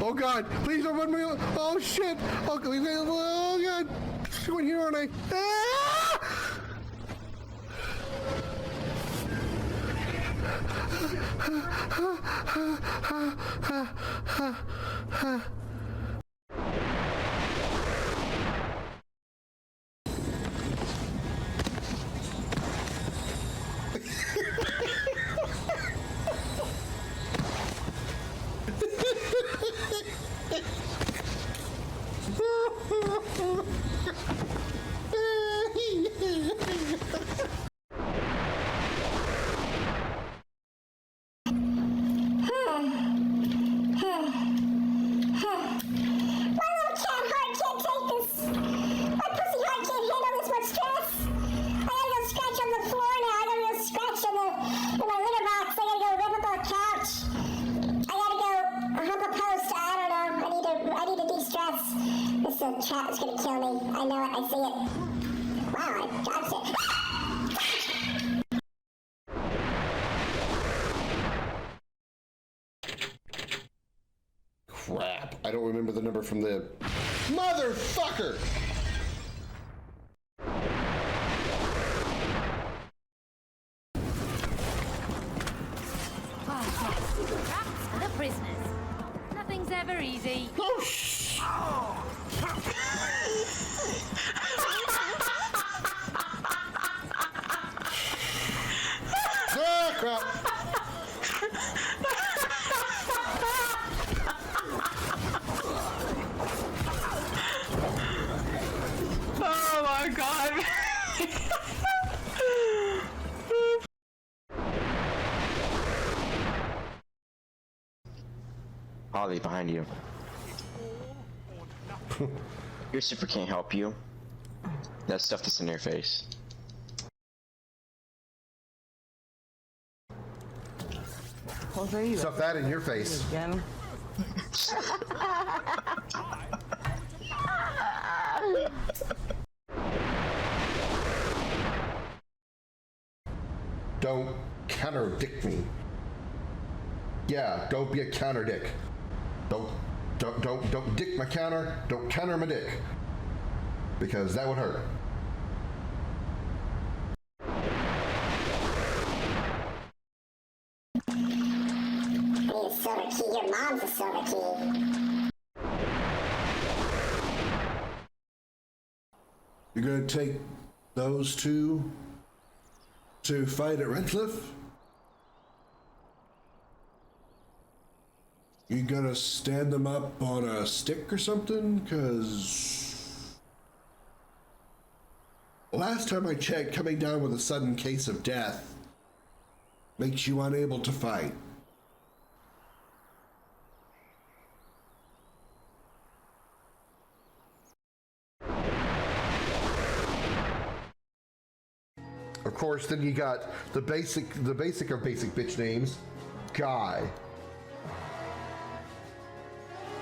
Oh God, please don't run me. Oh shit. Oh God. I'm going here, aren't I? Ah! The chat is gonna kill me. I know it, I see it. Wow, I dodged it. Crap, I don't remember the number from the... Motherfucker! Traps for the prisoners. Nothing's ever easy. Oh, shh! Ah, crap! Oh my God! Ollie, behind you. Your super can't help you. That stuff that's in your face. Jose, Stuff that in your face. again. Don't counterdict me. Yeah, don't be a counter dick. Don't dick my counter. Don't counter my dick. Because that would hurt. I need a silver key. Your mom's a silver key. You're gonna take those two to fight at Redcliffe? You gonna stand them up on a stick or something? Cause last time I checked, coming down with a sudden case of death makes you unable to fight. Of course, then you got the basic of basic bitch names, Guy.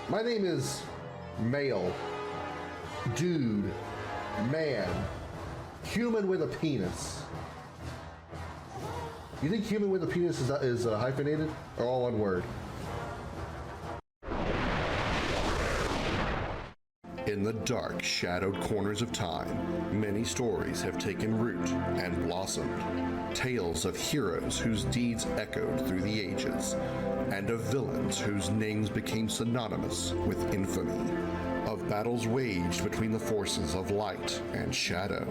My name is male, dude, man, human with a penis. You think human with a penis is hyphenated or all one word? In the dark, shadowed corners of time, many stories have taken root and blossomed. Tales of heroes whose deeds echoed through the ages, and of villains whose names became synonymous with infamy. Of battles waged between the forces of light and shadow.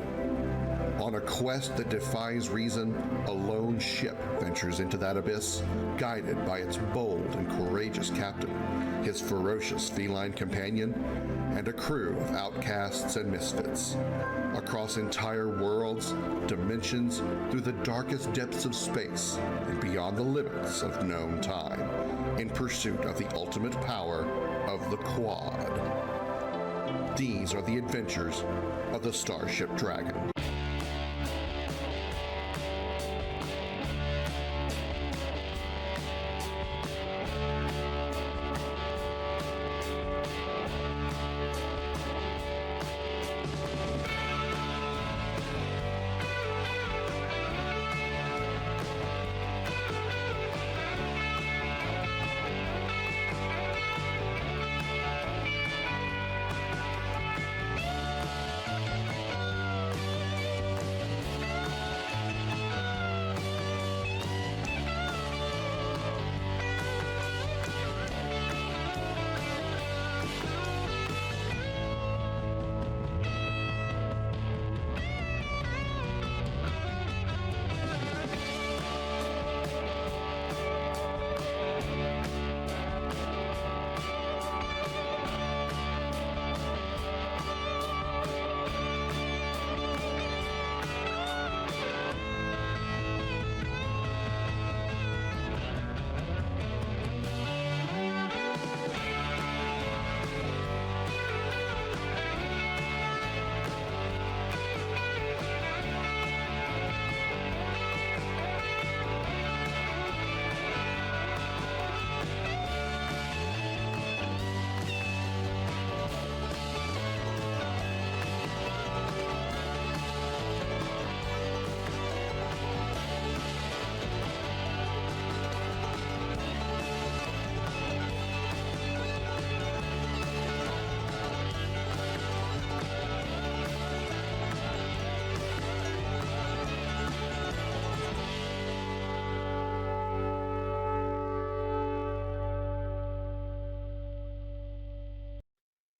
On a quest that defies reason, a lone ship ventures into that abyss, guided by its bold and courageous captain, his ferocious feline companion, and a crew of outcasts and misfits. Across entire worlds, dimensions, through the darkest depths of space, and beyond the limits of known time, in pursuit of the ultimate power of the Quad. These are the adventures of the Starship Dragon.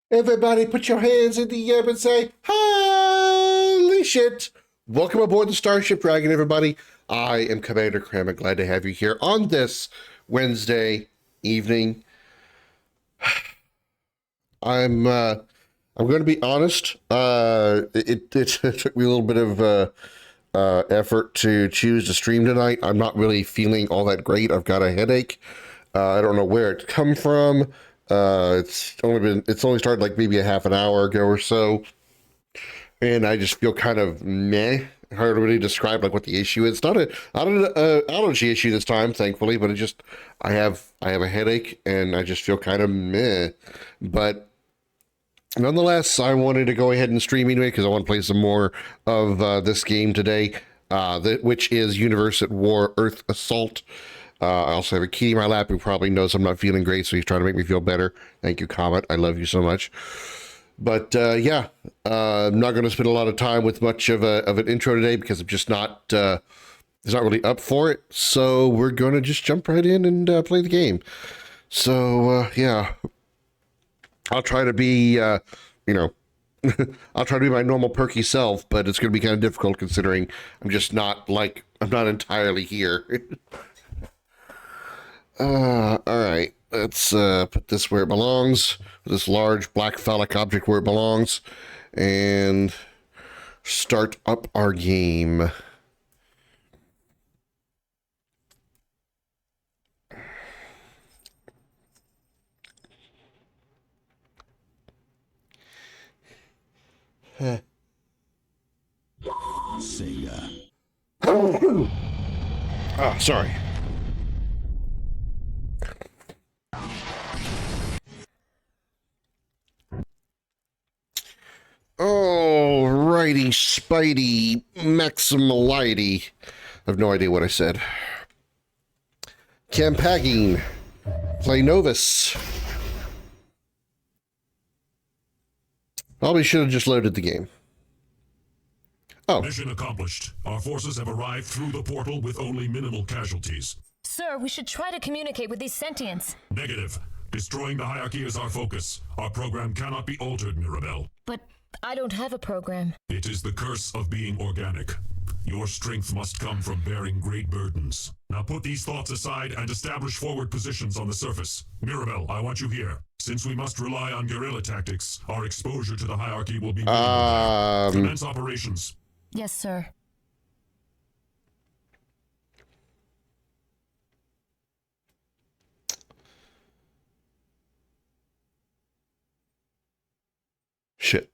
Everybody put your hands in the air and say, holy shit. Welcome aboard the Starship Dragon, everybody. I am Commander Krim, and glad to have you here on this Wednesday evening. I'm going to be honest. It took me a little bit of effort to choose to stream tonight. I'm not really feeling all that great. I've got a headache. I don't know where it's come from. It's only started like maybe a half an hour ago or so, and I just feel kind of meh. Hard to really describe like what the issue is. It's not an allergy issue this time, thankfully, but I have a headache and I just feel kind of meh. But nonetheless, I wanted to go ahead and stream anyway because I want to play some more of this game today, which is Universe at War Earth Assault. I also have a kitty in my lap who probably knows I'm not feeling great, so he's trying to make me feel better. Thank you, Comet. I love you so much. But yeah, I'm not going to spend a lot of time with much of an intro today because I'm just not really up for it. So we're going to just jump right in and play the game. So yeah, I'll try to be, I'll try to be my normal perky self, but it's going to be kind of difficult considering I'm not entirely here. All right, let's put this where it belongs, this large black phallic object where it belongs, and start up our game. Sega. Oh, sorry. Alrighty, Spidey, Maximaliety. I have no idea what I said. Campagging. Play Novus. Probably should have just loaded the game. Oh. Mission accomplished. Our forces have arrived through the portal with only minimal casualties. Sir, we should try to communicate with these sentients. Negative. Destroying the hierarchy is our focus. Our program cannot be altered, Mirabelle. But I don't have a program. It is the curse of being organic. Your strength must come from bearing great burdens. Now put these thoughts aside and establish forward positions on the surface. Mirabelle, I want you here. Since we must rely on guerrilla tactics, our exposure to the hierarchy will be minimal. Commence operations. Yes, sir. Shit.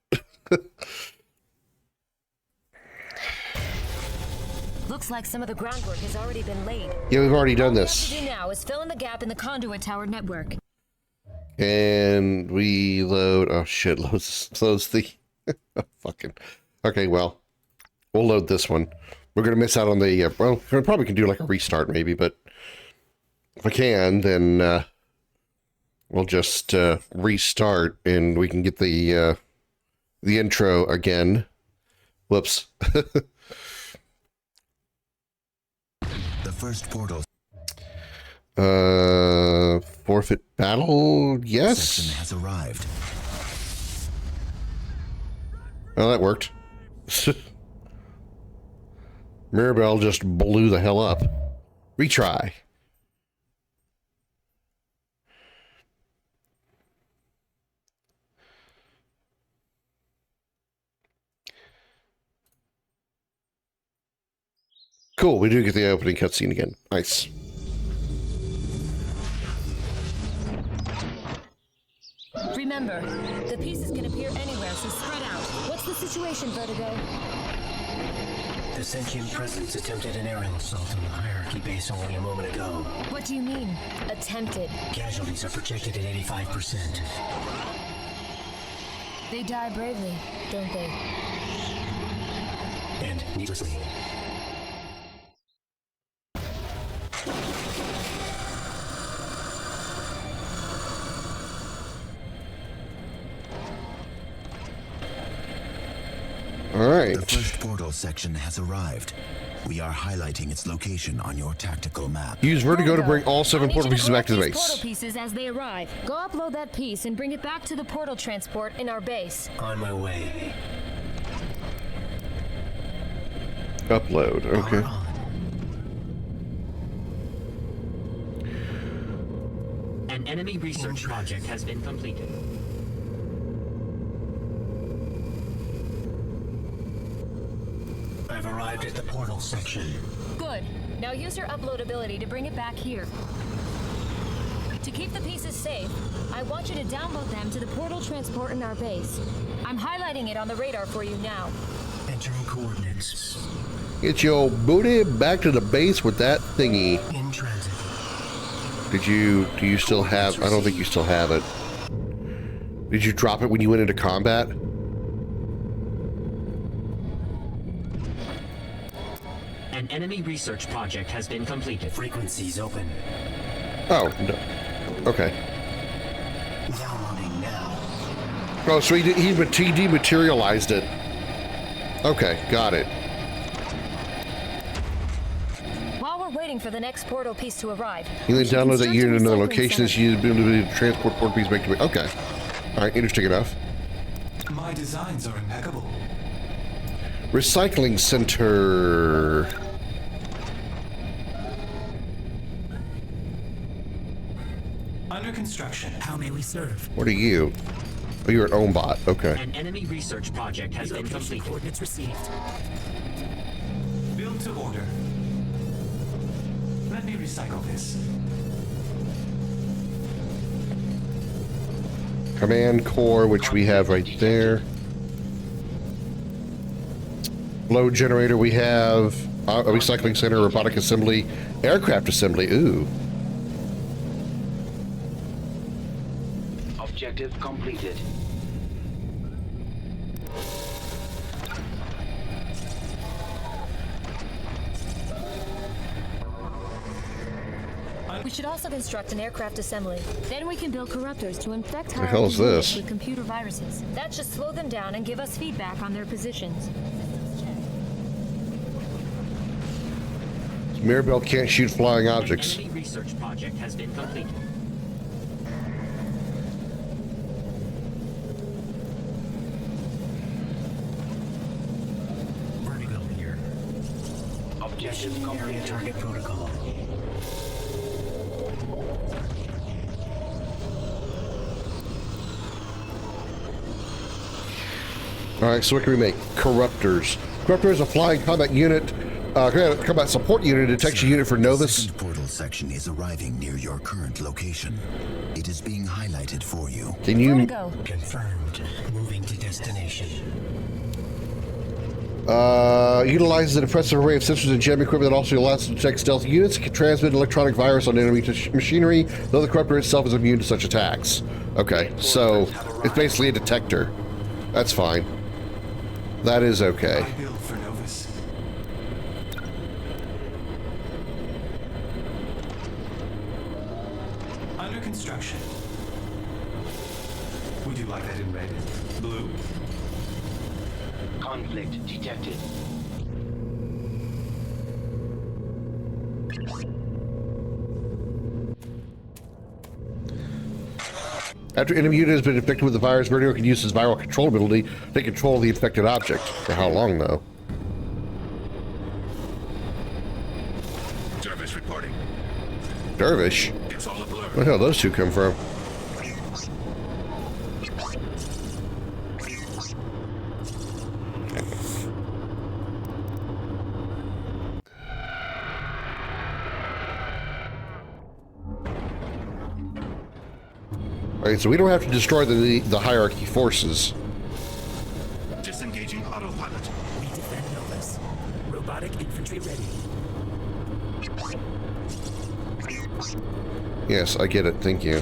Looks like some of the groundwork has already been laid. Yeah, we've already done All this. we have to do now is fill in the gap in the conduit tower network. And we load. Oh shit! Loads the. Fucking. Okay, well, we'll load this one. We're gonna miss out on the. Well, we probably can do like a restart maybe, but if I can, then we'll just restart and we can get the intro again. Whoops. The first portal forfeit battle. Yes. section has arrived. Well, that worked. Mirabelle just blew the hell up. Retry. Cool, we do get the opening cutscene again. Nice. Remember, the pieces can appear anywhere, so spread out. What's the situation, Vertigo? The sentient presence attempted an aerial assault on the hierarchy base only a moment ago. What do you mean, attempted? Casualties are projected at 85%. They die bravely, don't they? And needlessly. All right. right. The first portal section has arrived. We are highlighting its location on your tactical map. Use Vertigo to bring all 7 I need portal you to pieces back to the collect these base. portal pieces as they arrive. Go upload that piece and bring it back to the portal transport in our base. On my way. Upload, okay. Power on. An enemy research project has been completed. I've arrived at the portal section. Good. Now use your upload ability to bring it back here. To keep the pieces safe, I want you to download them to the portal transport in our base. I'm highlighting it on the radar for you now. Entering coordinates. Get your booty back to the base with that thingy. In transit. Do you still have, I don't think you still have it. Did you drop it when you went into combat? An enemy research project has been completed. Frequencies open. Oh, no. Okay. Downloading now. Oh, so he dematerialized it. Okay, got it. While we're waiting for the next portal piece to arrive, You then download that construct a unit in another recycling location. It's center. used to transport portal pieces back to the. Okay. All right, interesting enough. My designs are impeccable. Recycling center. Under construction. How may we serve? What are you? Oh, you're an Ombot. Okay. An enemy research project has been completed. Coordinates received. Build to order. Let me recycle this. Command core, which we have right there. Load generator, we have a recycling center, robotic assembly, aircraft assembly. Ooh. Objective completed. We should also construct an aircraft assembly. Then we can build corruptors to infect The hell is hierarchy this? with computer viruses. That should slow them down and give us feedback on their positions. Mirabelle can't shoot flying An objects. enemy research project has been completed. Vertigo here. Objective area target protocol. All right, so what can we make? Corruptors. Corruptor is a flying combat unit, combat support unit, detection unit for The Novus. second portal section is arriving near your current location. It is being highlighted for you. Can you Vertigo. Confirmed. Moving to destination. utilizes an impressive array of sensors and gem equipment that also allows it to detect stealth units? It can transmit an electronic virus on enemy machinery, though the corruptor itself is immune to such attacks. Okay, so it's basically a detector. That's fine. That is okay. I build for Novus. Under construction. Would you like that in red? Blue? Conflict detected. After enemy unit has been infected with the virus, Vertigo can use his viral control ability to take control of the infected object. For how long, though? Dervish reporting. Dervish? It's all a blur. Where the hell those two come from? Alright, so we don't have to destroy the hierarchy forces. Disengaging autopilot. We defend Novus. Robotic infantry ready. Yes, I get it. Thank you.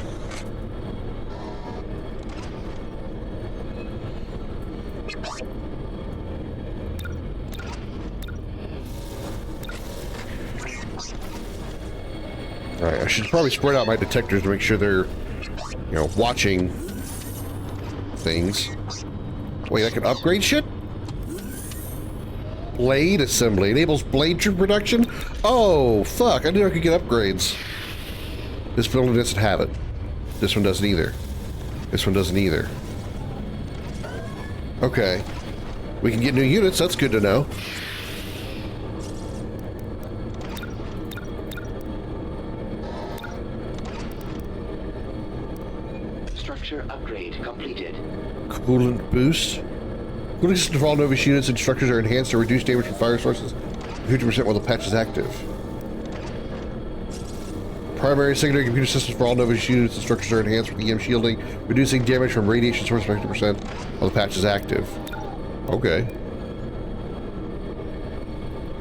Alright, I should probably spread out my detectors to make sure they're, you know, watching things. Wait, I can upgrade shit? Blade assembly. Enables blade troop production? Oh, fuck. I knew I could get upgrades. This building doesn't have it. This one doesn't either. This one doesn't either. Okay. We can get new units. That's good to know. Structure upgrade completed. Coolant boost. Cooling system for all Novus units and structures are enhanced to reduce damage from fire sources 50% while the patch is active. Primary and secondary computer systems for all Novus units and structures are enhanced with EM shielding, reducing damage from radiation sources by 50% while the patch is active. Okay.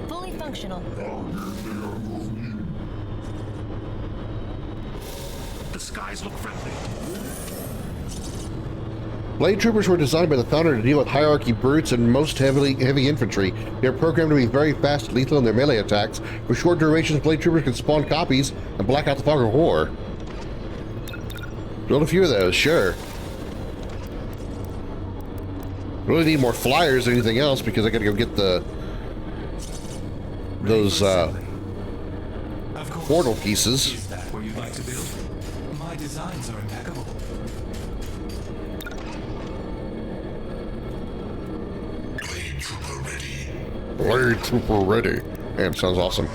Fully functional. The skies look friendly. Blade troopers were designed by the founder to deal with hierarchy brutes and most heavy infantry. They are programmed to be very fast and lethal in their melee attacks. For short durations, blade troopers can spawn copies and black out the fog of war. Build a few of those, sure. Really need more flyers than anything else because I gotta go get those portal pieces. Is that where you'd like to build? My designs are impeccable. Blade trooper ready. Man, sounds awesome.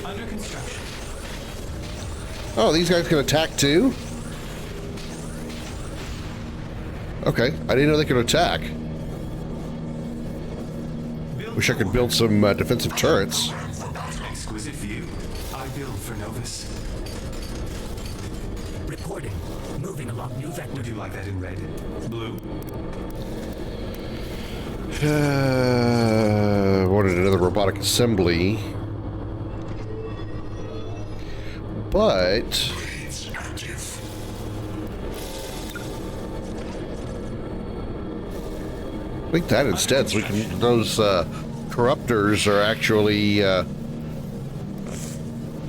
Under construction. Oh, these guys can attack too? Okay, I didn't know they could attack. Wish I could build some defensive turrets. Exquisite view. I build for Novus. Reporting. Moving along new vector. Would you like that in red? Blue? Wanted another robotic assembly. But... I think that instead, so we can, those corruptors are actually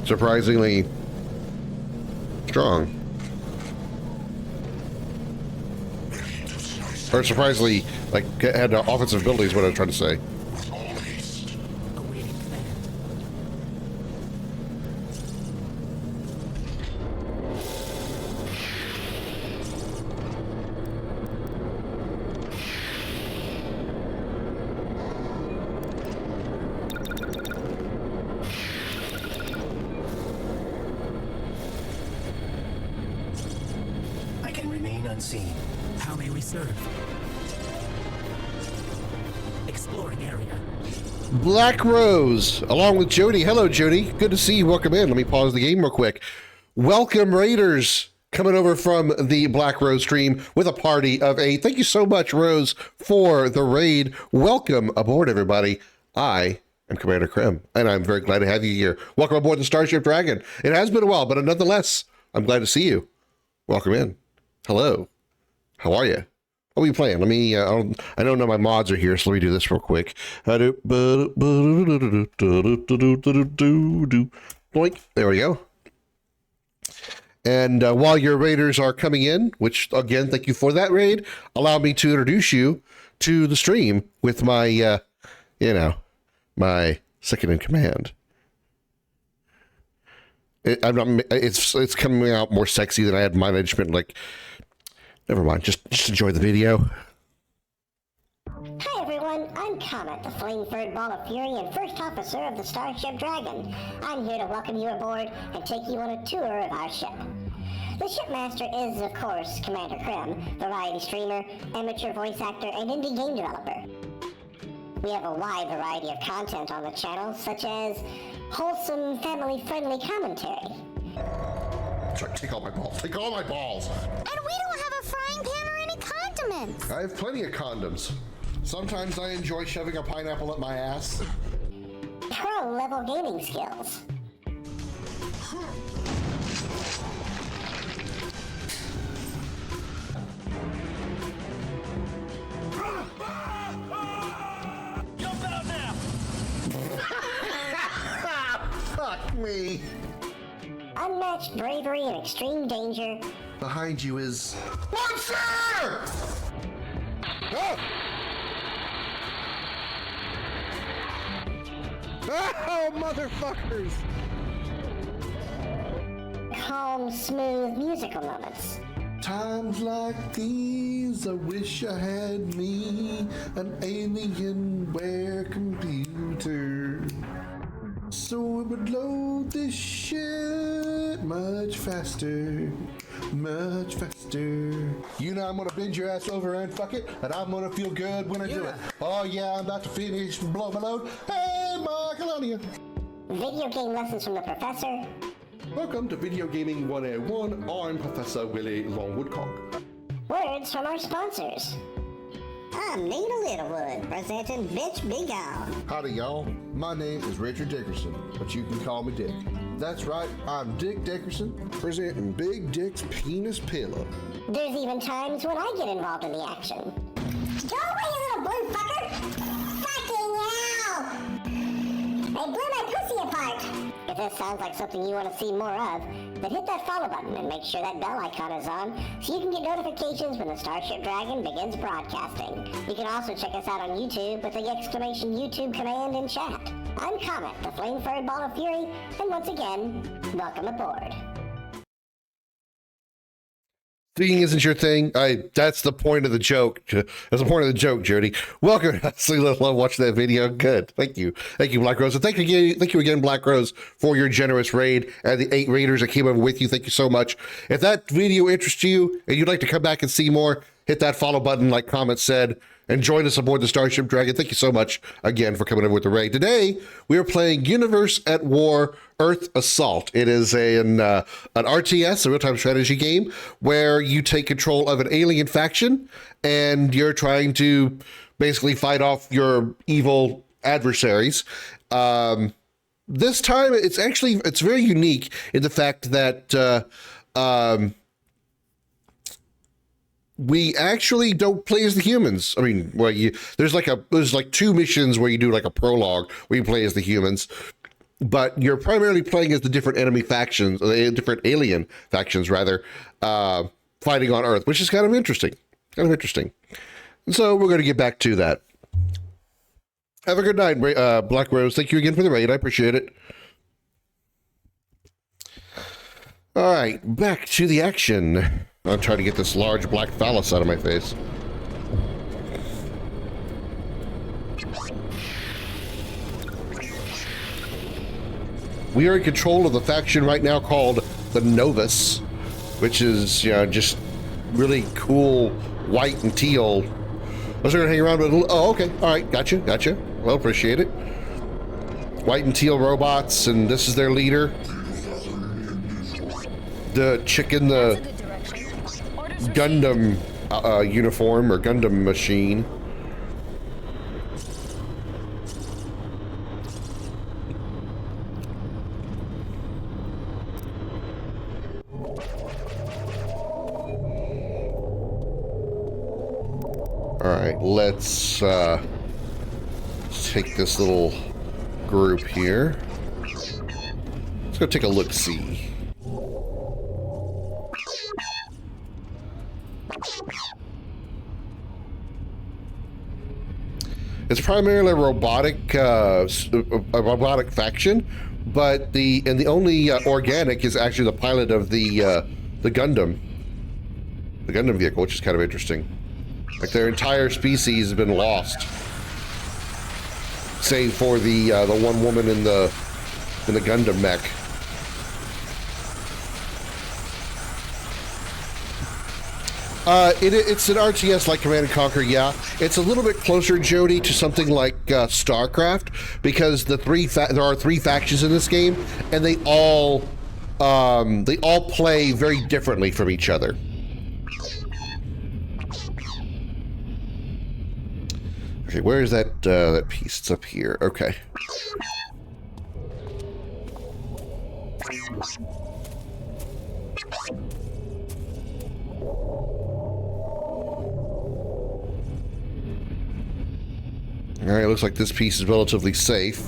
surprisingly strong. Or surprisingly, like, had offensive abilities, what I was trying to say. Awaiting command. I can remain unseen. How may we serve? Exploring area. Black Rose, along with Jody. Hello, Jody. Good to see you. Welcome in. Let me pause the game real quick. Welcome, Raiders, coming over from the Black Rose stream with a party of 8. Thank you so much, Rose, for the raid. Welcome aboard, everybody. I am Commander Krim, and I'm very glad to have you here. Welcome aboard the Starship Dragon. It has been a while, but nonetheless, I'm glad to see you. Welcome in. Hello. How are you? What are you playing? Let me, I know none of my mods are here, so let me do this real quick. Boink. There we go. And while your raiders are coming in, which, again, thank you for that raid, allow me to introduce you to the stream with my, you know, my second in command. It's coming out more sexy than I had mine. I just been like, never mind. Just enjoy the video. Hi everyone, I'm Comet, the flame-furred ball of fury and first officer of the Starship Dragon. I'm here to welcome you aboard and take you on a tour of our ship. The shipmaster is, of course, Commander Krim, variety streamer, amateur voice actor, and indie game developer. We have a wide variety of content on the channel, such as wholesome, family-friendly commentary. Sorry, take all my balls. Take all my balls. And we don't have a frying pan or any condiments. I have plenty of condoms. Sometimes I enjoy shoving a pineapple up my ass. Pro-level gaming skills. Fuck me. Unmatched bravery and extreme danger. Behind you is... Monster! Oh! Oh, motherfuckers! Calm, smooth musical moments. Times like these, I wish I had me an Alienware computer. So it would load this shit much faster, much faster. You know I'm gonna bend your ass over and fuck it, and I'm gonna feel good when I do it. Oh yeah, I'm about to finish and blow my load. Hey, Michelonia! Video game lessons from the professor. Welcome to Video Gaming 101. I'm Professor Willie Longwoodcock. Words from our sponsors. I'm Nina Littlewood, presenting Bitch Be Gone. Howdy, y'all. My name is Richard Dickerson, but you can call me Dick. That's right, I'm Dick Dickerson, presenting Big Dick's Penis Pillow. There's even times when I get involved in the action. Go away, you little blue fucker! Fucking hell! They blew my pussy apart! If this sounds like something you want to see more of, then hit that follow button and make sure that bell icon is on so you can get notifications when the Starship Dragon begins broadcasting. You can also check us out on YouTube with the exclamation YouTube command in chat. I'm Comet, the flame-furred ball of fury, and once again, welcome aboard. Seeing isn't your thing. That's the point of the joke. That's the point of the joke, Jody. Welcome. I love watching that video. Good. Thank you, Black Rose. And thank you again, Black Rose, for your generous raid and the 8 raiders that came over with you. Thank you so much. If that video interests you and you'd like to come back and see more, hit that follow button, like Comet said, and join us aboard the Starship Dragon. Thank you so much again for coming over with the raid. Today, we are playing Universe at War Earth Assault. It is an RTS, a real-time strategy game, where you take control of an alien faction, and you're trying to basically fight off your evil adversaries. This time, it's very unique in the fact that we actually don't play as the humans. I mean, well, there's like 2 missions where you do like a prologue where you play as the humans, but you're primarily playing as the different enemy factions, or the different alien factions rather, fighting on Earth, which is kind of interesting. And so we're going to get back to that. Have a good night, Black Rose. Thank you again for the raid. I appreciate it. All right, back to the action. I'll try to get this large black phallus out of my face. We are in control of the faction right now called the Novus, which is, just really cool white and teal. I was going to hang around with oh, okay. All right. Gotcha. Well, appreciate it. White and teal robots, and this is their leader. The chicken, the Gundam uniform or Gundam machine. All right, let's take this little group here. Let's go take a look-see. It's primarily a robotic faction, but the only organic is actually the pilot of the Gundam vehicle, which is kind of interesting. Like their entire species has been lost, save for the one woman in the Gundam mech. It's an RTS like Command & Conquer, yeah. It's a little bit closer, Jody, to something like StarCraft, because there are 3 factions in this game, and they all play very differently from each other. Okay, where is that piece? It's up here. Okay. All right, looks like this piece is relatively safe.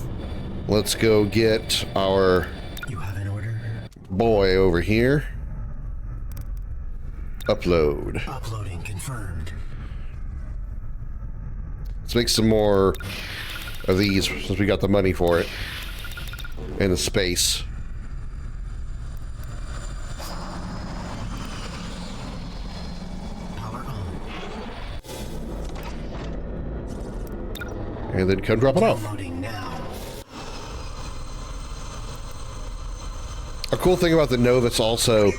Let's go get our boy over here. Upload. Uploading confirmed. Let's make some more of these since we got the money for it and the space. And then come drop it off. A cool thing about the Novus also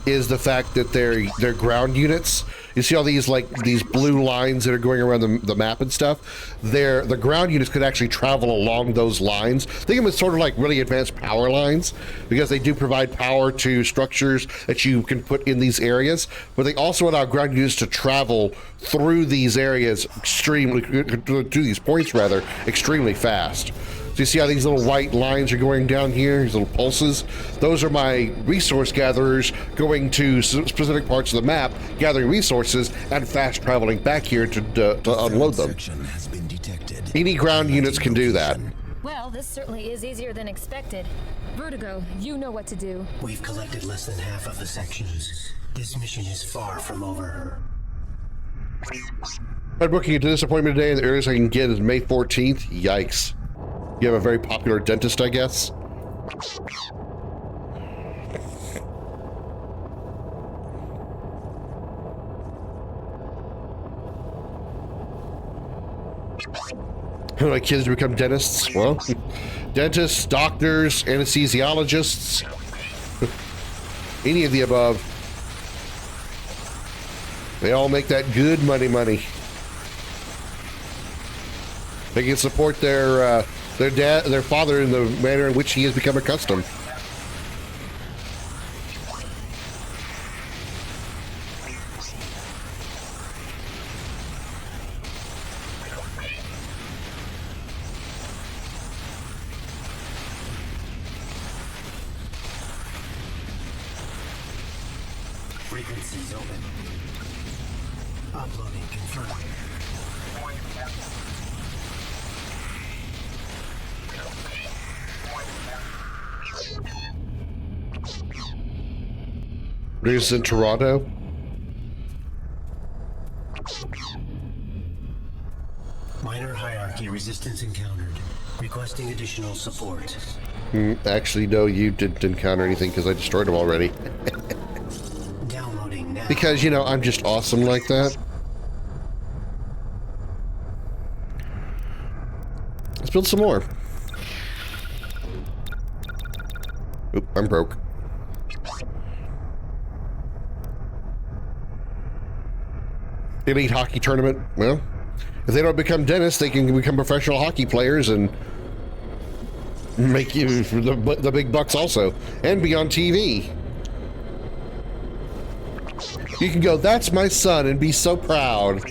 is the fact that they're ground units. You see all these these blue lines that are going around the map and stuff. The ground units could actually travel along those lines. Think of them as sort of like really advanced power lines because they do provide power to structures that you can put in these areas. But they also allow ground units to travel through these areas through these points rather, extremely fast. So you see how these little white lines are going down here, these little pulses? Those are my resource gatherers going to specific parts of the map, gathering resources, and fast traveling back here to unload them. Any ground units can do that. Well, this certainly is easier than expected. Vertigo, you know what to do. We've collected less than half of the sections. This mission is far from over. I'm booking a dentist appointment today, and the earliest I can get is May 14th. Yikes. You have a very popular dentist, I guess. How do my kids become dentists? Well, dentists, doctors, anesthesiologists, any of the above. They all make that good money. They can support their father in the manner in which he has become accustomed. Frequencies open. Uploading confirmed. News in Toronto. Minor hierarchy resistance encountered. Requesting additional support. Actually, no, you didn't encounter anything because I destroyed them already. Downloading now. Because, you know, I'm just awesome like that. Let's build some more. Oop, I'm broke. Elite hockey tournament. Well, if they don't become dentists, they can become professional hockey players and make you the big bucks also, and be on TV. You can go, "That's my son," and be so proud.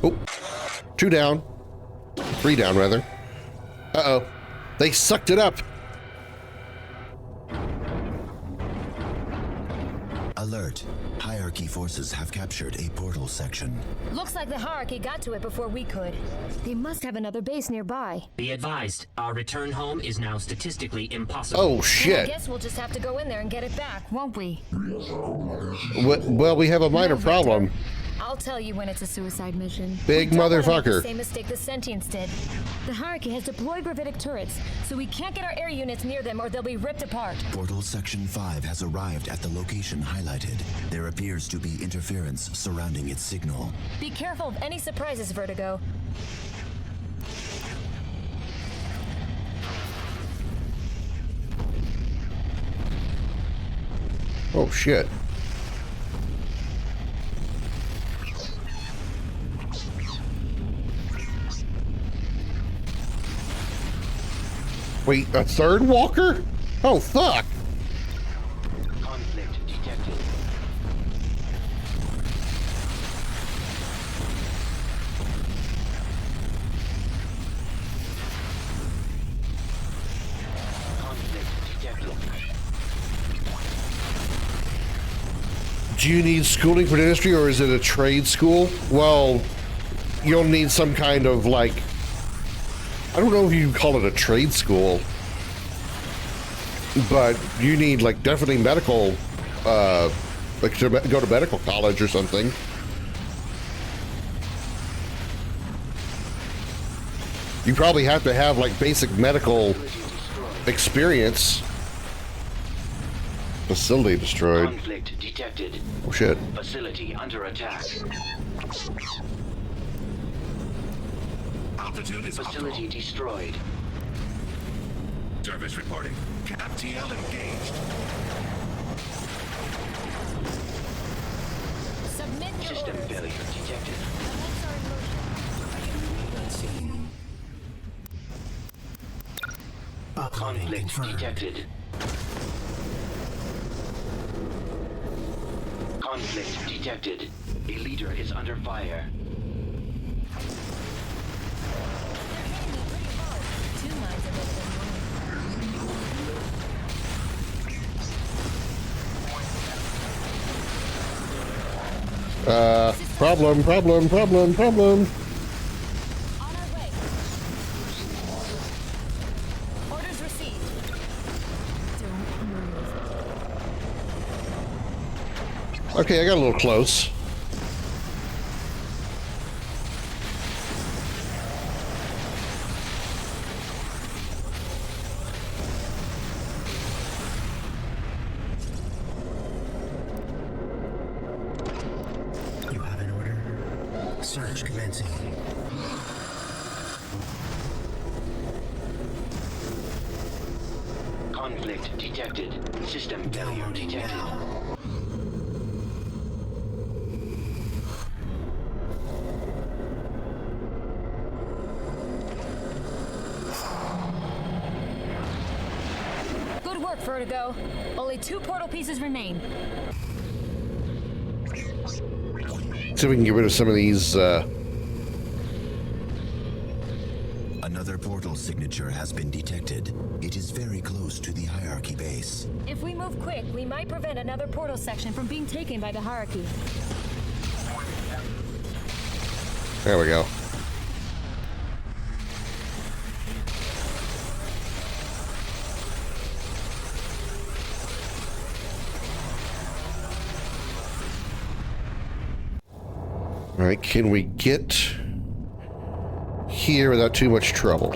Oh, 2 down. 3 down, rather. Uh-oh. They sucked it up. Alert. Hierarchy forces have captured a portal section. Looks like the hierarchy got to it before we could. They must have another base nearby. Be advised, our return home is now statistically impossible. Oh, shit. Well, I guess we'll just have to go in there and get it back, won't we? Well, we have a minor problem. I'll tell you when it's a suicide mission. Big We don't wanna make motherfucker. the same mistake the Sentients did. The hierarchy has deployed gravitic turrets, so we can't get our air units near them or they'll be ripped apart. Portal Section 5 has arrived at the location highlighted. There appears to be interference surrounding its signal. Be careful of any surprises, Vertigo. Oh, shit. Wait, a third walker? Oh, fuck. Conflict detected. Conflict detected. Do you need schooling for dentistry, or is it a trade school? Well, you'll need some kind of, like, I don't know if you call it a trade school, but you need, like, definitely medical, like, to go to medical college or something. You probably have to have like basic medical experience. Facility destroyed. Conflict detected. Oh shit. Facility under attack. Altitude is Facility destroyed. Service reporting. FTL engaged. Submit your System orders. failure detected. Conflict detected. Conflict detected. A leader is under fire. Two minds are better than Problem. On our way. Orders received. Don't move. Okay, I got a little close. You have an order. Search commencing. Conflict detected. System failure Downloading detected. now. Good work, Vertigo. Only 2 portal pieces remain. See if we can get rid of some of these. Another portal signature has been detected. It is very close to the hierarchy base. If we move quick, we might prevent another portal section from being taken by the hierarchy. There we go. All right, can we get here without too much trouble?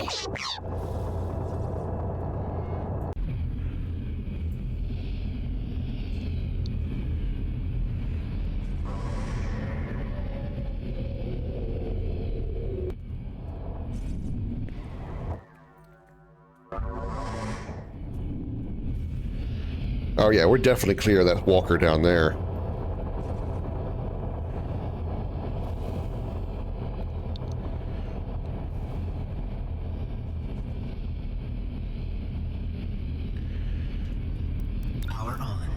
Oh yeah, we're definitely clear of that walker down there. Power on.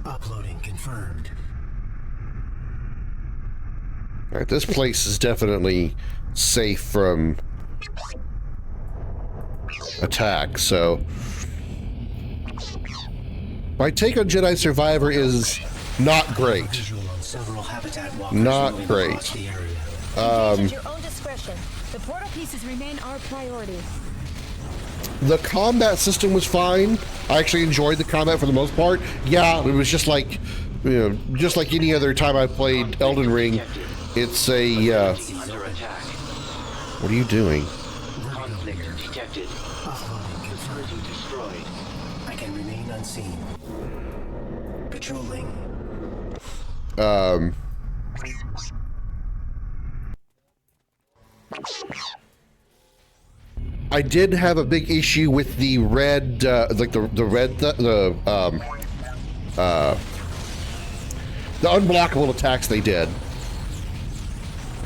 Uploading confirmed. All right, this place is definitely safe from attack, so my take on Jedi Survivor is not great. Visual on several habitat walkers Not moving great. across the area. Engage at your own discretion. The portal pieces remain our priority. The combat system was fine. I actually enjoyed the combat for the most part. Yeah, it was just like, you know, just like any other time I played Elden Ring. It's a. Under attack. What are you doing? Conflict detected. Facility destroyed. I can remain unseen. Patrolling. I did have a big issue with the red, like the unblockable attacks they did.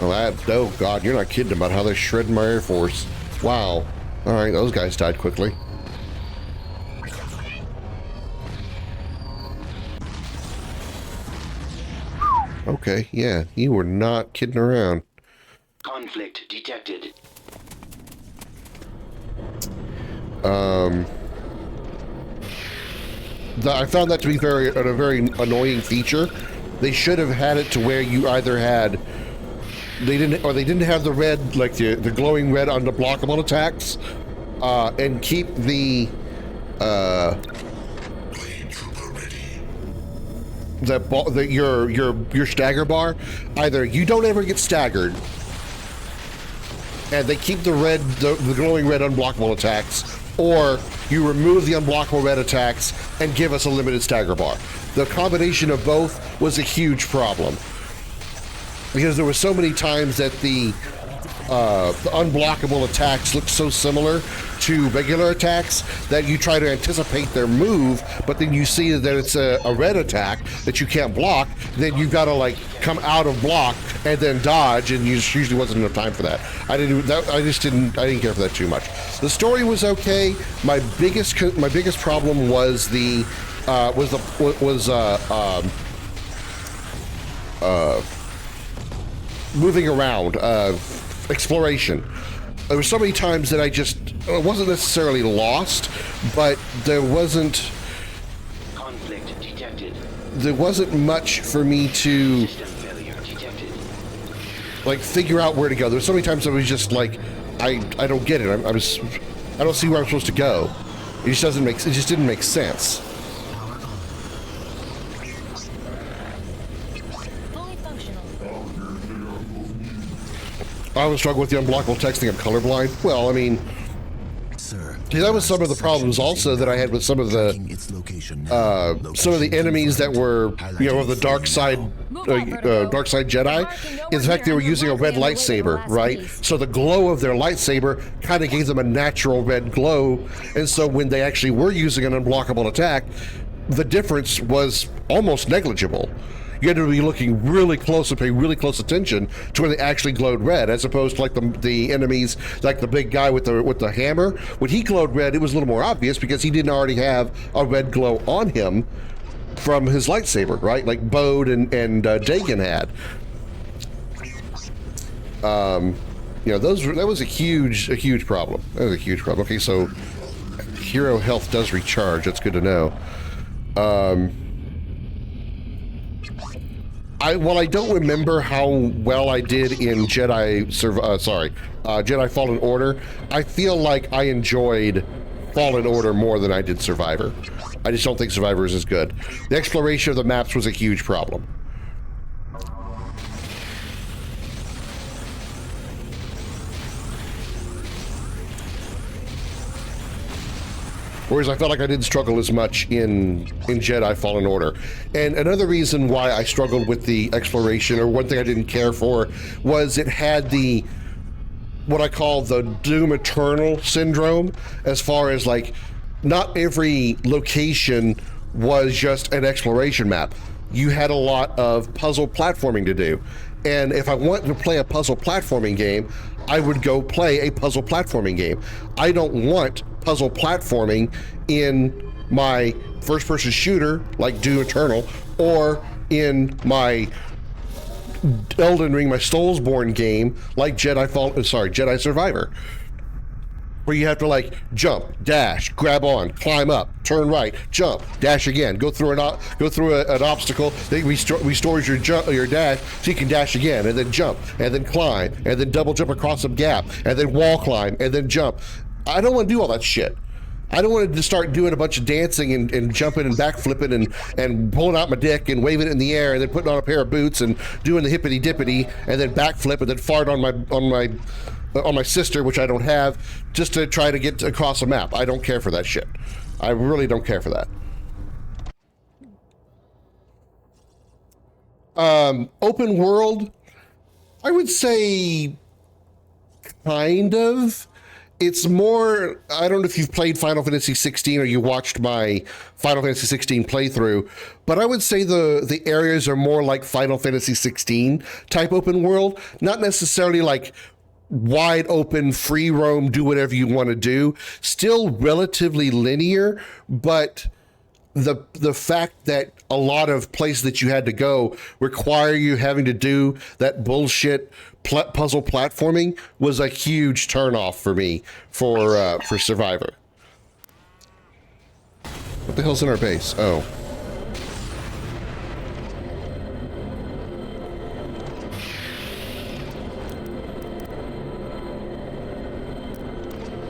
Oh God, you're not kidding about how they're shredding my Air Force. Wow. All right, those guys died quickly. Okay, yeah, you were not kidding around. Conflict detected. I found that to be a very annoying feature. They should have had it to where you either had they didn't have the red, like the glowing red on the blockable attacks, and keep the your stagger bar. Either you don't ever get staggered, and they keep the glowing red unblockable attacks, or you remove the unblockable red attacks and give us a limited stagger bar. The combination of both was a huge problem, because there were so many times that the unblockable attacks look so similar to regular attacks that you try to anticipate their move, but then you see that it's a red attack that you can't block, then you've got to like come out of block and then dodge, and you just usually wasn't enough time for that. I didn't care for that too much. The story was okay. My biggest problem was moving around, exploration. There were so many times that I wasn't necessarily lost, but there wasn't Conflict detected. There wasn't much for me to System failure detected. like figure out where to go. There were so many times I was just like, I don't get it. I don't see where I'm supposed to go. It just didn't make sense. I always struggle with the unblockable texting. I'm colorblind. Well, I mean, Sir, that was some of the problems also that I had with some of the enemies that were, of the dark side Jedi. In fact, they were using a red lightsaber, right? So the glow of their lightsaber kind of gave them a natural red glow, and so when they actually were using an unblockable attack, the difference was almost negligible. You had to be looking really close and pay really close attention to when they actually glowed red, as opposed to like the enemies, like the big guy with the hammer. When he glowed red, it was a little more obvious because he didn't already have a red glow on him from his lightsaber, right? Like Bode and Dagon had. That was a huge problem. That was a huge problem. Okay, so hero health does recharge. That's good to know. I don't remember how well I did in Jedi Fallen Order. I feel like I enjoyed Fallen Order more than I did Survivor. I just don't think Survivor is as good. The exploration of the maps was a huge problem. Whereas I felt like I didn't struggle as much in Jedi Fallen Order. And another reason why I struggled with the exploration, or one thing I didn't care for, was it had what I call the Doom Eternal syndrome, as far as like, not every location was just an exploration map. You had a lot of puzzle platforming to do. And if I wanted to play a puzzle platforming game, I would go play a puzzle platforming game. I don't want puzzle platforming in my first-person shooter like Doom Eternal, or in my Elden Ring, my Soulsborne game like Jedi Survivor, where you have to like jump, dash, grab on, climb up, turn right, jump, dash again, go through an obstacle that restores your dash so you can dash again, and then jump, and then climb, and then double jump across some gap, and then wall climb, and then jump. I don't want to do all that shit. I don't want to just start doing a bunch of dancing and jumping and backflipping and pulling out my dick and waving it in the air and then putting on a pair of boots and doing the hippity dippity and then backflip and then fart on my sister, which I don't have, just to try to get across a map. I don't care for that shit. I really don't care for that. Open world, I would say kind of. It's more, I don't know if you've played Final Fantasy 16 or you watched my Final Fantasy 16 playthrough, but I would say the areas are more like Final Fantasy 16 type open world, not necessarily like wide open, free roam, do whatever you want to do. Still relatively linear, but the fact that a lot of places that you had to go require you having to do that bullshit puzzle platforming was a huge turnoff for me for Survivor. What the hell's in our base? Oh.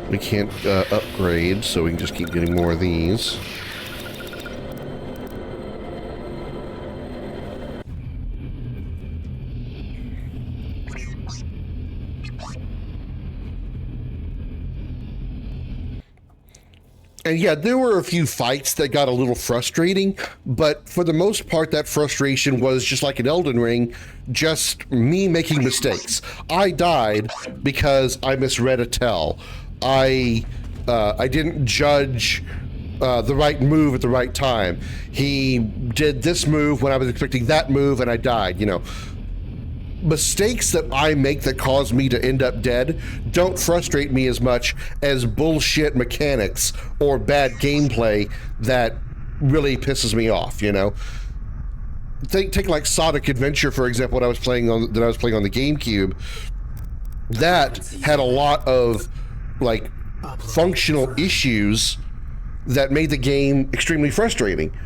We can't upgrade, so we can just keep getting more of these. And yeah, there were a few fights that got a little frustrating, but for the most part, that frustration was just like in Elden Ring, just me making mistakes. I died because I misread a tell. I didn't judge the right move at the right time. He did this move when I was expecting that move, and I died, you know. Mistakes that I make that cause me to end up dead don't frustrate me as much as bullshit mechanics or bad gameplay that really pisses me off, you know. Take like Sonic Adventure, for example, when I was playing on the GameCube. That had a lot of like functional issues that made the game extremely frustrating.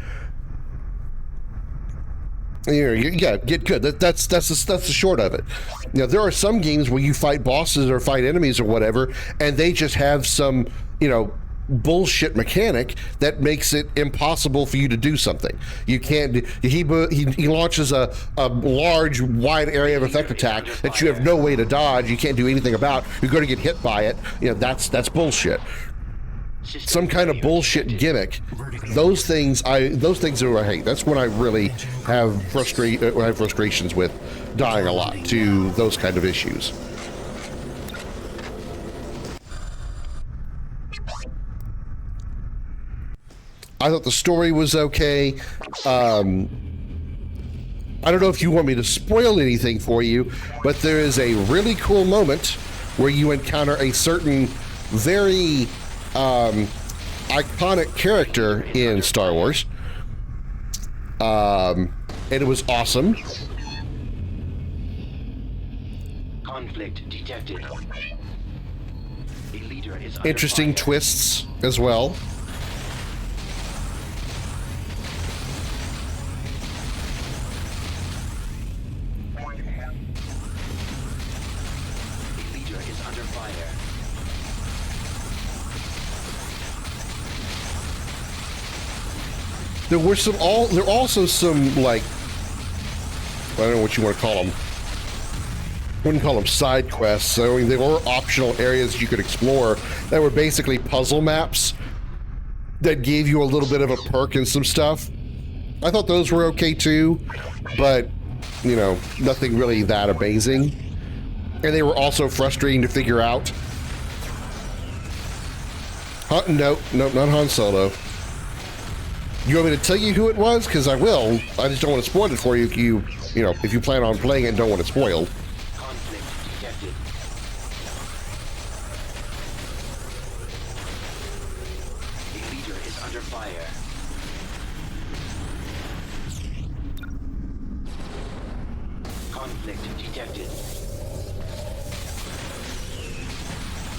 Yeah, get good. That's the short of it. You know, there are some games where you fight bosses or fight enemies or whatever, and they just have some, you know, bullshit mechanic that makes it impossible for you to do something. You can't. He launches a large, wide area of effect attack that you have no way to dodge. You can't do anything about. You're going to get hit by it. You know, that's bullshit. Some kind of bullshit gimmick. Those things are I hate. That's when I really have frustrations with dying a lot to those kind of issues. I thought the story was okay. I don't know if you want me to spoil anything for you, but there is a really cool moment where you encounter a certain very iconic character in Star Wars, and it was awesome. Conflict detected. A leader is Interesting twists as well. There were there are also some, like, I don't know what you want to call them. I wouldn't call them side quests. I mean, they were optional areas you could explore that were basically puzzle maps that gave you a little bit of a perk and some stuff. I thought those were okay too, but, you know, nothing really that amazing. And they were also frustrating to figure out. Nope, not Han Solo. You want me to tell you who it was? Because I will. I just don't want to spoil it for you if you know, if you plan on playing it and don't want it spoiled. Conflict detected. A leader is under fire. Conflict detected.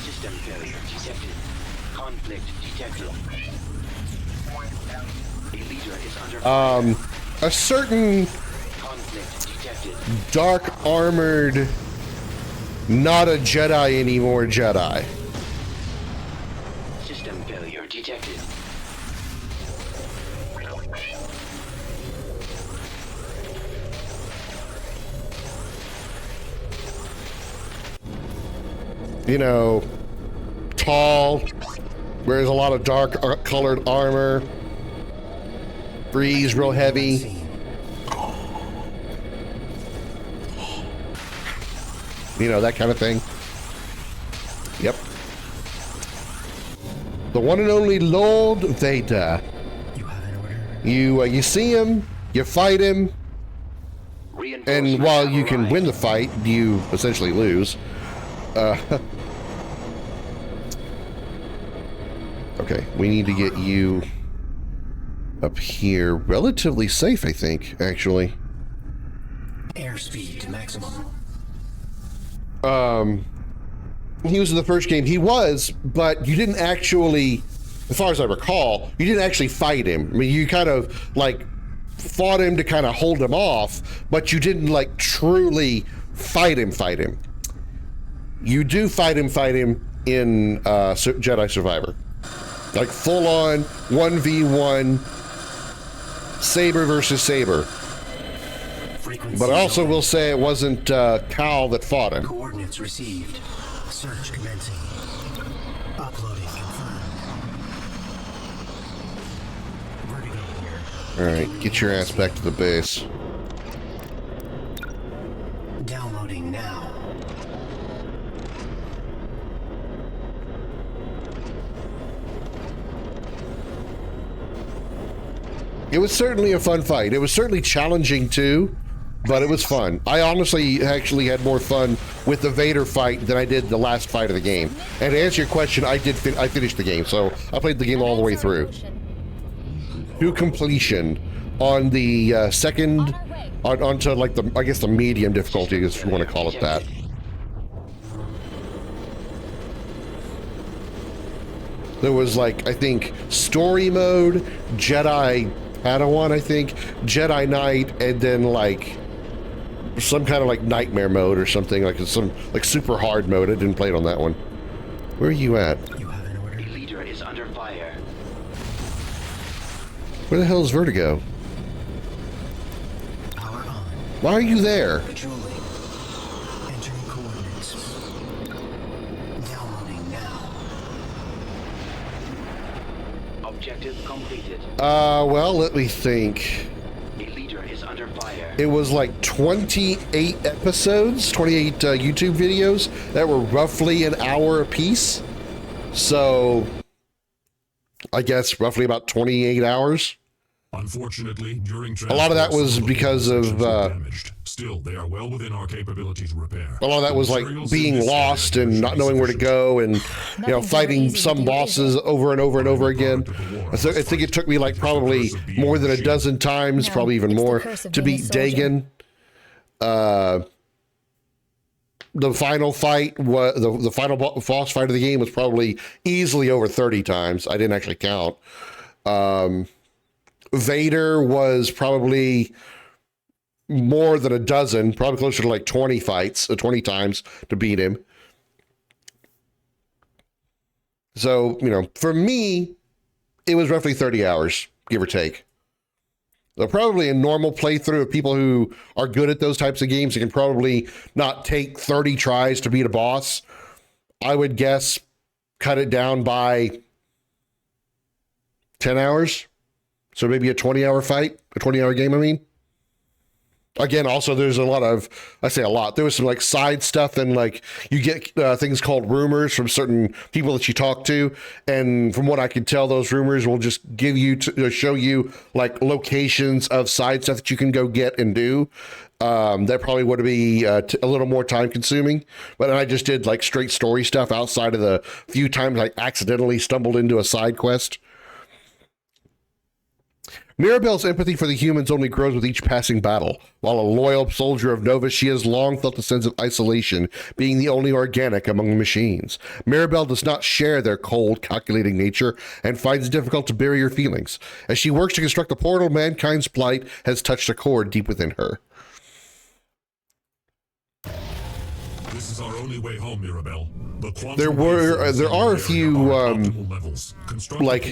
System failure detected. Conflict detected. A certain dark armored, not a Jedi anymore Jedi. System failure detected. You know, tall, wears a lot of dark colored armor. Breathes real heavy. You know, that kind of thing. Yep. The one and only Lord Vader. You see him, you fight him, and while you can win the fight, you essentially lose. Okay, we need to get you up here. Relatively safe, I think, actually. Airspeed to maximum. He was in the first game. He was, but you didn't actually, as far as I recall, you didn't actually fight him. I mean, you kind of, like, fought him to kind of hold him off, but you didn't, like, truly fight him. You do fight him in Jedi Survivor. Like, full-on 1v1 saber versus saber. But I also will say it wasn't Cal that fought him. Coordinates received. Search commencing. Uploading confirmed. Alright, get your ass back to the base. Downloading now. It was certainly a fun fight. It was certainly challenging too, but it was fun. I honestly actually had more fun with the Vader fight than I did the last fight of the game. And to answer your question, I finished the game, so I played the game all the way through. To completion on the second, onto like the, I guess the medium difficulty, if you want to call it that. There was like, I think, story mode, Jedi Padawan, I think, Jedi Knight, and then like some kind of like nightmare mode or something, like some like super hard mode. I didn't play it on that one. Where are you at? You have an order. The leader is under fire. Where the hell is Vertigo? Power on. Why are you there? Patrolling. Entering coordinates. Downloading now. Objective completed. Well, let me think. A leader is under fire. It was like 28 episodes, 28 YouTube videos that were roughly an hour apiece. So, I guess roughly about 28 hours. Unfortunately, during a lot of that was because of damaged. Still, they are well within our capability to repair. A lot of that was like being lost and not knowing where to go, and you know, fighting some bosses over and over and over again. So I think it took me like probably more than a dozen times, probably even more, to beat Dagon. The final fight was the final boss fight of the game was probably easily over 30 times. I didn't actually count. Vader was probably more than a dozen, probably closer to like 20 fights, 20 times to beat him. So, you know, for me, it was roughly 30 hours, give or take. So probably a normal playthrough of people who are good at those types of games, it can probably not take 30 tries to beat a boss. I would guess cut it down by 10 hours. So maybe a 20-hour fight, a 20-hour game, I mean. Again, also, there's a lot of, I say a lot, there was some like side stuff, and like you get things called rumors from certain people that you talk to. And from what I can tell, those rumors will just give you, show you like locations of side stuff that you can go get and do. That probably would be a little more time consuming, but I just did like straight story stuff outside of the few times I accidentally stumbled into a side quest. Mirabelle's empathy for the humans only grows with each passing battle. While a loyal soldier of Nova, she has long felt a sense of isolation, being the only organic among the machines. Mirabelle does not share their cold, calculating nature and finds it difficult to bury her feelings. As she works to construct the portal, mankind's plight has touched a chord deep within her. This is our only way home, Mirabelle. There are a few like,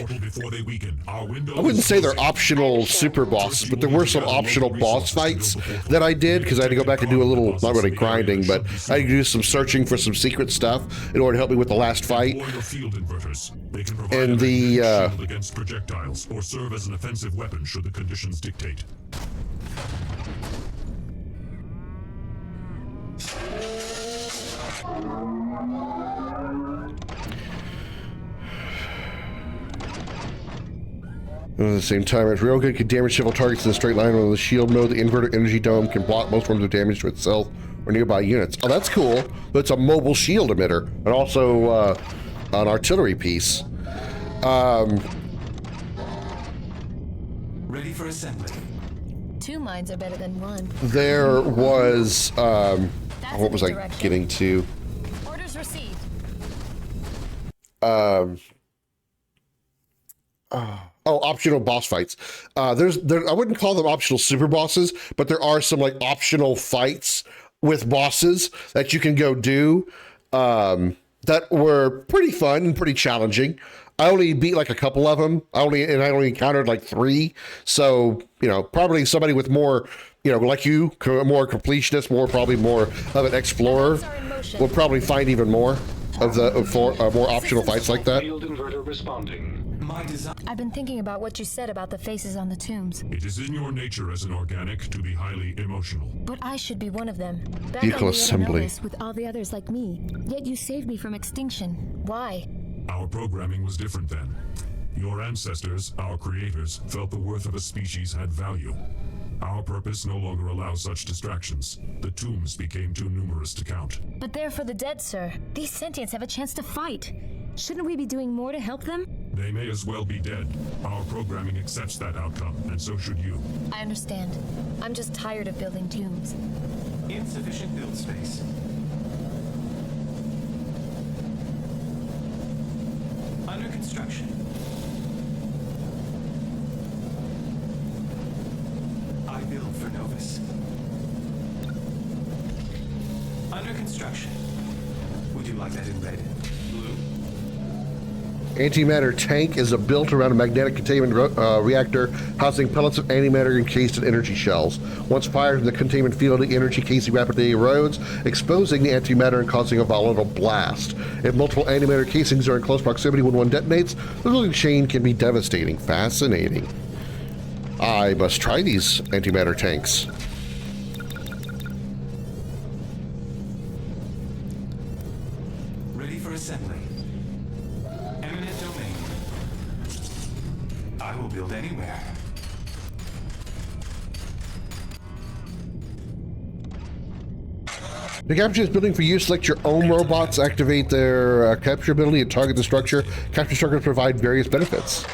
I wouldn't say they're optional super bosses, but there were some optional boss fights that I did because I had to go back and do a little, not really grinding, but I had to do some searching for some secret stuff in order to help me with the last fight. And the shield against projectiles or serve as an offensive weapon should the conditions dictate. At the same time, as Railgun can damage several targets in a straight line with the shield mode, the inverter energy dome can block most forms of damage to itself or nearby units. Oh, that's cool. But it's a mobile shield emitter and also an artillery piece. Ready for assembly. 2 mines are better than 1. There was what was I getting to? Orders received. Optional boss fights. I wouldn't call them optional super bosses, but there are some like optional fights with bosses that you can go do that were pretty fun and pretty challenging. I only beat like a couple of them. I only encountered like 3. So, you know, probably somebody with more, you know, like you, more completionist, probably more of an explorer will probably find even more of the more optional fights like that. Field inverter responding. I've been thinking about what you said about the faces on the tombs. It is in your nature as an organic to be highly emotional. But I should be one of them. Back Vehicle on the assembly. Anomalous with all the others like me. Yet you saved me from extinction. Why? Our programming was different then. Your ancestors, our creators, felt the worth of a species had value. Our purpose no longer allows such distractions. The tombs became too numerous to count. But they're for the dead, sir. These sentients have a chance to fight. Shouldn't we be doing more to help them? They may as well be dead. Our programming accepts that outcome, and so should you. I understand. I'm just tired of building tombs. Insufficient build space. Under construction. I build for Novus. Under construction. Would you like that in red? Blue? Antimatter tank is built around a magnetic containment reactor housing pellets of antimatter encased in energy shells. Once fired in the containment field, the energy casing rapidly erodes, exposing the antimatter and causing a volatile blast. If multiple antimatter casings are in close proximity when one detonates, the resulting chain can be devastating. Fascinating. I must try these antimatter tanks. Ready for assembly. Eminent domain. I will build anywhere. To capture this building for use, select your own robots, activate their capture ability, and target the structure. Capture structures provide various benefits.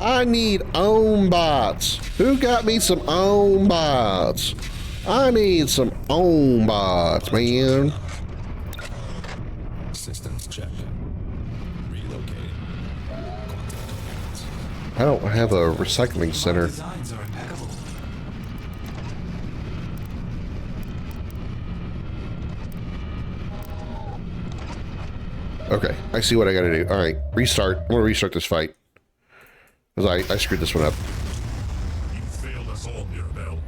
I need own bots. Who got me some own bots? I need some own bots, man. Systems check. Relocating. I don't have a recycling center. Designs are impeccable. Okay, I see what I gotta do. All right, restart. I'm gonna restart this fight. Because I screwed this one up. You failed us all, Mirabelle.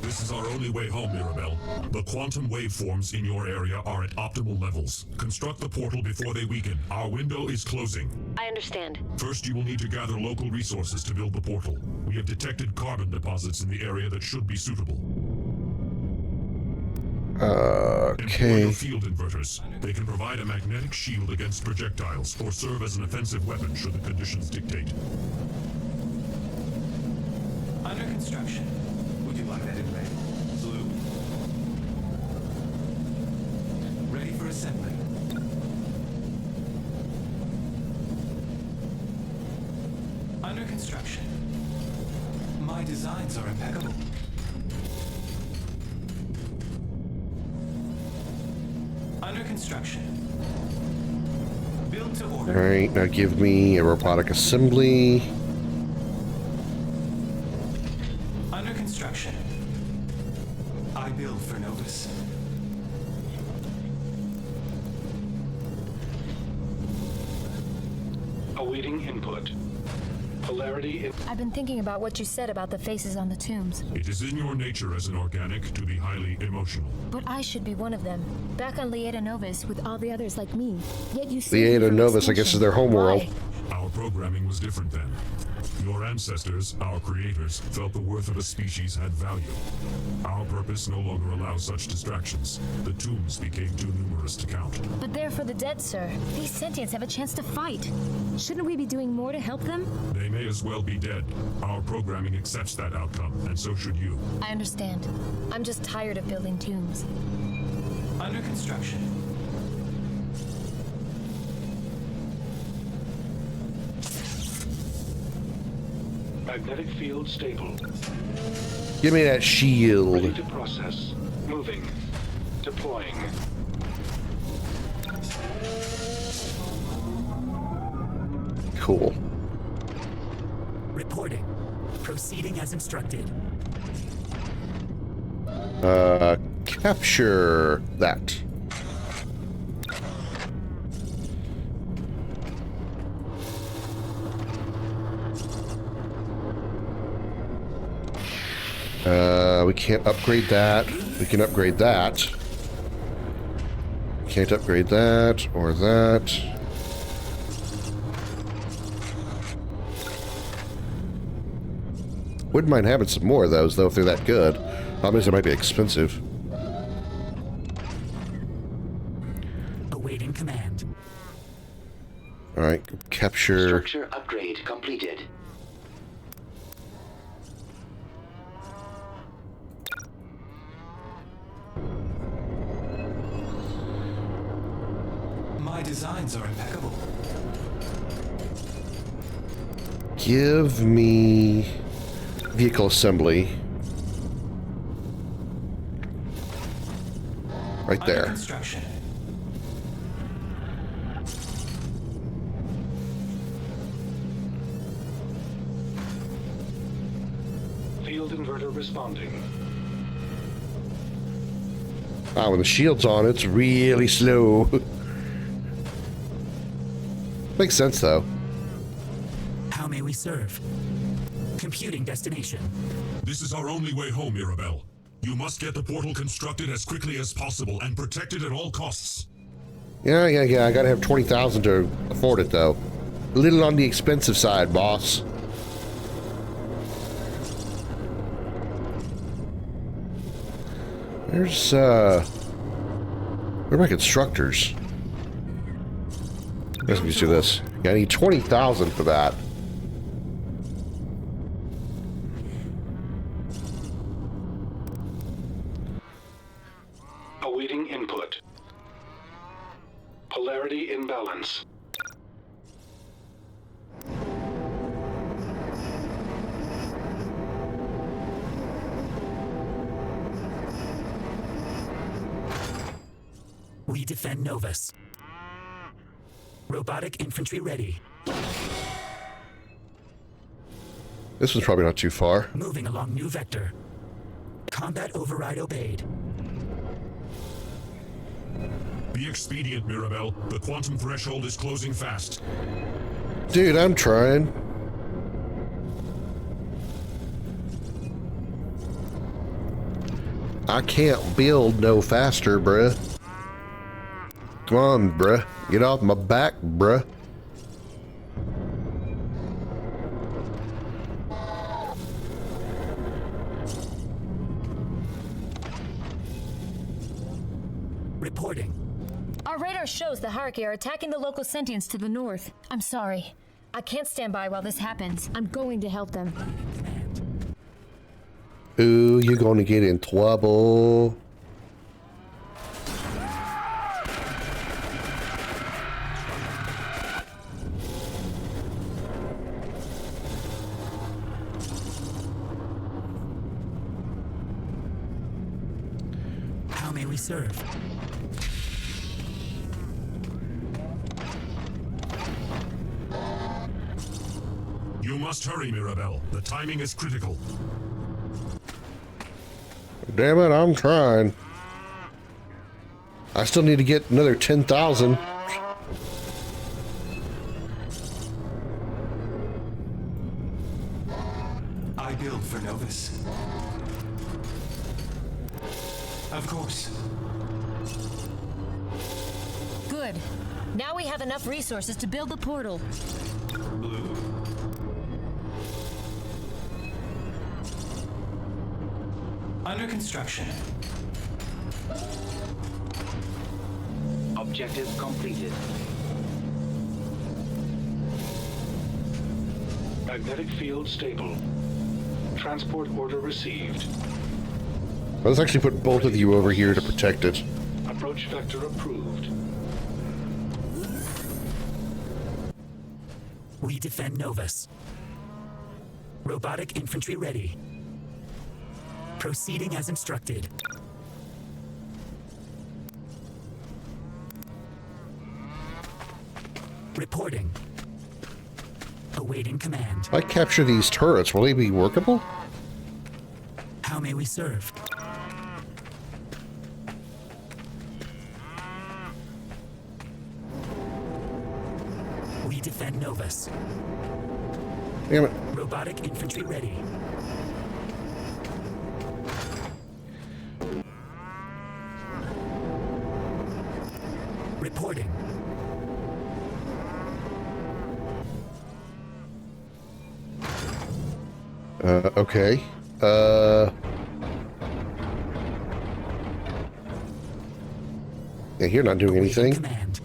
This is our only way home, Mirabelle. The quantum waveforms in your area are at optimal levels. Construct the portal before they weaken. Our window is closing. I understand. First, you will need to gather local resources to build the portal. We have detected carbon deposits in the area that should be suitable. Employ Okay. your field inverters. They can provide a magnetic shield against projectiles or serve as an offensive weapon should the conditions dictate. Under construction. Would you like that in red? Blue? Ready for assembly. Under construction. My designs are impeccable. Under construction. Build to order. All right, now give me a robotic assembly. Under construction. I build for Novus. Awaiting input. Polarity in... I've been thinking about what you said about the faces on the tombs. It is in your nature as an organic to be highly emotional. But I should be one of them. Back on Lieta Novus with all the others like me. Yet you saved me Lieta from Novus, I guess, is their extinction. homeworld. Why? Our programming was different then. Your ancestors, our creators, felt the worth of a species had value. Our purpose no longer allows such distractions. The tombs became too numerous to count. But they're for the dead, sir. These sentients have a chance to fight. Shouldn't we be doing more to help them? They may as well be dead. Our programming accepts that outcome, and so should you. I understand. I'm just tired of building tombs. Under construction. Magnetic field stable. Give me that Ready shield. to process. Moving. Deploying. Cool. Reporting. Proceeding as instructed. Capture that. We can't upgrade that. We can upgrade that. Can't upgrade that or that. Wouldn't mind having some more of those, though, if they're that good. Problem is, they might be expensive. Awaiting command. Alright, capture... Structure upgrade completed. My designs are impeccable. Give me vehicle assembly. Right Under there. construction. Field inverter responding. Ah, when the shield's on, it's really slow. Makes sense, though. How may we serve? Computing destination. This is our only way home, Mirabelle. You must get the portal constructed as quickly as possible and protected at all costs. Yeah. I gotta have 20,000 to afford it, though. A little on the expensive side, boss. There's, where are my constructors? Let's do this. Yeah, I need 20,000 for that. Awaiting input. Polarity imbalance. We defend Novus. Robotic infantry ready. This one's probably not too far. Moving along new vector. Combat override obeyed. Be expedient, Mirabelle. The quantum threshold is closing fast. Dude, I'm trying. I can't build no faster, bruh. Come on, bruh. Get off my back, bruh. Reporting. Our radar shows the hierarchy are attacking the local sentients to the north. I'm sorry. I can't stand by while this happens. I'm going to help them. Ooh, you're gonna get in trouble. How may we serve? You must hurry, Mirabelle. The timing is critical. Damn it, I'm trying. I still need to get another 10,000. I build for Novus. Of course. Good. Now we have enough resources to build the portal. Blue. Under construction. Objective completed. Magnetic field stable. Transport order received. Let's actually put both of you over here to protect it. Approach vector approved. We defend Novus. Robotic infantry ready. Proceeding as instructed. Reporting. Awaiting command. If I capture these turrets, will they be workable? How may we serve? We defend Novus. Damn it. Robotic infantry ready. Reporting. Okay. Yeah, you're not doing anything. Command.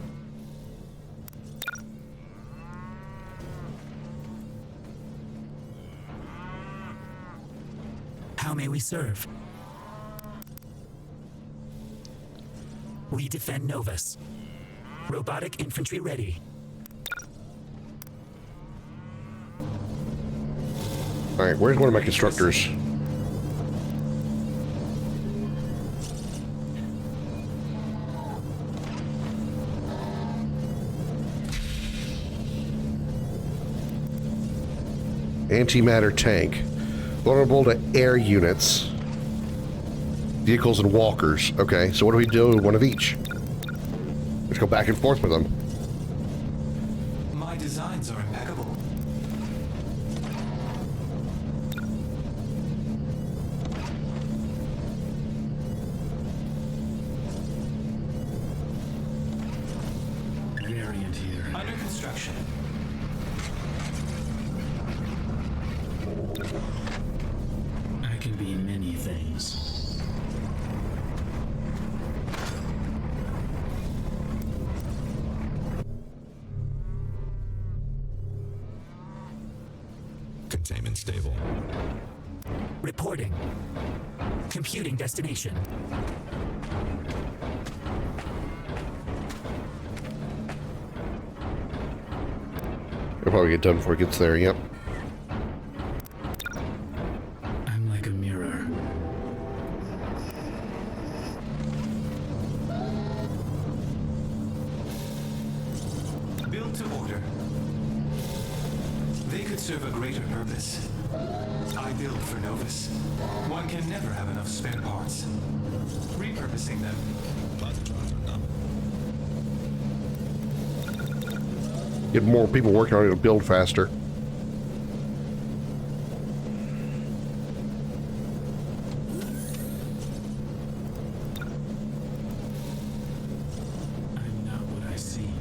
How may we serve? We defend Novus. Robotic infantry ready. Alright, where's one of my constructors? Antimatter tank. Vulnerable to air units. Vehicles and walkers. Okay, so what do we do? One of each. Let's go back and forth with them. My designs are impeccable. Variant here. Under construction. I can be many things. Containment stable. Reporting. Computing destination. It'll probably get done before it gets there, yep. I'm like a mirror. Built to order. They could serve a greater purpose. I build for Novus. One can never have enough spare parts. Repurposing them. Positrons are numbered. Get more people working on it to build faster. I'm not what I seem.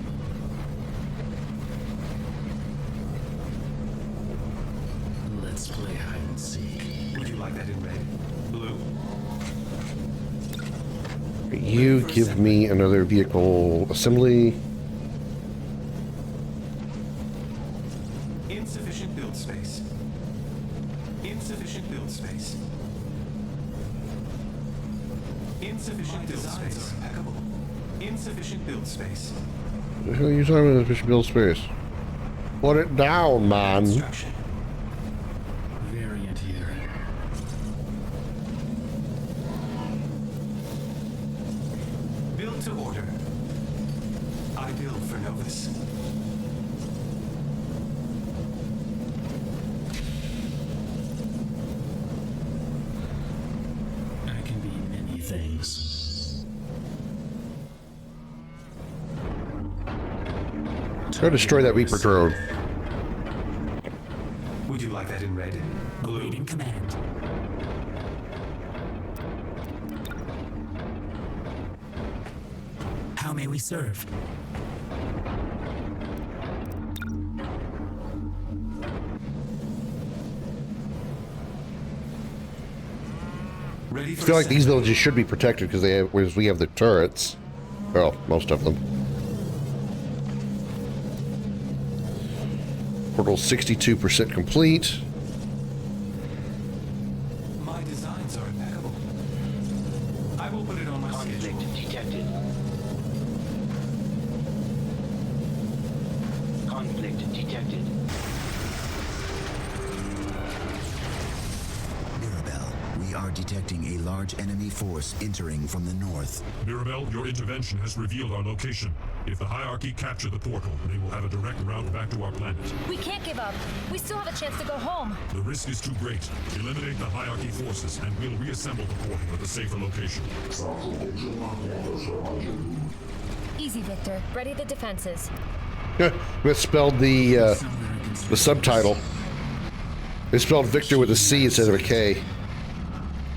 Let's play hide and seek. Would you like that in red? Blue? You give me another vehicle assembly. Insufficient build space. Insufficient build space. Insufficient build space. Impeccable. Insufficient build space. What the hell are you talking about? Efficient build space. Put it down, man. Construction. Variant here. Build to order. I build for Novus. I can be many things. Go destroy that Reaper drone. Would you like that in red? Blue? Awaiting command. How may we serve? Ready I for feel like these assembly. villages should be protected because they have, whereas we have the turrets. Well, most of them. Portal 62% complete. My designs are impeccable. I will put it on my schedule. Conflict detected. Conflict detected. Mirabel, we are detecting a large enemy force entering from the north. Mirabel, your intervention has revealed our location. If the hierarchy capture the portal, they will have a direct route back to our planet. We can't give up. We still have a chance to go home. The risk is too great. Eliminate the hierarchy forces, and we'll reassemble the portal at a safer location. Easy, Victor. Ready the defenses. Misspelled the subtitle. They spelled Victor with a C instead of a K.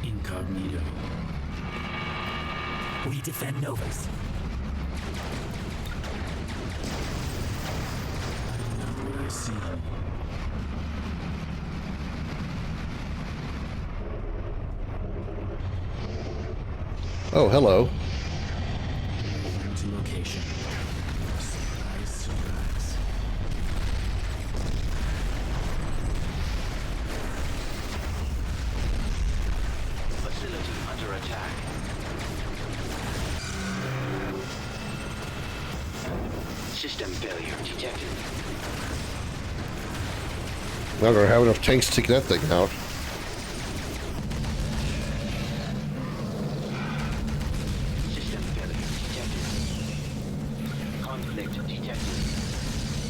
Incognito. We defend Novus. Oh, hello. To location. Surprise, surprise. Facility under attack. System failure detected. Not gonna have enough tanks to take that thing out. System failure detected. Conflict detected.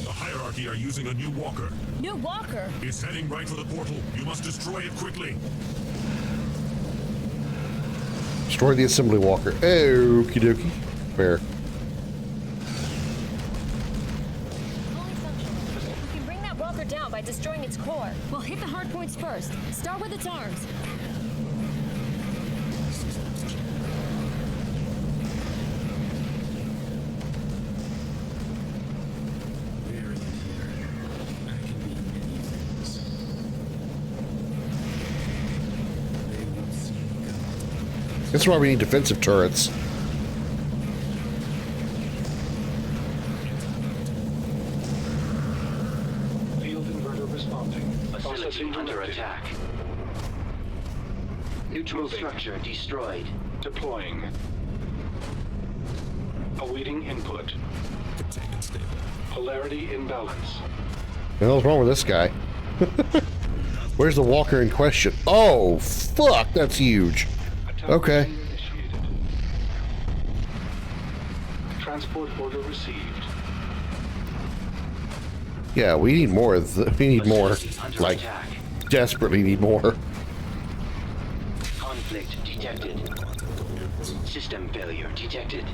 The hierarchy are using a new walker. New walker? It's heading right for the portal. You must destroy it quickly. Destroy the assembly walker. Okie dokie. Fair. We can bring that walker down by destroying its core. We'll hit the hard points first. Start with its arms. Very clear. I can be many things. They will see me come. That's why we need defensive turrets. Field inverter responding. Facility under attack. Neutral structure destroyed. Deploying. Awaiting input. Containment stable. Polarity imbalance. What the hell's wrong with this guy? Where's the walker in question? Oh, fuck, that's huge. Okay. Initiated. Transport order received. Yeah, we need more. We need more. Facility under Like, attack. desperately need more. Conflict detected. System failure detected.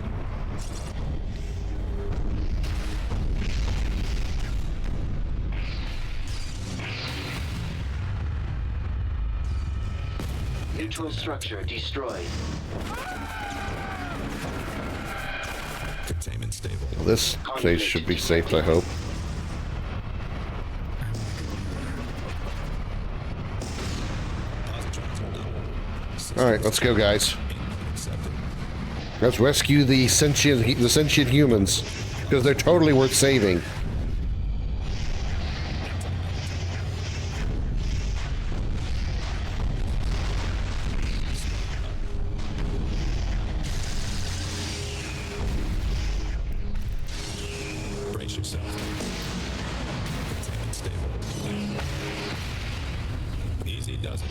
Neutral structure destroyed. Containment stable. This place should be safe, I hope. Alright, let's go, guys. Let's rescue the sentient humans, because they're totally worth saving. Brace yourself. Containment stable. Easy does it.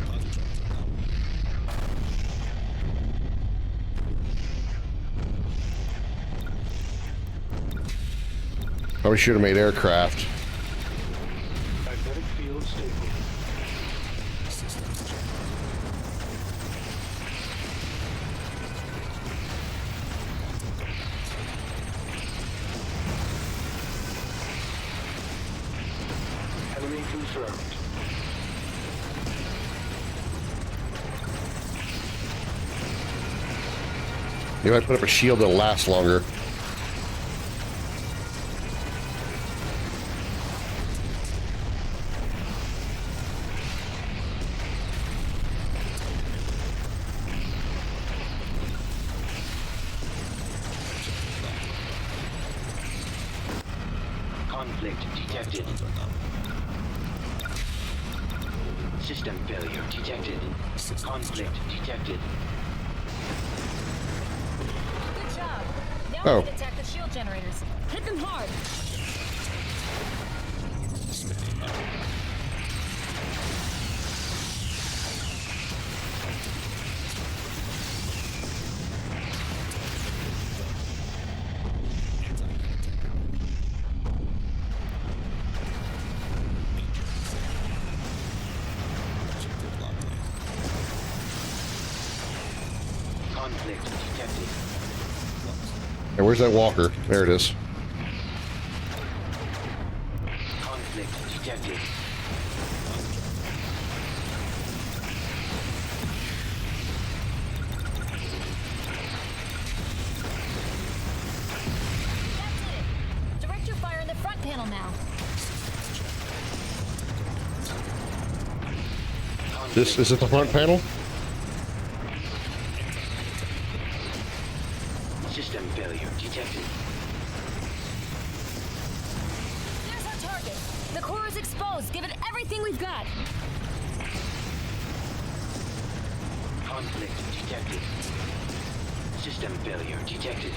Positrons are nominal. Probably should have made aircraft. Magnetic field stable. Systems check. Enemy confirmed. Maybe I put up a shield that'll last longer. Conflict detected. System failure detected. Conflict detected. Good job. Now Oh. we can attack the shield generators. Hit them hard. Spinning up. Objective locked in. Conflict detected. Hey, where's that walker? There it is. Conflict detected. That's it. Direct your fire in the front panel now. This is it, the front panel? detected. There's our target. The core is exposed. Give it everything we've got. Conflict detected. System failure detected.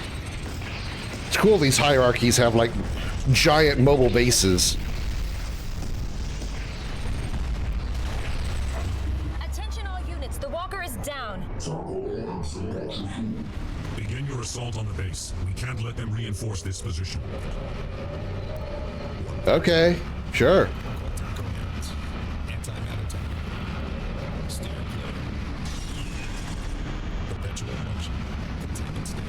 It's cool these hierarchies have like giant mobile bases. Attention all units. The walker is down. Begin your assault on the base. We can't let them reinforce this position. Okay, sure. Antimatter tank. Steer clear. Perpetual motion. Containment state.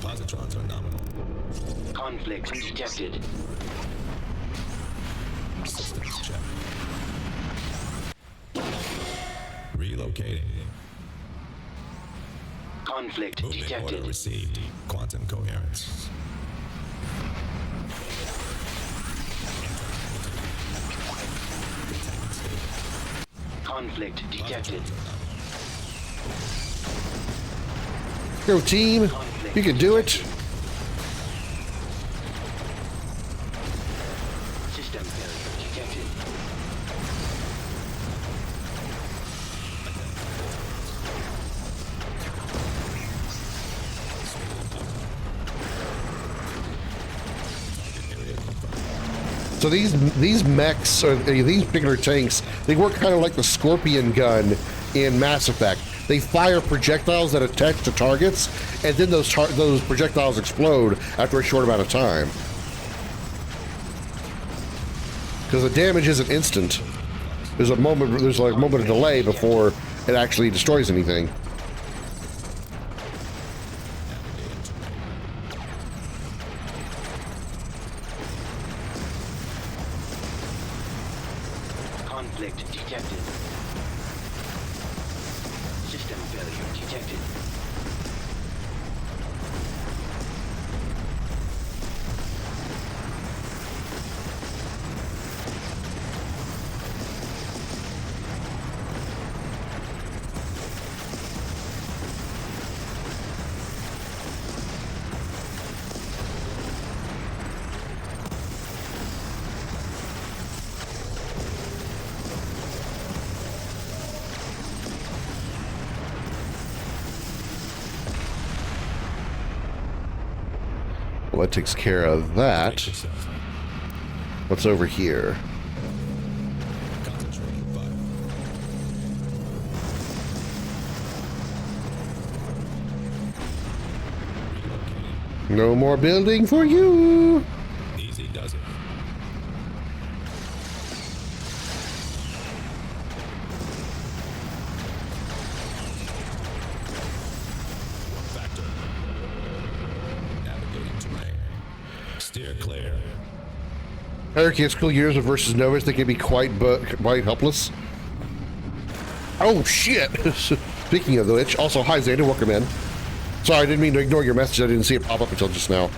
Positrons are nominal. Conflict detected. Systems check. Relocating. Conflict Movement detected. order received. Quantum coherence. Conflict detected. Go team, you can do it. System failure detected. So these mechs, or these particular tanks, they work kind of like the Scorpion gun in Mass Effect. They fire projectiles that attach to targets, and then those projectiles explode after a short amount of time. Because the damage isn't instant. There's like a moment of delay before it actually destroys anything. Conflict detected. System failure detected. Well, that takes care of that. What's over here? No more building for you. Easy does it. Factor. Navigating terrain. Steer clear. Hierarchy of school years versus Novus, they can be quite helpless. Oh shit! Speaking of which, also hi Xander, welcome in. Sorry, I didn't mean to ignore your message. I didn't see it pop up until just now.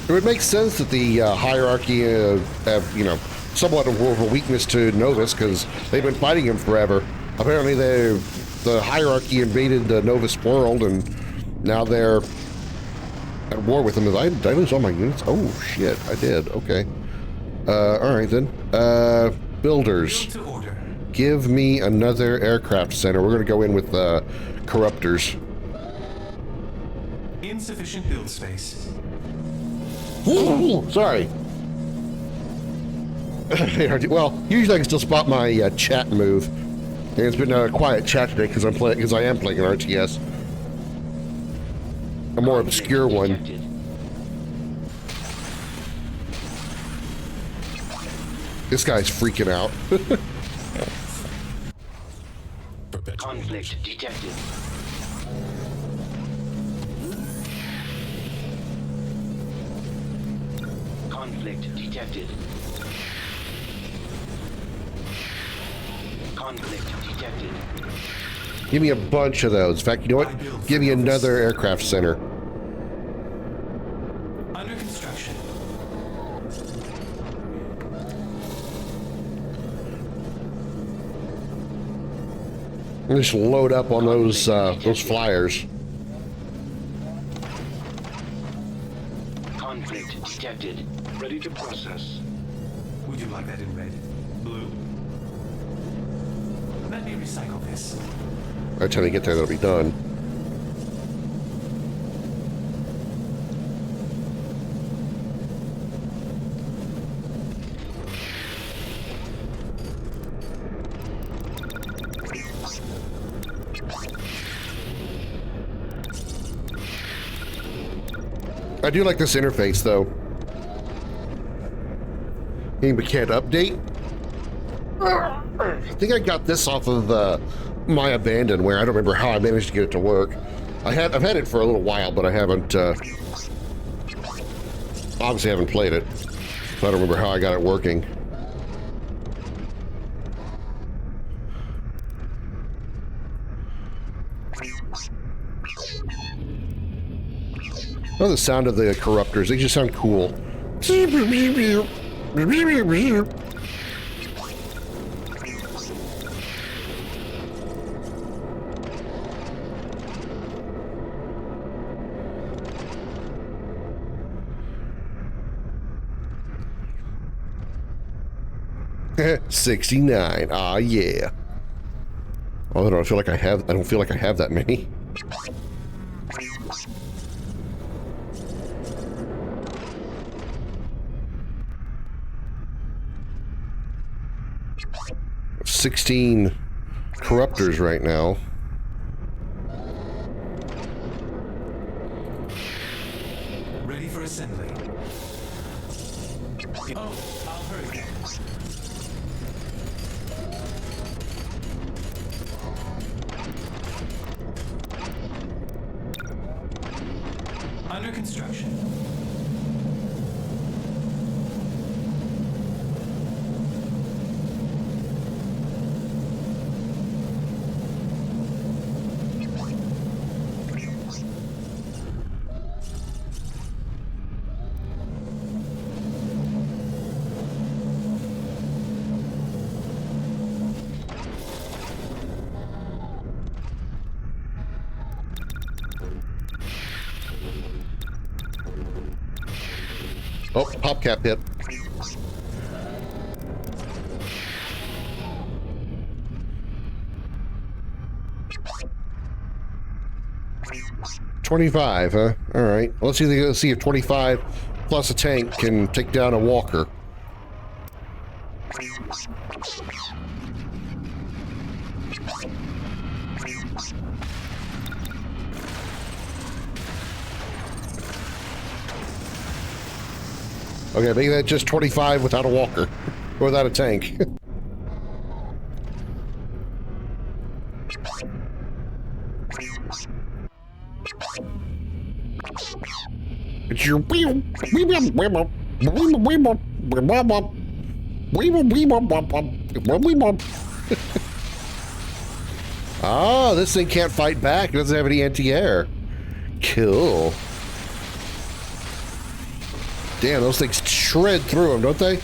It would make sense that the hierarchy have, you know, somewhat of a weakness to Novus because they've been fighting him forever. Apparently, the hierarchy invaded the Novus world, and now they're at war with him. Did I lose all my units? Oh shit, I did. Okay. All right then. Builders. Give me another aircraft center. We're gonna go in with corruptors. Insufficient build space. Ooh, sorry. Well, usually I can still spot my chat move, and it's been a quiet chat today because I am playing an RTS, a more obscure one. This guy's freaking out. Conflict detected. Conflict detected. Conflict detected. Give me a bunch of those. In fact, you know what? Give me another aircraft center. Under construction. Just load up on those flyers. Conflict detected. Ready to process. Would you like that in red? Blue? Let me recycle this. By the time you get there, that'll be done. I do like this interface, though. Hey, but can't update? I think I got this off of My Abandon, where I don't remember how I managed to get it to work. I've had it for a little while, but I haven't, obviously haven't played it. So I don't remember how I got it working. Oh, the sound of the corruptors, they just sound cool. $69. Ah, yeah. Oh, I don't feel like I have that many. $16 corruptors right now. Ready for assembly. Oh, I'll hurry. Under construction. Oh, PopCap hit. $25, huh? All right. Let's see if 25 plus a tank can take down a walker. Okay, make that just 25 without a walker, or without a tank. It's your ah, this thing can't fight back. It doesn't have any anti-air. Cool. Damn, those things shred through them, don't they?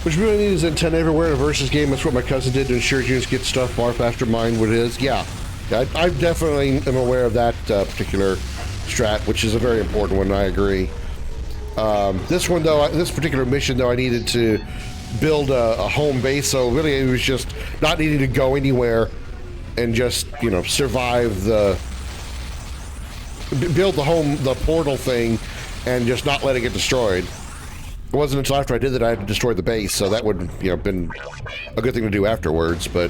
Which really needs antenna everywhere in a versus game. That's what my cousin did to ensure units get stuff far faster mine what it is. Yeah, I definitely am aware of that particular strat, which is a very important one. I agree. This one though, this particular mission though, I needed to build a home base, so really it was just not needing to go anywhere and just, you know, survive build the portal thing and just not let it get destroyed. It wasn't until after I did that I had to destroy the base, so that would, you know, been a good thing to do afterwards, but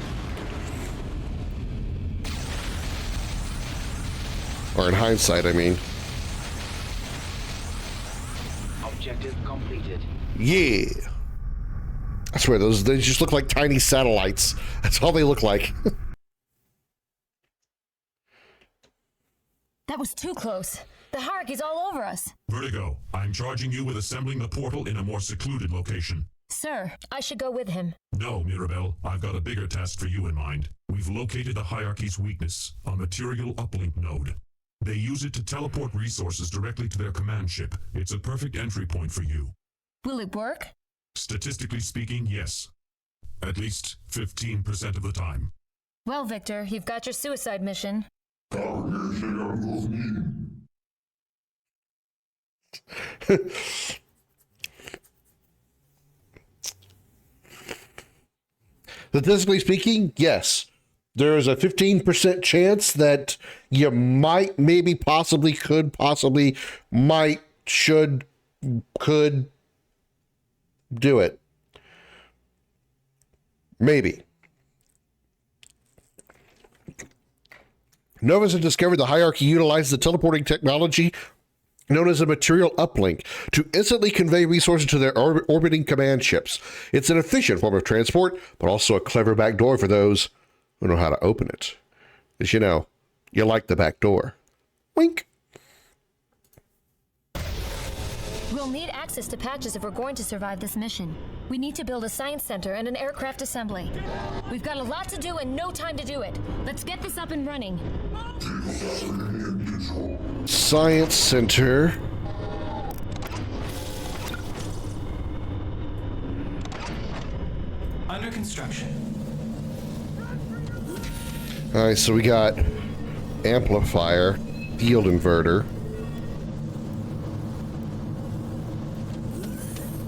or in hindsight, I mean. Objective completed. Yeah. I swear, they just look like tiny satellites. That's all they look like. That was too close. The hierarchy's all over us. Vertigo, I'm charging you with assembling the portal in a more secluded location. Sir, I should go with him. No, Mirabelle, I've got a bigger task for you in mind. We've located the hierarchy's weakness, a material uplink node. They use it to teleport resources directly to their command ship. It's a perfect entry point for you. Will it work? Statistically speaking, yes. At least 15% of the time. Well, Victor, you've got your suicide mission. Statistically speaking, yes. There is a 15% chance that you might, maybe, possibly, could, possibly, might, should, could do it. Maybe. Novus had discovered the hierarchy utilizes the teleporting technology known as a material uplink to instantly convey resources to their orbiting command ships. It's an efficient form of transport, but also a clever backdoor for those who know how to open it. As you know, you like the back door. Wink. We'll need access to patches if we're going to survive this mission. We need to build a science center and an aircraft assembly. We've got a lot to do and no time to do it. Let's get this up and running. Science center. Under construction. All right, so we got amplifier, field inverter.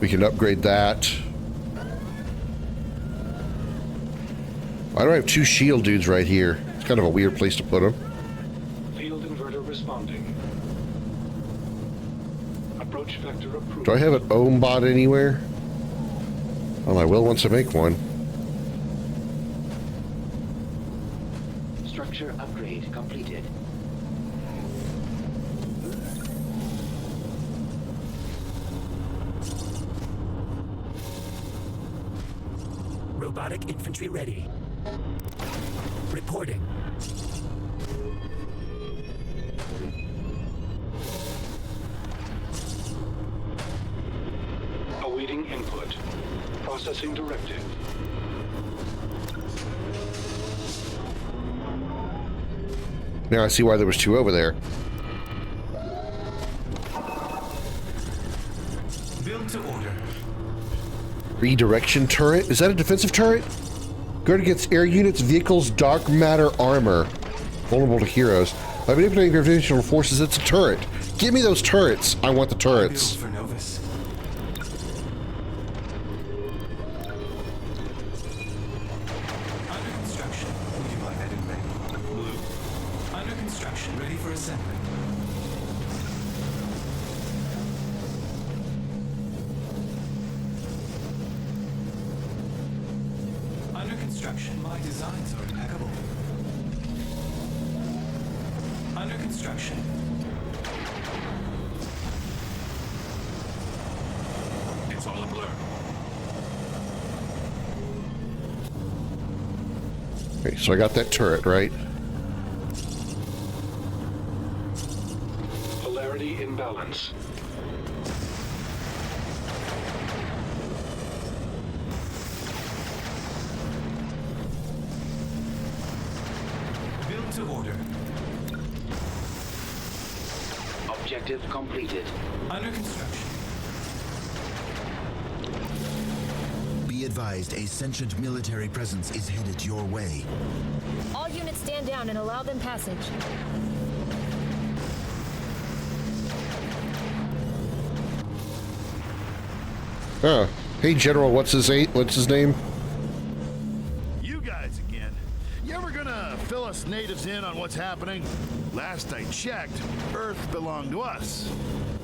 We can upgrade that. I don't have two shield dudes right here. It's kind of a weird place to put them. Field inverter responding. Approach vector approved. Do I have an ohm bot anywhere? Well, I will once I make one. Structure upgrade completed. Robotic infantry ready. Reporting. Awaiting input. Processing directive. Now I see why there was two over there. Build to order. Redirection turret? Is that a defensive turret? Guard against air units, vehicles, dark matter armor. Vulnerable to heroes. By manipulating gravitational forces, it's a turret. Give me those turrets. I want the turrets. For Novus. Under construction. Would you like that in red? Blue. Under construction. Ready for assembly. Under construction. My designs are impeccable. Under construction. It's all a blur. Okay, so I got that turret, right? Polarity imbalance. Build to order. Objective completed. Under construction. Be advised, a sentient military presence is headed your way. All units stand down and allow them passage. Oh, hey General, what's his name? You guys again. You ever gonna fill us natives in on what's happening? Last I checked, Earth belonged to us.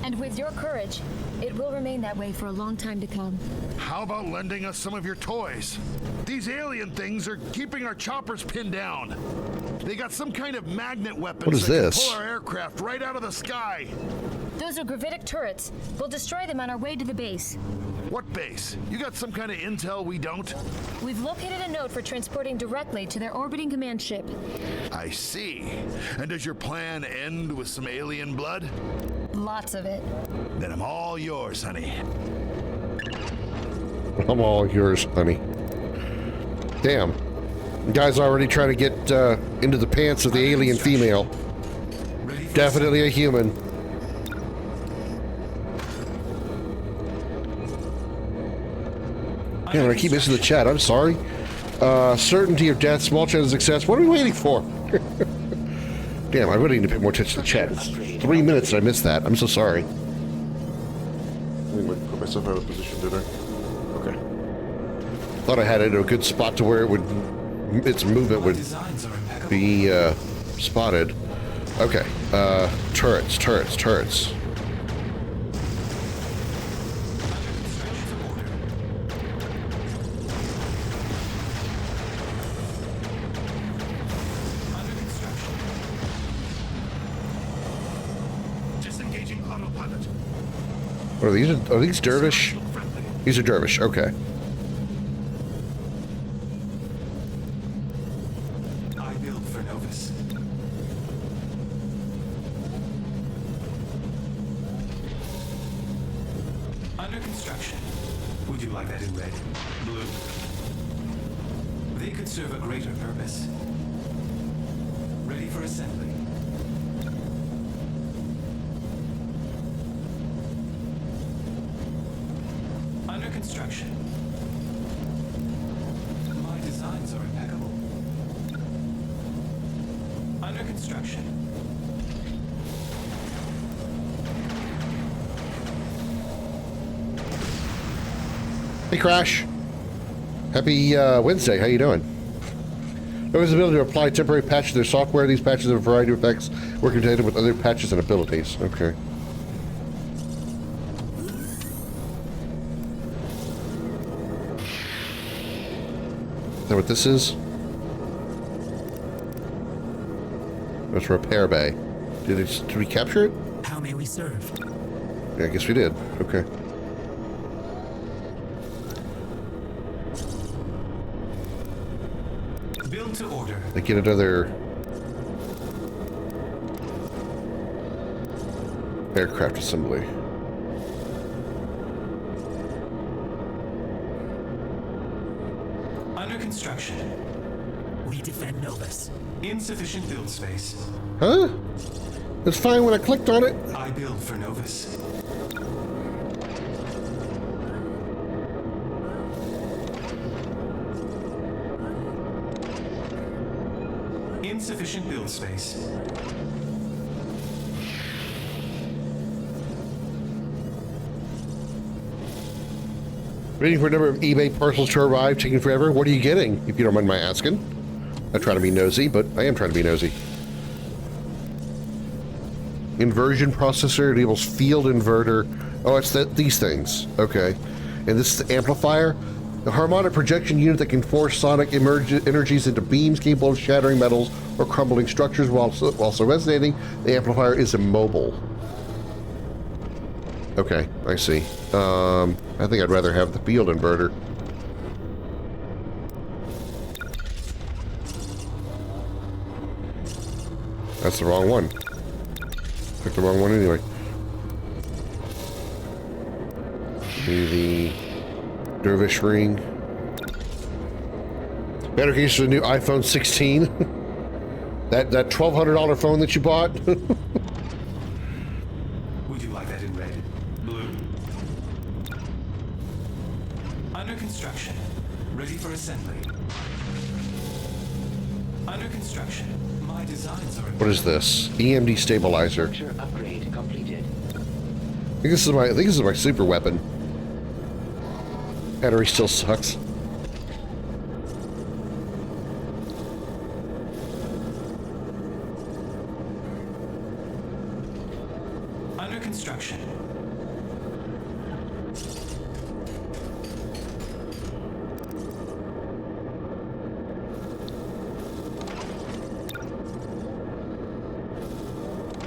And with your courage, it will remain that way for a long time to come. How about lending us some of your toys? These alien things are keeping our choppers pinned down. They got some kind of magnet weapons What is that this? can pull our aircraft right out of the sky. Those are gravitic turrets. We'll destroy them on our way to the base. What base? You got some kind of intel we don't? We've located a node for transporting directly to their orbiting command ship. I see. And does your plan end with some alien blood? Lots of it. Then I'm all yours, honey. I'm all yours, honey. Damn. The guy's already trying to get into the pants of the alien female. Definitely a human. Damn, I keep missing the chat. I'm sorry. Certainty of death, small chance of success. What are we waiting for? Damn, I really need to pay more attention to the chat. It's 3 minutes and I missed that. I'm so sorry. I think I put myself out of position, did I? Okay. Thought I had it in a good spot to where it would, its movement would be spotted. Okay. Turrets. What are these? Are these dervish? These are dervish, okay. I build for Novus. Under construction. Would you like that in red? Blue? They could serve a greater purpose. Ready for assembly. Under construction. My designs are impeccable. Under construction. Hey, Crash. Happy Wednesday. How you doing? Nova's ability to apply temporary patches to their software. These patches have a variety of effects working together with other patches and abilities. Okay. Is that what this is? That's repair bay. Did we capture it? How may we serve? Yeah, I guess we did. Okay. Build to order. They get another aircraft assembly. Under construction. We defend Novus. Insufficient build space. Huh? It's fine when I clicked on it. I build for Novus. Insufficient build space. Waiting for a number of eBay parcels to arrive, taking forever. What are you getting, if you don't mind my asking? I'm trying to be nosy, but I am trying to be nosy. Inversion processor enables field inverter. Oh, it's these things. Okay. And this is the amplifier. The harmonic projection unit that can force sonic energies into beams capable of shattering metals or crumbling structures while also resonating. The amplifier is immobile. Okay, I see. I think I'd rather have the field inverter. That's the wrong one. Picked the wrong one anyway. The Dervish ring. Better case for the new iPhone 16. that $1,200 phone that you bought. Would you like that in red? Blue? Under construction. Ready for assembly. Under construction. My designs are... What is this? EMD stabilizer. Upgrade completed. I think this is my super weapon. Battery still sucks. Under construction.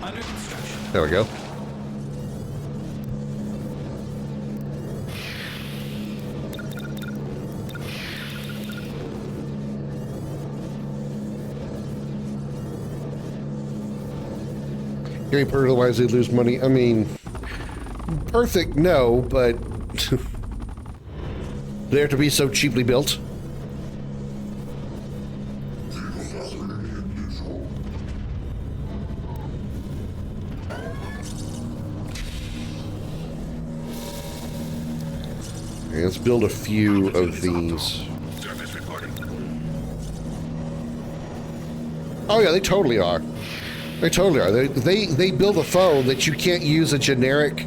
Under construction. There we go. Getting perfect, otherwise they lose money. I mean, perfect, no, but they have to be so cheaply built. Okay, let's build a few of these. Oh yeah, they totally are. They totally are. They build a phone that you can't use a generic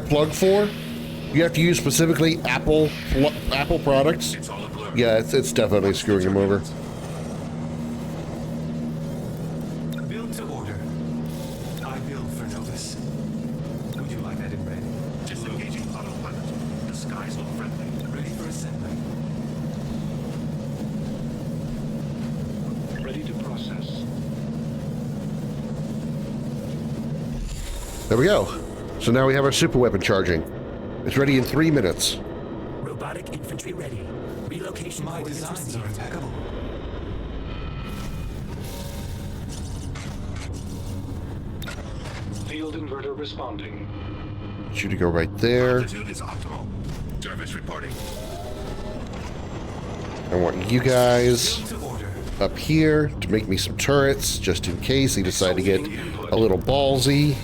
plug for. You have to use specifically Apple products. Yeah, it's definitely screwing them over. Build to order. I build for Novus. Would you like that in red? Disengaging autopilot. The skies look friendly. Ready for assembly. Ready to process. There we go. So now we have our super weapon charging. It's ready in 3 minutes. Robotic infantry ready. Relocation. My designs are impeccable. Field inverter responding. Get you to go right there. Altitude is optimal. Service reporting. I want you guys Build to order. up here to make me some turrets, just in case they decide to get a little ballsy.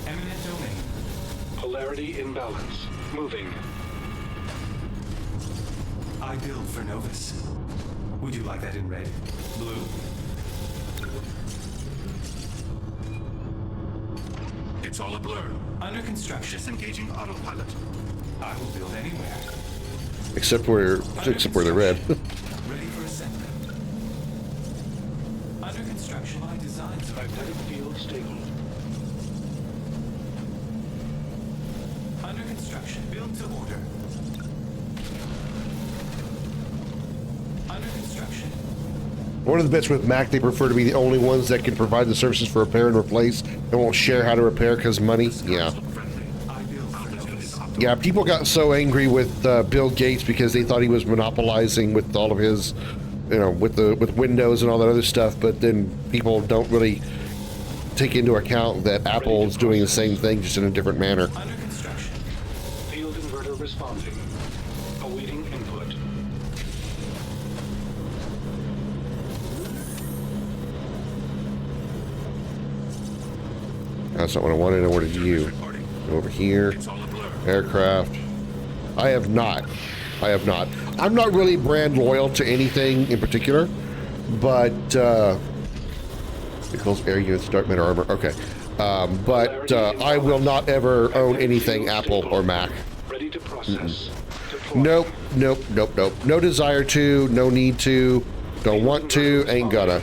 Eminent domain. Polarity imbalance. Moving. I build for Novus. Would you like that in red? Blue? It's all a blur. Under construction. Disengaging autopilot. I will build anywhere. Except where they're red. Ready for assembly. Under construction. My designs are Magnetic field stable. under construction. Build to order. Under construction. One of the bits with Mac, they prefer to be the only ones that can provide the services for repair and replace. They won't share how to repair because money. Yeah. Yeah, people got so angry with Bill Gates because they thought he was monopolizing with all of his, you know, with Windows and all that other stuff. But then people don't really take into account that Apple is doing the same thing, just in a different manner. Under construction. Field inverter responding. Awaiting input. That's not what I wanted. I wanted you. Go over here. Aircraft. I have not. I'm not really brand loyal to anything in particular, but vehicles, air units, dark matter armor. Okay, but I will not ever own anything Apple or Mac. Ready to process. Nope. No desire to. No need to. Don't want to. Ain't gonna.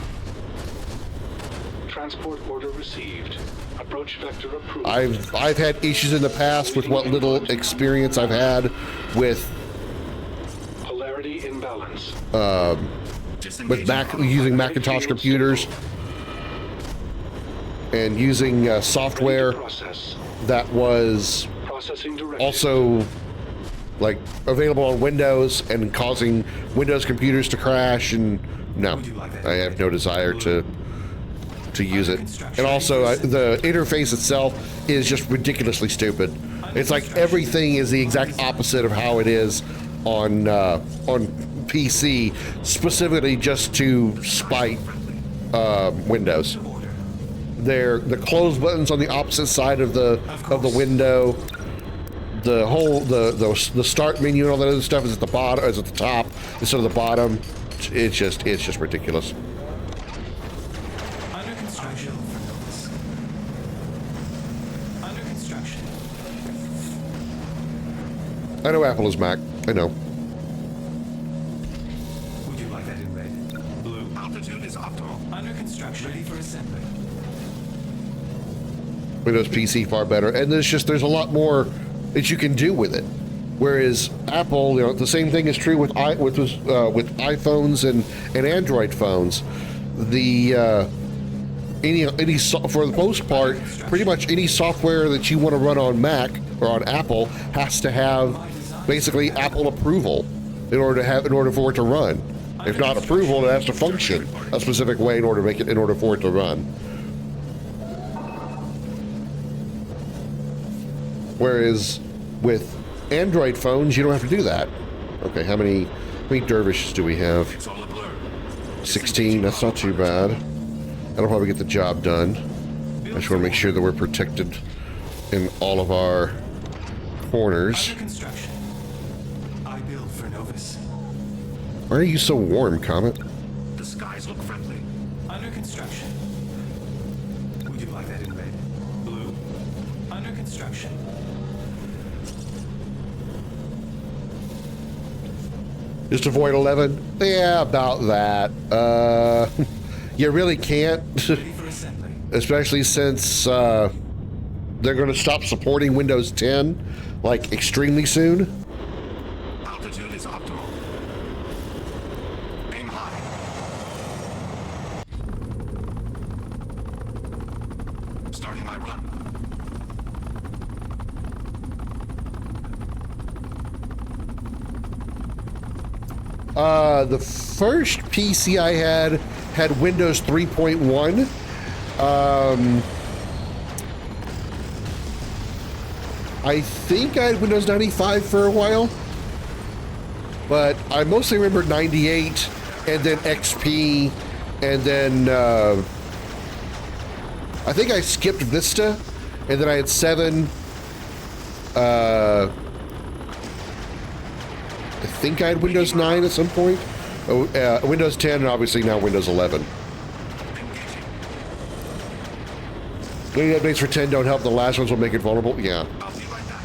Transport order received. Approach vector approved. I've had issues in the past with what little experience I've had with Polarity imbalance. with using Macintosh computers and using software that was also like available on Windows and causing Windows computers to crash. And no, I have no desire to use it. And also the interface itself is just ridiculously stupid. It's like everything is the exact opposite of how it is on PC, specifically just to spite Windows. The close buttons on the opposite side of the window. The whole the start menu and all that other stuff is at the bottom, is at the top instead of the bottom. It's just ridiculous. Under construction for Novus. Under construction. I know Apple is Mac. I know. Would you like that in red? Blue. Altitude is optimal. Under construction. Ready for assembly. Windows PC far better, and there's a lot more that you can do with it. Whereas Apple, you know, the same thing is true with iPhones and Android phones. The for the most part, pretty much any software that you want to run on Mac or on Apple has to have basically Apple approval. in order for it to run. If not approval, it has to function a specific way in order for it to run. Whereas with Android phones, you don't have to do that. Okay, how many dervishes do we have? 16. That's not too bad. That'll probably get the job done. I just want to make sure that we're protected in all of our corners. Under construction. I build for Novus. Why are you so warm, Comet? The skies look friendly. Under construction. Would you like that in red? Blue? Under construction. Just avoid 11? Yeah, about that. You really can't. Especially since they're going to stop supporting Windows 10, like, extremely soon. Altitude is optimal. Aim high. Starting my run. The first PC I had Windows 3.1. I think I had Windows 95 for a while, but I mostly remember 98 and then XP, and then I think I skipped Vista, and then I had 7. I think I had Windows 9 at some point. Windows 10, and obviously now Windows 11. The updates for 10 don't help. The last ones will make it vulnerable. Yeah.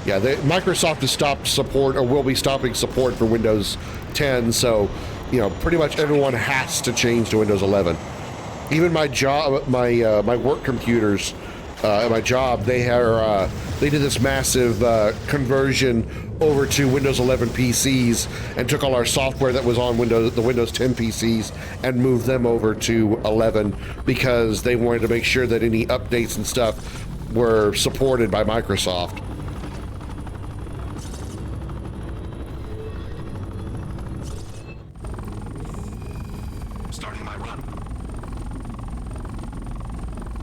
Yeah, Microsoft has stopped support, or will be stopping support for Windows 10, so, you know, pretty much everyone has to change to Windows 11. Even my job, my work computers at my job, they did this massive conversion over to Windows 11 PCs and took all our software that was on the Windows 10 PCs and moved them over to 11 because they wanted to make sure that any updates and stuff were supported by Microsoft. Starting my run.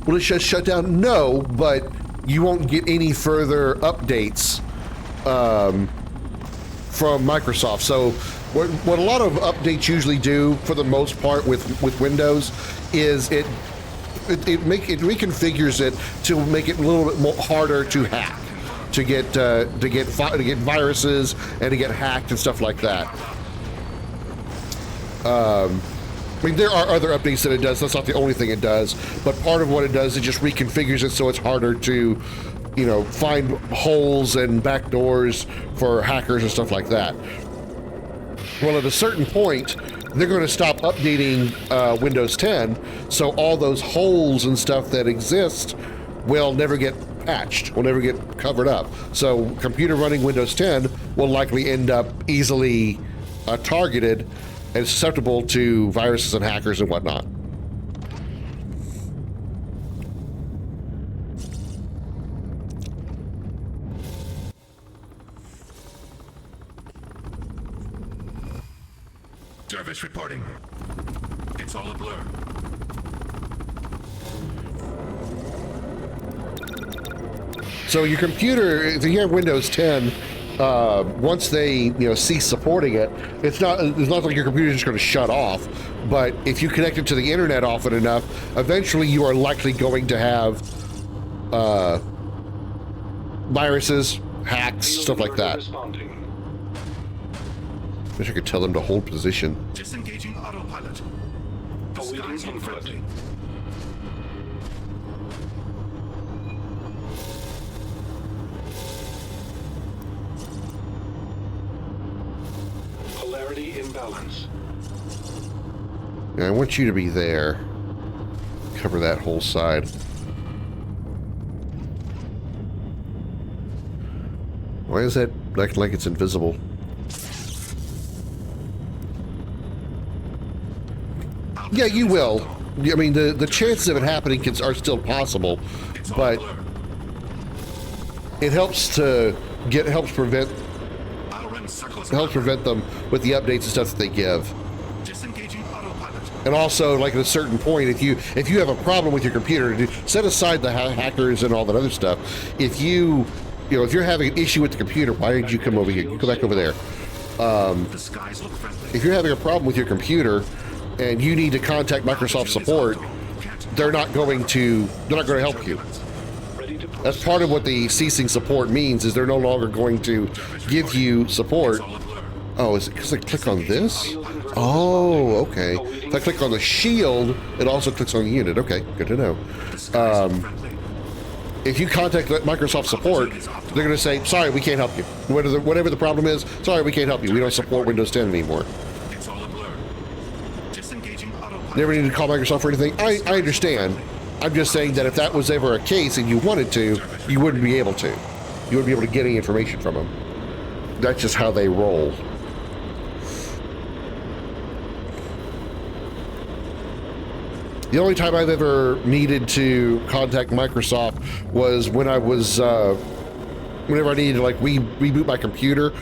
Will it just shut down? No, but you won't get any further updates from Microsoft. So what a lot of updates usually do, for the most part, with Windows, is it reconfigures it to make it a little bit more harder to hack, to get viruses and to get hacked and stuff like that. I mean, there are other updates that it does. That's not the only thing it does. But part of what it does, it just reconfigures it so it's harder to, you know, find holes and backdoors for hackers and stuff like that. Well, at a certain point, they're going to stop updating Windows 10, so all those holes and stuff that exist will never get patched, will never get covered up. So computer running Windows 10 will likely end up easily targeted and susceptible to viruses and hackers and whatnot. Service reporting. It's all a blur. So your computer, if you have Windows 10, once they cease supporting it, it's not like your computer is just going to shut off. But if you connect it to the internet often enough, eventually you are likely going to have viruses, hacks, stuff like that. Wish I could tell them to hold position. Disengaging autopilot. The skies look friendly. Polarity imbalance. Yeah, I want you to be there. Cover that whole side. Why is that acting like it's invisible? Yeah, you will. I mean, the chances of it happening are still possible, but it helps prevent helps prevent them with the updates and stuff that they give. And also, like at a certain point, if you have a problem with your computer, set aside the hackers and all that other stuff. If you're having an issue with the computer, why did you come over here? You go back over there. If you're having a problem with your computer and you need to contact Microsoft support, they're not going to help you. That's part of what the ceasing support means, is they're no longer going to give you support. Oh, is it because I click on this? Oh, okay. If I click on the shield, it also clicks on the unit. Okay, good to know. If you contact Microsoft support, they're going to say, sorry, we can't help you. Whatever the problem is, sorry, we can't help you. We don't support Windows 10 anymore. Never need to call Microsoft for anything. I understand. I'm just saying that if that was ever a case and you wanted to, you wouldn't be able to. You wouldn't be able to get any information from them. That's just how they roll. The only time I've ever needed to contact Microsoft was when I was, whenever I needed to reboot my computer,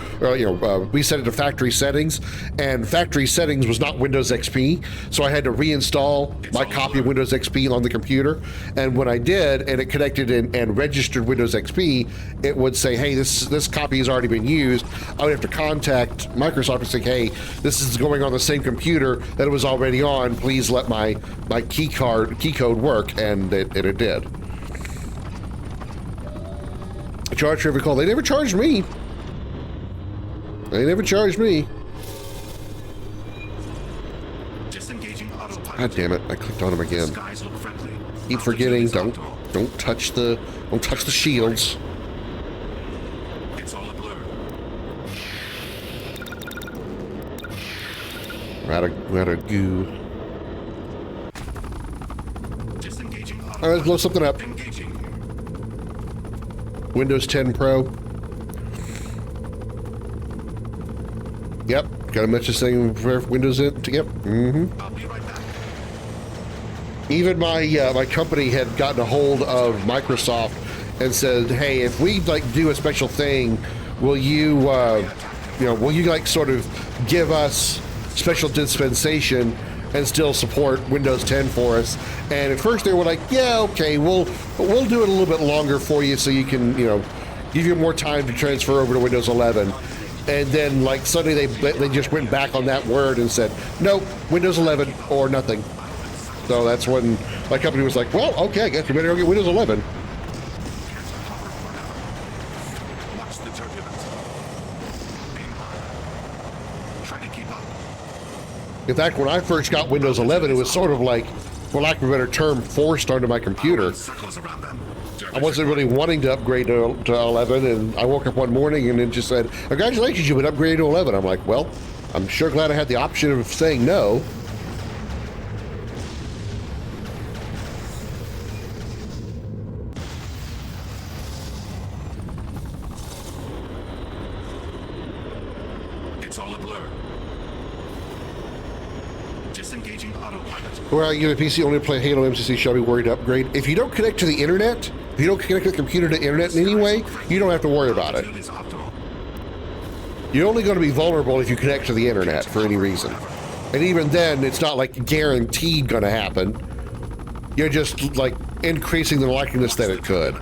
reset it to factory settings, and factory settings was not Windows XP, so I had to reinstall my copy of Windows XP on the computer. And when I did, and it connected and registered Windows XP, it would say, hey, this copy has already been used. I would have to contact Microsoft and say, hey, this is going on the same computer that it was already on. Please let my key code work, and it did. Charge for every call. They never charged me. They never charged me. God damn it! I clicked on him again. Keep forgetting. Don't touch the shields. We're out of goo. All right, let's blow something up. Windows 10 Pro. Yep, got a message saying for Windows 10. Yep. Even my company had gotten a hold of Microsoft and said, "Hey, if we do a special thing, will you sort of give us special dispensation and still support Windows 10 for us?" And at first they were like, yeah, okay, we'll do it a little bit longer for you so you can, give you more time to transfer over to Windows 11. And then suddenly they just went back on that word and said, nope, Windows 11 or nothing. So that's when my company was like, well, okay, I guess we better go get Windows 11. In fact, when I first got Windows 11, it was sort of like, for lack of a better term, forced onto my computer. I wasn't really wanting to upgrade to 11, and I woke up one morning and it just said, congratulations, you've been upgraded to 11. I'm like, well, I'm sure glad I had the option of saying no. Well, you have a PC only to play Halo MCC, shall be worried to upgrade. If you don't connect to the internet, if you don't connect the computer to the internet in any way, you don't have to worry about it. You're only going to be vulnerable if you connect to the internet for any reason. And even then, it's not guaranteed going to happen. You're just increasing the likeliness that it could.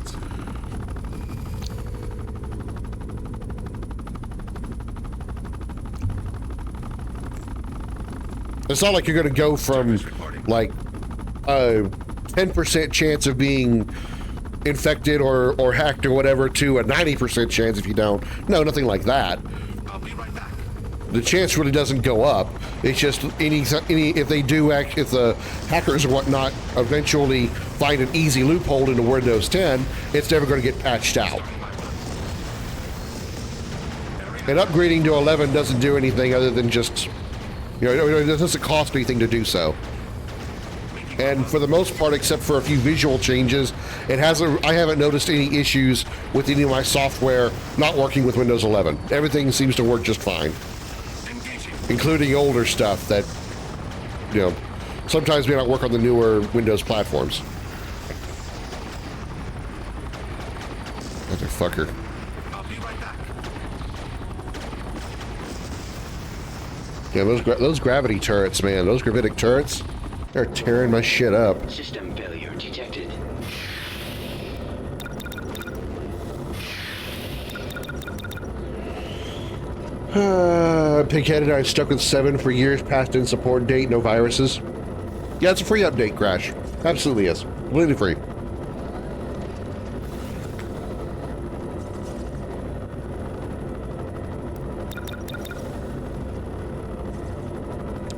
It's not like you're going to go from a 10% chance of being infected or hacked or whatever to a 90% chance if you don't. No, nothing like that. The chance really doesn't go up. It's just if the hackers or whatnot eventually find an easy loophole into Windows 10, it's never going to get patched out. And upgrading to 11 doesn't do anything other than just, it doesn't cost anything to do so. And for the most part, except for a few visual changes, I haven't noticed any issues with any of my software not working with Windows 11. Everything seems to work just fine, including older stuff that, sometimes may not work on the newer Windows platforms. Motherfucker. Yeah, those gravity turrets, man. Those gravitic turrets, they're tearing my shit up. System failure detected. Pigheaded, I stuck with 7 for years, past in support date, no viruses. Yeah, it's a free update, Crash. Absolutely is. Completely free.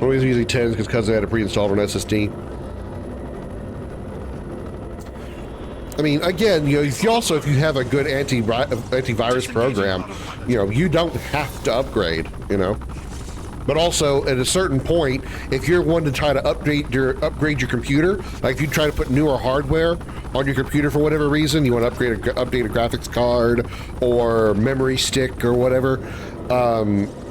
Always using 10s because I had it pre-installed on SSD. I mean, again, you know, if you have a good antivirus program, you know, you don't have to upgrade, you know. But also, at a certain point, if you're one to try to upgrade your computer, like if you try to put newer hardware on your computer for whatever reason, you want to update a graphics card or memory stick or whatever,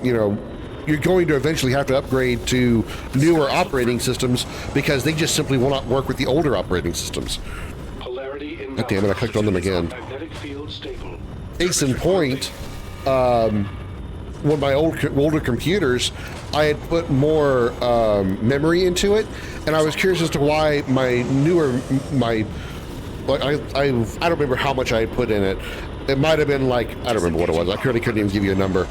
you know, you're going to eventually have to upgrade to newer operating systems because they just simply will not work with the older operating systems. God damn it, I clicked on them again. Case in point, one of my older computers, I had put more memory into it, and I was curious as to why I don't remember how much I had put in it. It might have been like, I don't remember what it was. I couldn't even give you a number.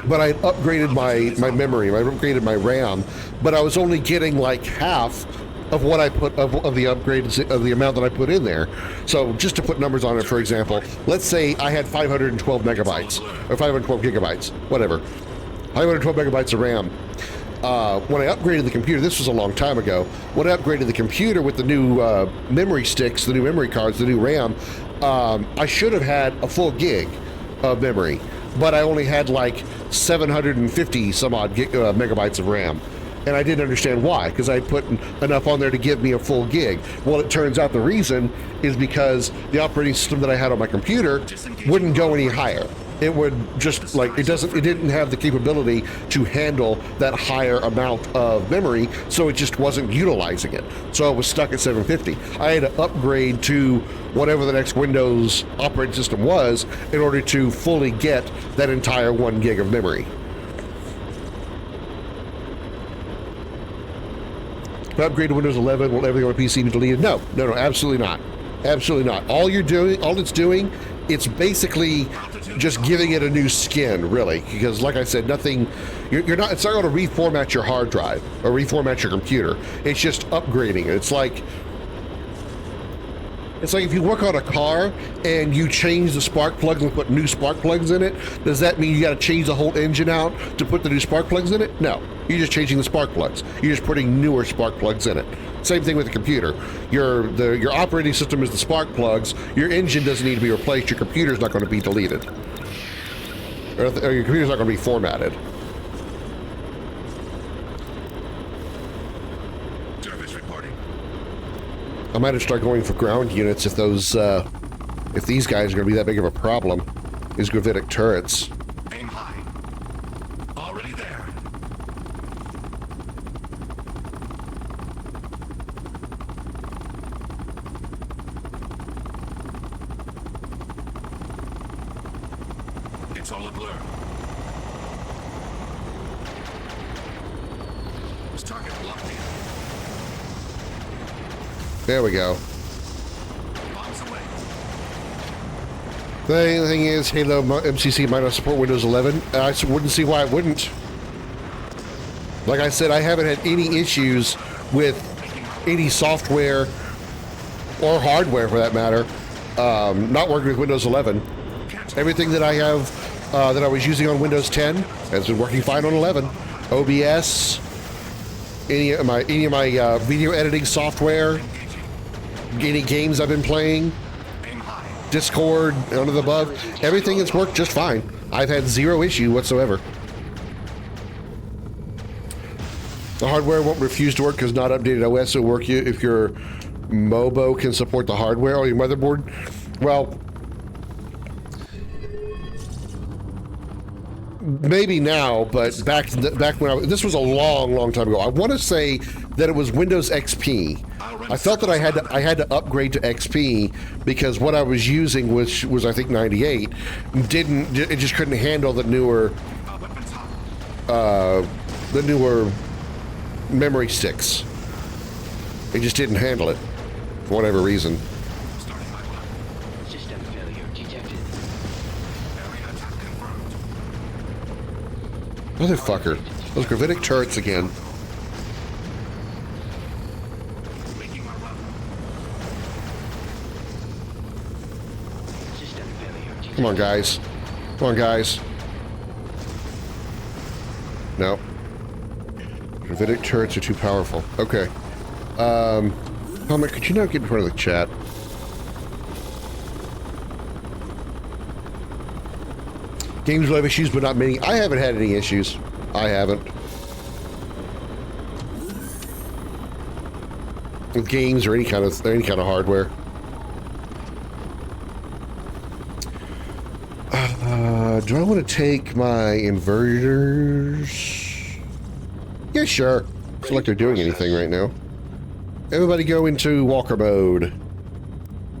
But I upgraded my memory, I upgraded my RAM, but I was only getting like half of what I put of the upgrades of the amount that I put in there. So just to put numbers on it, for example, let's say I had 512 megabytes or 512 gigabytes, whatever, 512 megabytes of RAM. When I upgraded the computer, this was a long time ago. When I upgraded the computer with the new memory sticks, the new memory cards, the new RAM, I should have had a full gig of memory, but I only had like 750 some odd megabytes of RAM. And I didn't understand why, because I put enough on there to give me a full gig. Well, it turns out the reason is because the operating system that I had on my computer wouldn't go any higher. It would just like, it didn't have the capability to handle that higher amount of memory, so it just wasn't utilizing it. So it was stuck at 750. I had to upgrade to whatever the next Windows operating system was in order to fully get that entire 1 gig of memory. If I upgrade to Windows 11, will everything on a PC be deleted? No, absolutely not. Absolutely not. All it's doing, it's basically just giving it a new skin, really. Because like I said, it's not going to reformat your hard drive or reformat your computer. It's just upgrading it. It's like if you work on a car and you change the spark plugs and put new spark plugs in it, does that mean you got to change the whole engine out to put the new spark plugs in it? No, you're just changing the spark plugs. You're just putting newer spark plugs in it. Same thing with the computer. Your operating system is the spark plugs. Your engine doesn't need to be replaced. Your computer's not going to be deleted. Or your computer's not going to be formatted. I might have started going for ground units if these guys are going to be that big of a problem. These gravitic turrets. Aim high. Already there. It's all a blur. This target locked in. There we go. The thing is, Halo MCC might not support Windows 11. I wouldn't see why it wouldn't. Like I said, I haven't had any issues with any software or hardware, for that matter, not working with Windows 11. Everything that I have, that I was using on Windows 10 has been working fine on 11. OBS, any of my video editing software, any games I've been playing, Discord, none of the above, everything has worked just fine. I've had zero issue whatsoever. The hardware won't refuse to work because not updated OS will work if your MOBO can support the hardware or your motherboard. Well, maybe now, but back when this was a long time ago. I want to say that it was Windows XP. I felt that I had to upgrade to XP because what I was using, which was I think 98, it just couldn't handle the newer memory sticks. It just didn't handle it for whatever reason. System failure detected. Motherfucker. Those gravitic turrets again. Come on, guys. Come on, guys. No. Gravitic turrets are too powerful. Okay. Helmet, could you not get in front of the chat? Games will have issues, but not many. I haven't had any issues. I haven't. With games or any kind of hardware. Do I want to take my inverters? Yeah, sure. It's not like they're doing anything right now. Everybody go into walker mode.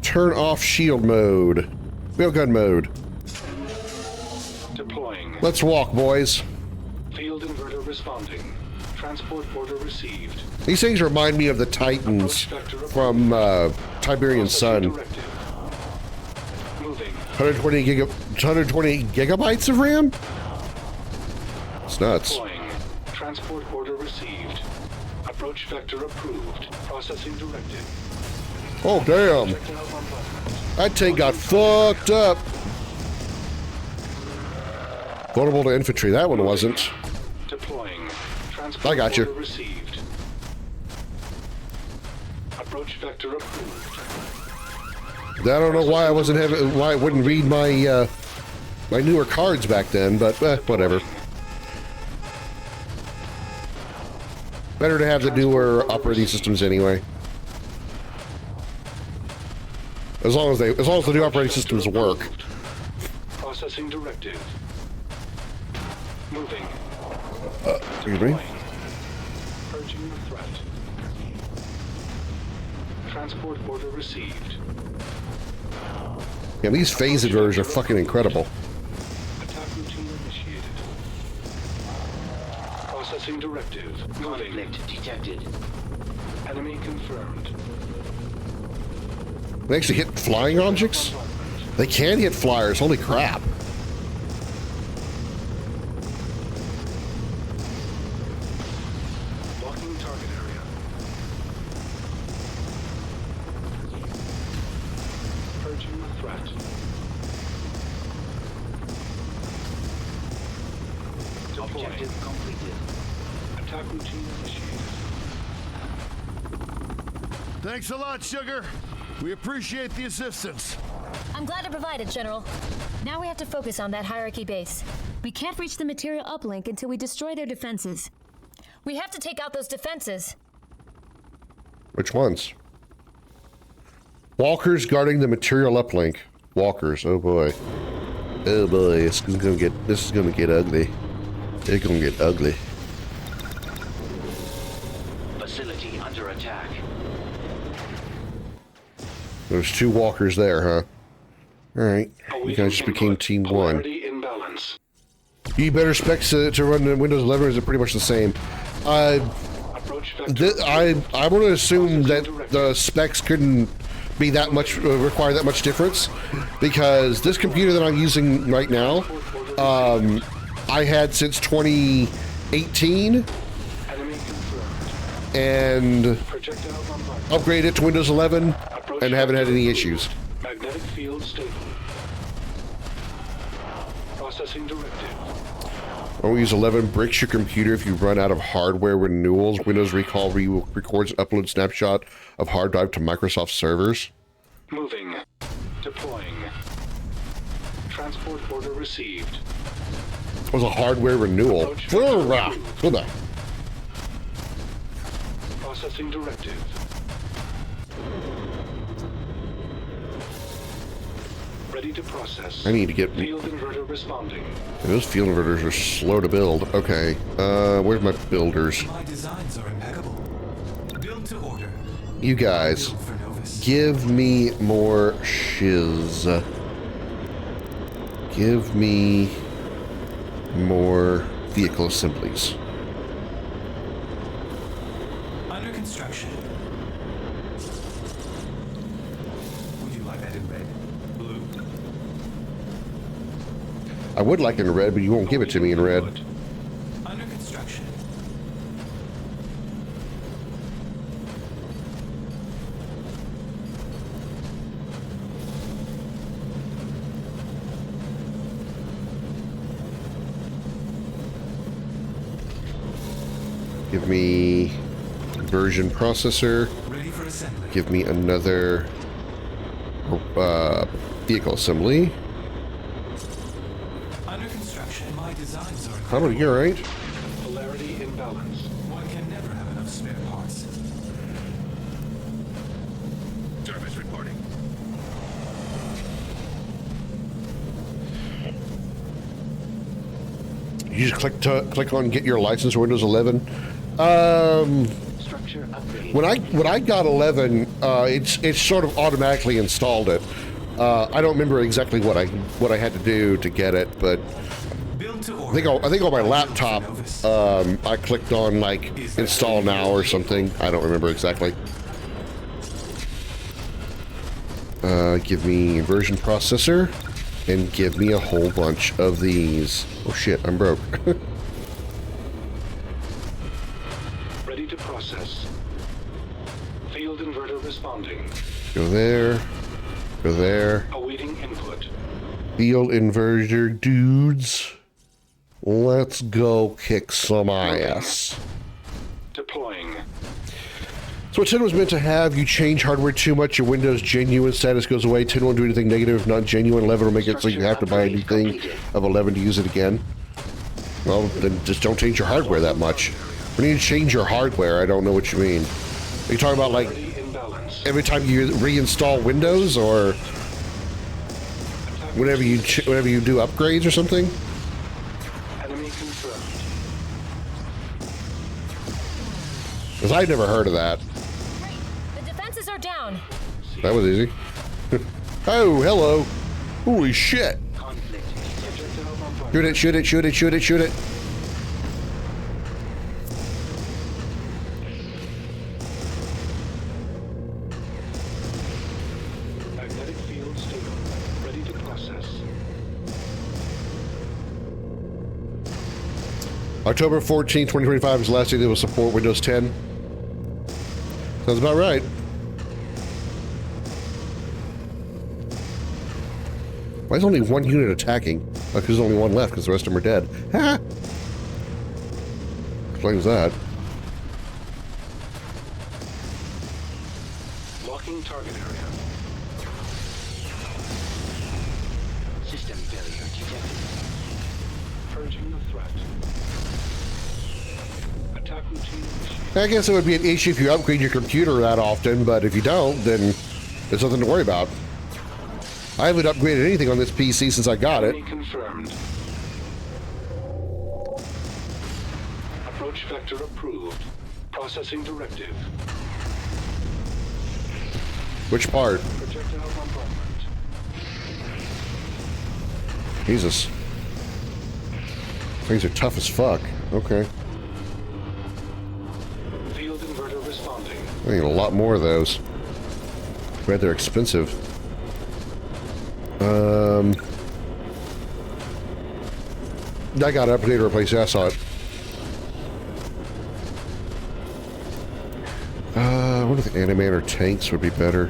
Turn off shield mode. Wheelgun mode. Deploying. Let's walk, boys. Field inverter responding. Transport order received. These things remind me of the Titans from Tiberian Sun. 120 gigabytes of RAM? It's nuts. Deploying. Transport order received. Approach vector approved. Processing directive. Oh, damn. That tank got fucked up. Vulnerable to infantry. That one wasn't. Deploying. Transport I got you. order received. Approach vector approved. I don't know why I wasn't having, why I wouldn't read my my newer cards back then, but whatever. Better to have the newer operating systems anyway. As long as the new operating systems work. Processing directive. Moving. Excuse me. Purging the threat. Transport order received. Yeah, these phase inverters are fucking incredible. Attack routine initiated. Processing directive. Moving. Conflict detected. Enemy confirmed. They actually hit flying objects? They can hit flyers, holy crap. Blocking target area. Purging the threat. Objective completed. Attack routine initiated. Thanks a lot, Sugar. We appreciate the assistance. I'm glad to provide it, General. Now we have to focus on that hierarchy base. We can't reach the material uplink until we destroy their defenses. We have to take out those defenses. Which ones? Walkers guarding the material uplink. Walkers, oh boy. Oh boy, this is gonna get ugly. It's gonna get ugly. Facility under attack. There's two walkers there, huh? Alright, you guys just became Team 1. You better specs to run the Windows 11, or is it pretty much the same? I want to assume that the specs couldn't be that much, require that much difference, because this computer that I'm using right now, I had since 2018, and upgraded it to Windows 11, and haven't had any issues. Magnetic field stable. Processing directive. When we use 11 bricks your computer if you run out of hardware renewals. Windows Recall records and uploads snapshot of hard drive to Microsoft servers. Moving. Deploying. Transport order received. It was a hardware renewal. Processing directive. Ready to process. I need to get... Field inverter responding. Those field inverters are slow to build. Okay, where's my builders? My designs are impeccable. Build to order. You guys, give me more shiz. Give me more vehicle assemblies. Under construction. Would you like that in red? Blue? I would like it in red, but you won't give it to me in red. Under construction. Give me version processor. Ready for assembly. Give me another vehicle assembly. Under construction. My designs are How about you, right? polarity imbalance. One can never have enough spare parts. Service reporting. You just click on get your license for Windows 11. Structure upgrade. When I got 11, it's sort of automatically installed it. I don't remember exactly what I had to do to get it, but I think on my laptop I clicked on like install now or something. I don't remember exactly. Give me version processor and give me a whole bunch of these. Oh shit, I'm broke. Ready to process. Field inverter responding. Go there. Go there. Awaiting input. Field inverter dudes. Let's go kick some ass. Deploying. So what 10 was meant to have, you change hardware too much, your Windows genuine status goes away. 10 won't do anything negative if not genuine. 11 will make it so you have to buy a new thing of 11 to use it again. Well, then just don't change your hardware that much. When you change your hardware, I don't know what you mean. Are you talking about like every time you reinstall Windows, or whenever you do upgrades or something? Enemy confirmed. Because I'd never heard of that. The defenses are down. That was easy. Oh, hello. Holy shit. Shoot it, shoot it, shoot it, shoot it, shoot it. Magnetic field stable. Ready to process. October 14, 2025 is the last day they will support Windows 10. Sounds about right. Why is only one unit attacking? Like there's only one left because the rest of them are dead. Ha! Explains that. Locking target area. System failure detected. Purging the threat. Attack routine initiated. I guess it would be an issue if you upgrade your computer that often, but if you don't, then there's nothing to worry about. I haven't upgraded anything on this PC since I got it. Confirmed. Approach vector approved. Processing directive. Which part? Projectile bombardment. Jesus. Things are tough as fuck. Okay. Field inverter responding. I need a lot more of those. But they're expensive. I got to upgrade or replace. Yeah, I saw it. I wonder if the animator tanks would be better.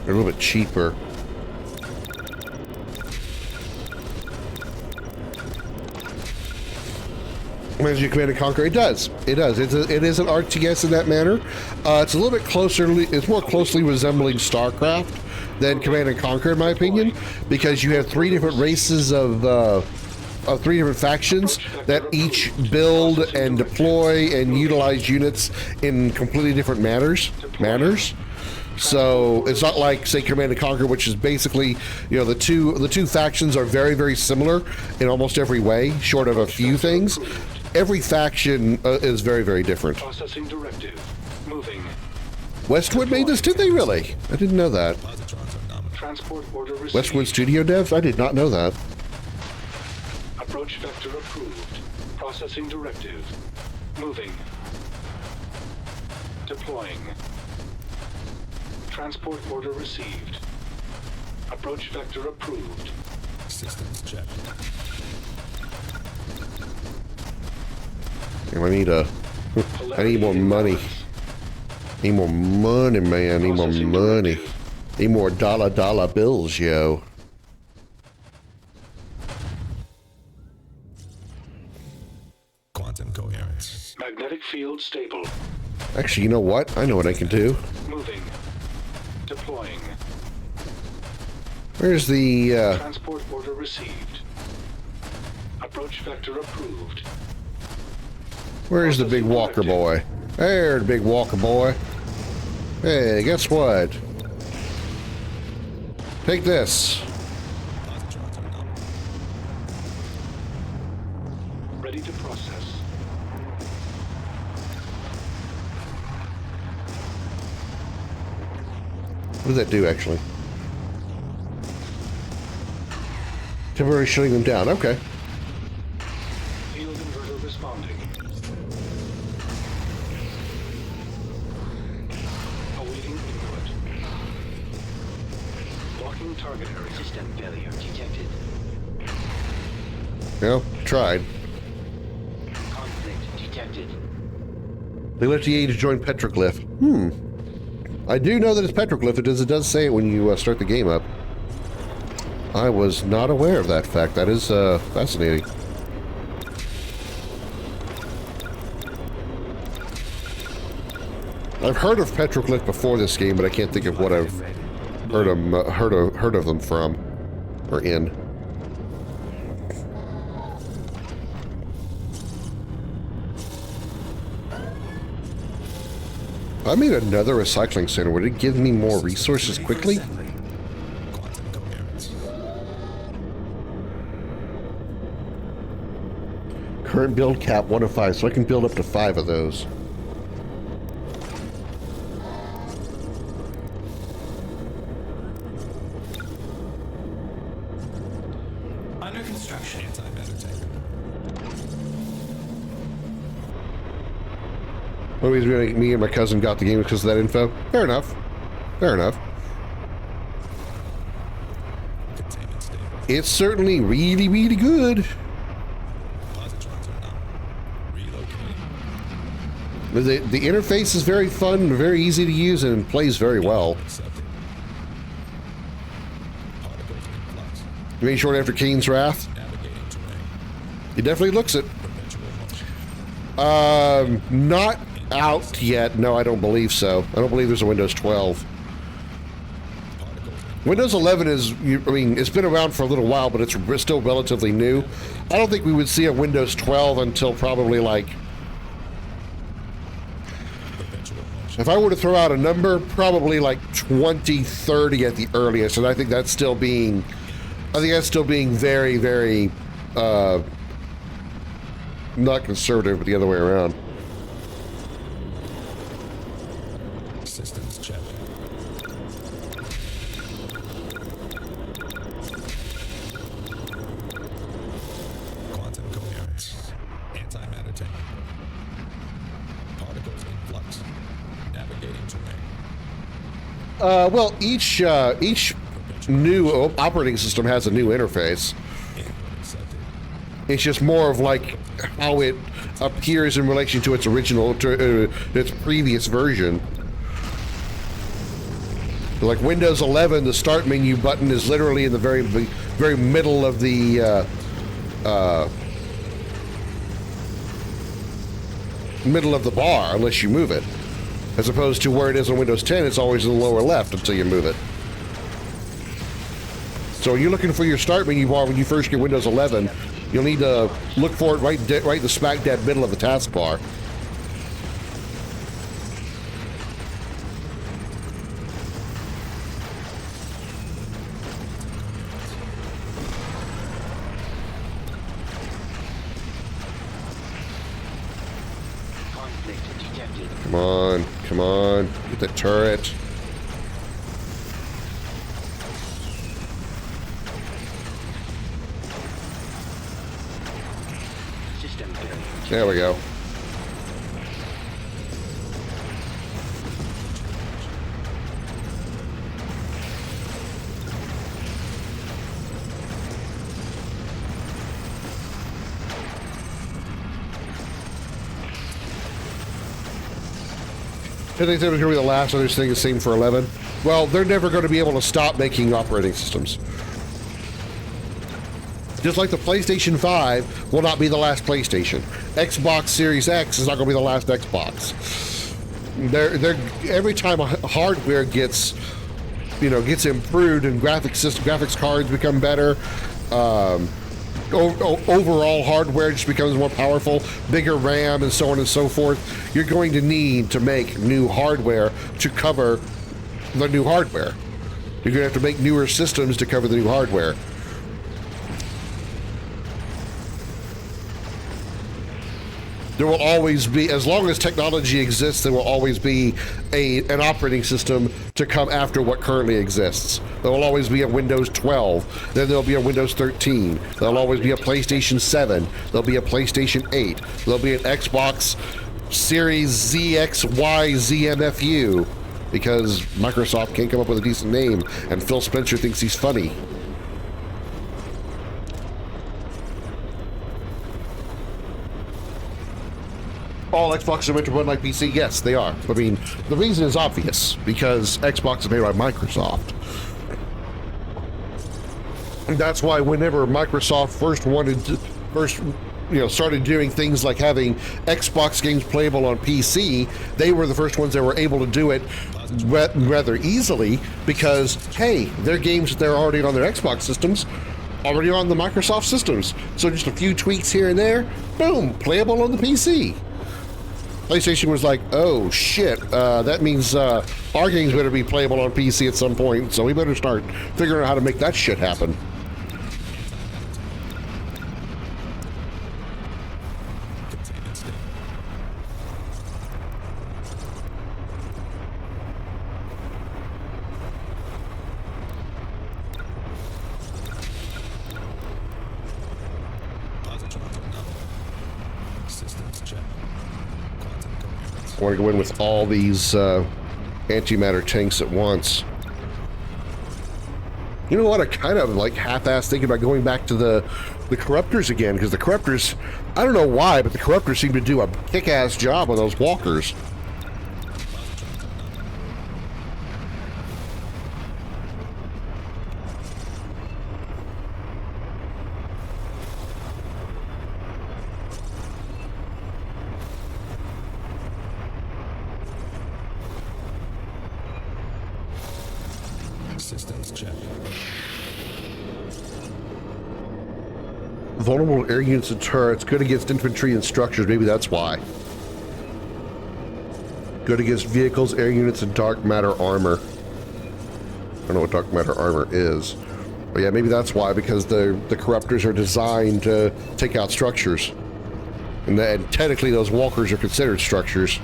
They're a little bit cheaper. Reminds you of Command & Conquer? It does. It does. It is an RTS in that manner. It's a little bit closer. It's more closely resembling StarCraft than Command & Conquer, in my opinion, because you have three different races of three different factions that each build and deploy and utilize units in completely different manners. So it's not like, say, Command & Conquer, which is basically, you know, the two factions are very, very similar in almost every way, short of a few things. Every faction is very, very different. Processing directive. Moving. Westwood made this, did they really? I didn't know that. Transport order received. Westwood Studio devs? I did not know that. Approach vector approved. Processing directive. Moving. Deploying. Transport order received. Approach vector approved. Systems checked. I need I need more money. Need more money, man. Need more money. Need more dollar bills, yo. Quantum coherence. Magnetic field stable. Actually, you know what? I know what I can do. Moving. Deploying. Where's the, Transport order received. Approach vector approved. Where's the big walker boy? There, the big walker boy. Hey, guess what? Take this. Ready to process. What does that do, actually? Temporarily shutting them down. Okay. Field inverter responding. Awaiting input. Blocking target area. System failure detected. Well, tried. Conflict detected. They left EA to join Petroglyph. I do know that it's Petroglyph. It does say it when you start the game up. I was not aware of that fact. That is fascinating. I've heard of Petroglyph before this game, but I can't think of what I've heard of them from or in. If I made another recycling center, would it give me more resources quickly? Current build cap 1 of 5, so I can build up to 5 of those. Under construction. Anti-matter tank. One of the reasons me and my cousin got the game because of that info. Fair enough. Fair enough. It's certainly really, really good. The interface is very fun, very easy to use, and plays very well. Maybe short after Kane's Wrath. It definitely looks it. Not out yet. No, I don't believe so. I don't believe there's a Windows 12. Windows 11 is, I mean, it's been around for a little while, but it's still relatively new. I don't think we would see a Windows 12 until probably like, if I were to throw out a number, probably like 2030 at the earliest, and I think that's still being, very, very, not conservative, but the other way around. Systems checked. Quantum coherence. Antimatter tank. Particles in flux. Navigating terrain. Well, each new operating system has a new interface. It's just more of like how it appears in relation to its original, its previous version. Like Windows 11, the start menu button is literally in the very middle of the middle of the bar, unless you move it. As opposed to where it is on Windows 10, it's always in the lower left until you move it. So you're looking for your start menu bar when you first get Windows 11, you'll need to look for it right in the smack dab middle of the taskbar. Come on, come on, get the turret. There we go. I think that was going to be the last other thing, the same for 11. Well, they're never going to be able to stop making operating systems. Just like the PlayStation 5 will not be the last PlayStation. Xbox Series X is not going to be the last Xbox. Every time hardware gets improved and graphics cards become better, overall hardware just becomes more powerful, bigger RAM, and so on and so forth. You're going to need to make new hardware to cover the new hardware. You're going to have to make newer systems to cover the new hardware. There will always be, as long as technology exists, there will always be an operating system to come after what currently exists. There will always be a Windows 12, then there'll be a Windows 13, there'll always be a PlayStation 7, there'll be a PlayStation 8, there'll be an Xbox Series ZXY ZMFU, because Microsoft can't come up with a decent name, and Phil Spencer thinks he's funny. All Xboxes are meant to run like PC? Yes, they are. I mean, the reason is obvious, because Xbox is made by Microsoft. And that's why whenever Microsoft started doing things like having Xbox games playable on PC, they were the first ones that were able to do it rather easily, because, hey, their games that they're already on their Xbox systems already on the Microsoft systems. So just a few tweaks here and there, boom, playable on the PC. PlayStation was like, oh shit, that means our games better be playable on PC at some point, so we better start figuring out how to make that shit happen. I want to go in with all these antimatter tanks at once. You know what? I kind of like half-assed thinking about going back to the Corruptors again, because the Corruptors, I don't know why, but the Corruptors seem to do a kick-ass job on those walkers. Vulnerable air units and turrets, good against infantry and structures, maybe that's why. Good against vehicles, air units, and dark matter armor. I don't know what dark matter armor is. But yeah, maybe that's why, because the Corruptors are designed to take out structures. And technically those walkers are considered structures.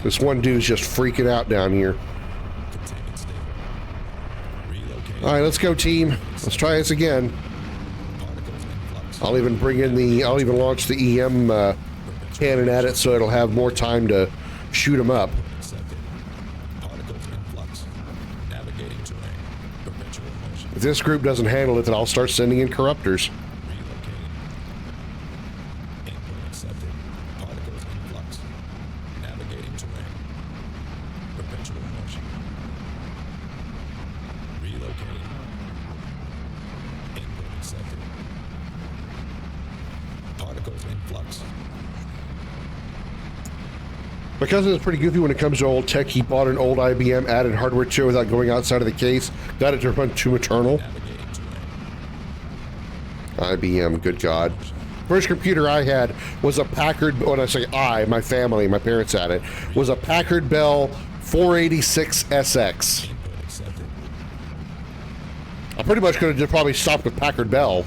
This one dude's just freaking out down here. Alright, let's go, team. Let's try this again. I'll even launch the EM cannon at it so it'll have more time to shoot them up. If this group doesn't handle it, then I'll start sending in Corruptors. My cousin is pretty goofy when it comes to old tech. He bought an old IBM, added hardware to it without going outside of the case. Got it to run to Eternal. IBM, good God. First computer I had was a Packard, when I say my family, my parents had it, was a Packard Bell 486 SX. I pretty much could have probably stopped with Packard Bell.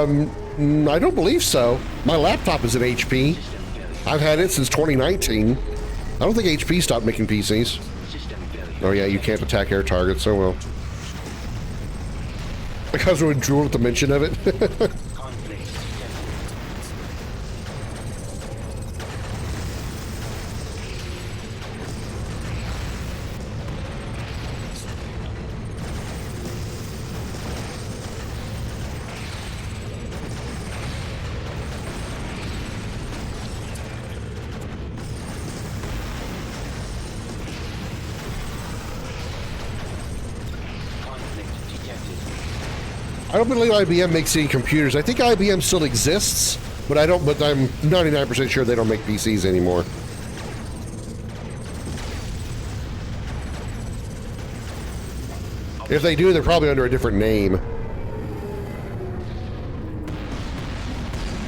I don't believe so. My laptop is an HP. I've had it since 2019. I don't think HP stopped making PCs. Oh yeah, you can't attack air targets, oh well. Because we drew at the mention of it. I don't believe IBM makes any computers. I think IBM still exists, but I'm 99% sure they don't make PCs anymore. If they do, they're probably under a different name.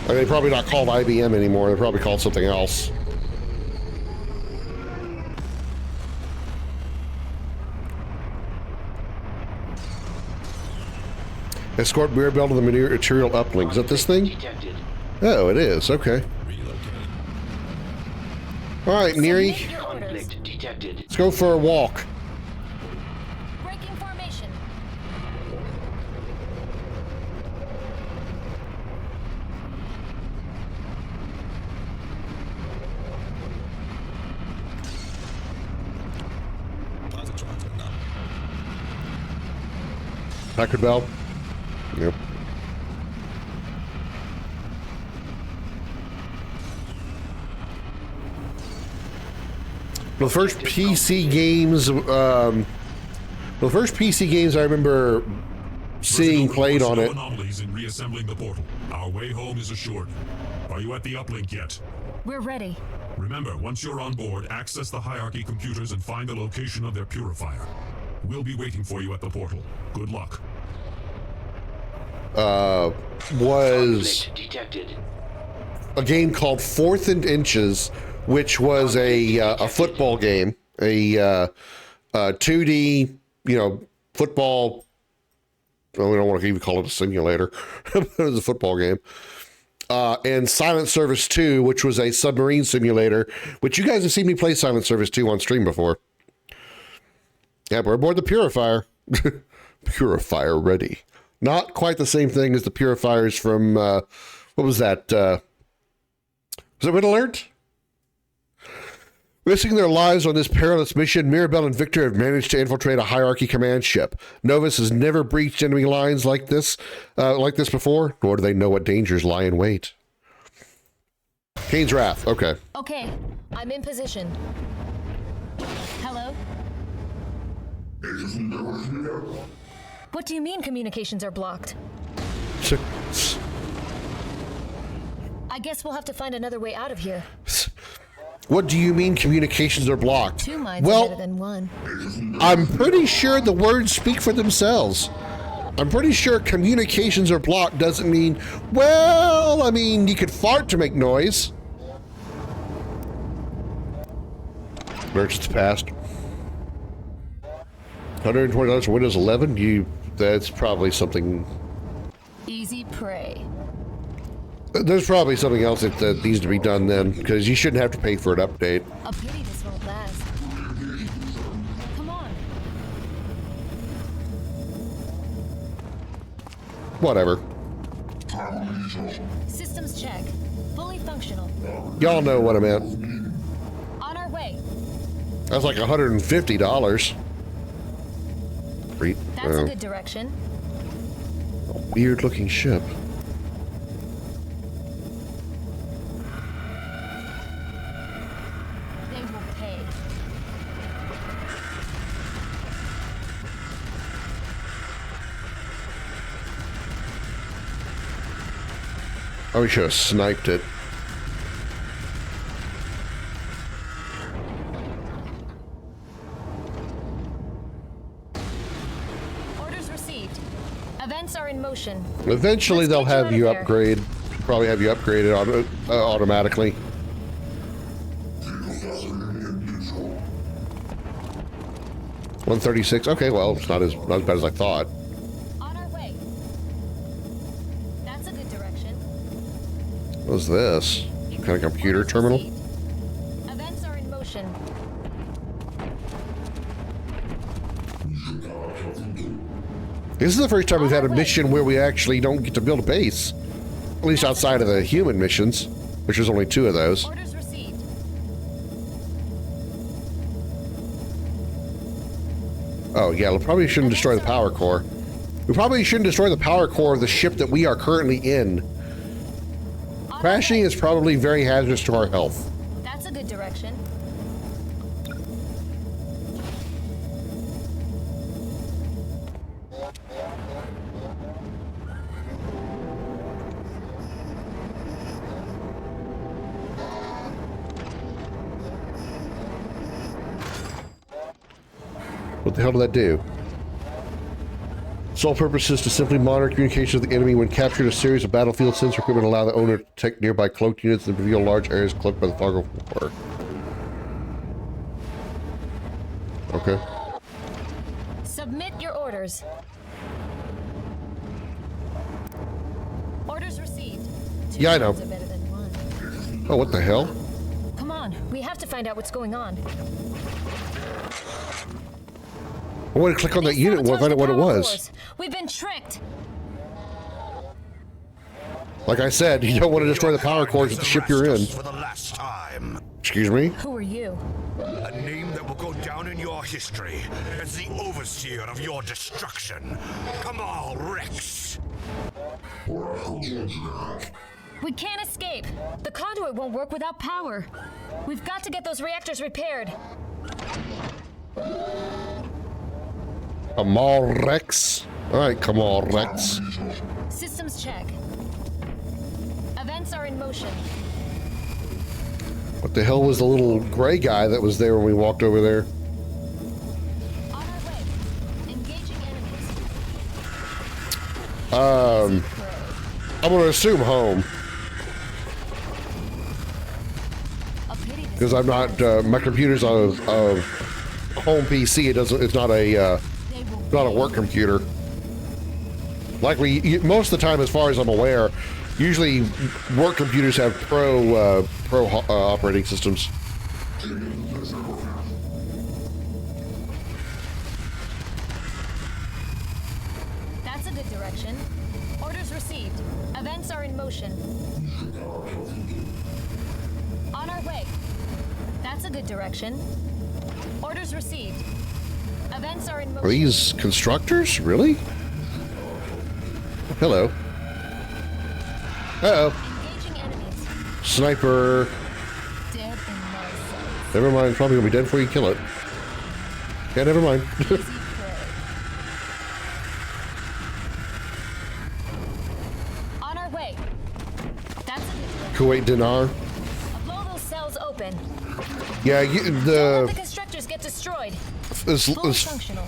Or they're probably not called IBM anymore. They're probably called something else. Escort Mirabelle to the material uplink. Is that this thing? Oh, it is. Okay. All right, Neri. Let's go for a walk. Breaking formation. Packard Bell. Yep. The first PC games, I remember seeing played on it. Anomalies in reassembling the portal. Our way home is assured. Are you at the uplink yet? We're ready. Remember, once you're on board, access the hierarchy computers and find the location of their purifier. We'll be waiting for you at the portal. Good luck. Was a game called 4th and Inches, which was a football game, a 2D, football. Well, we don't want to even call it a simulator. It was a football game. And Silent Service 2, which was a submarine simulator, which you guys have seen me play Silent Service 2 on stream before. Yeah, we're aboard the Purifier. Purifier ready. Not quite the same thing as the purifiers from, what was that? Was it Red Alert? Risking their lives on this perilous mission, Mirabelle and Victor have managed to infiltrate a hierarchy command ship. Novus has never breached enemy lines like this before, nor do they know what dangers lie in wait. Kane's Wrath, okay. Okay, I'm in position. Hello? What do you mean communications are blocked? I guess we'll have to find another way out of here. What do you mean communications are blocked? Two minds are better than one. I'm pretty sure the words speak for themselves. I'm pretty sure communications are blocked doesn't mean, well, I mean, you could fart to make noise. Merchants passed. $120 for Windows 11? That's probably something. Easy prey. There's probably something else that needs to be done then, because you shouldn't have to pay for an update. A pity this won't last. Come on. Whatever. Systems check. Fully functional. Y'all know what I meant. On our way. That's like $150. That's a good direction. Weird looking ship. They will pay. Oh, we should have sniped it. Eventually, they'll have you upgrade. Probably have you upgraded automatically. $136. Okay, well, it's not as bad as I thought. On our way. That's a good was this? Some kind of computer terminal? Events are in motion. This is the first time we've had a mission where we actually don't get to build a base. At least outside of the human missions, which was only 2 of those. Orders received. Oh yeah, we probably shouldn't destroy the power core. We probably shouldn't destroy the power core of the ship that we are currently in. Crashing is probably very hazardous to our health. That's a good direction. What the hell did that do? Sole purpose is to simply monitor communications with the enemy. When captured, a series of battlefield sensor equipment allow the owner to detect nearby cloaked units and reveal large areas cloaked by the fog of war. Okay. Submit your orders. Orders received. Yeah, I know. Oh, what the hell? Come on, we have to find out what's going on. I want to click on that unit and find out what it was. We've been tricked. Like I said, you don't want to destroy the power cores of the ship you're in. For the last time. Excuse me? Who are you? A name that will go down in your history as the overseer of your destruction. Kamal Rex. We can't escape. The conduit won't work without power. We've got to get those reactors repaired. Kamal Rex. Alright, Kamal Rex. Systems check. Events are in motion. What the hell was the little gray guy that was there when we walked over there? On our way. Engaging enemies. I'm gonna assume home. Because I'm not, my computer's on a home PC. It's not a work computer. Likely, most of the time, as far as I'm aware, usually work computers have pro operating systems. That's a good direction. Orders received. Events are in motion. On our way. That's a good direction. Orders received. Events are in motion. Are these constructors? Really? Hello. Uh-oh. Engaging enemies. Sniper. Dead in my sight. Never mind, probably gonna be dead before you kill it. Yeah, never mind. On our way. That's a good Kuwait dinar. blow those cells open. Yeah, The constructors get destroyed. Fully functional.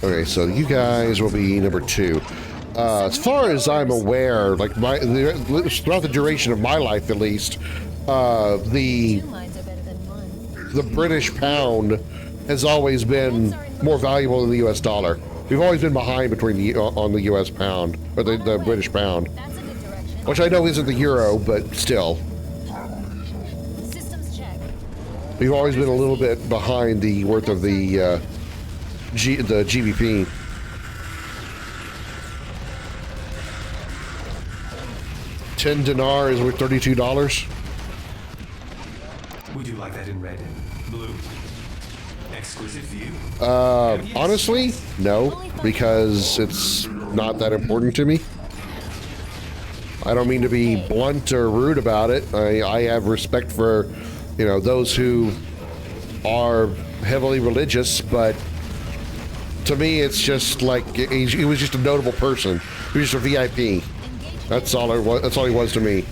Okay, so you guys will be number 2. As far as I'm aware, like throughout the duration of my life, at least, the British pound has always been more valuable than the U.S. dollar. We've always been behind on the U.S. pound or the British pound, which I know isn't the euro, but still. We've always been a little bit behind the worth of the GBP. $10 dinar is worth $32. Would you like that in red, blue, exclusive view? Honestly, no, because it's not that important to me. I don't mean to be blunt or rude about it. I have respect for, those who are heavily religious, but to me, it's just like he was just a notable person. He was just a VIP. That's all it was. That's all he was to me.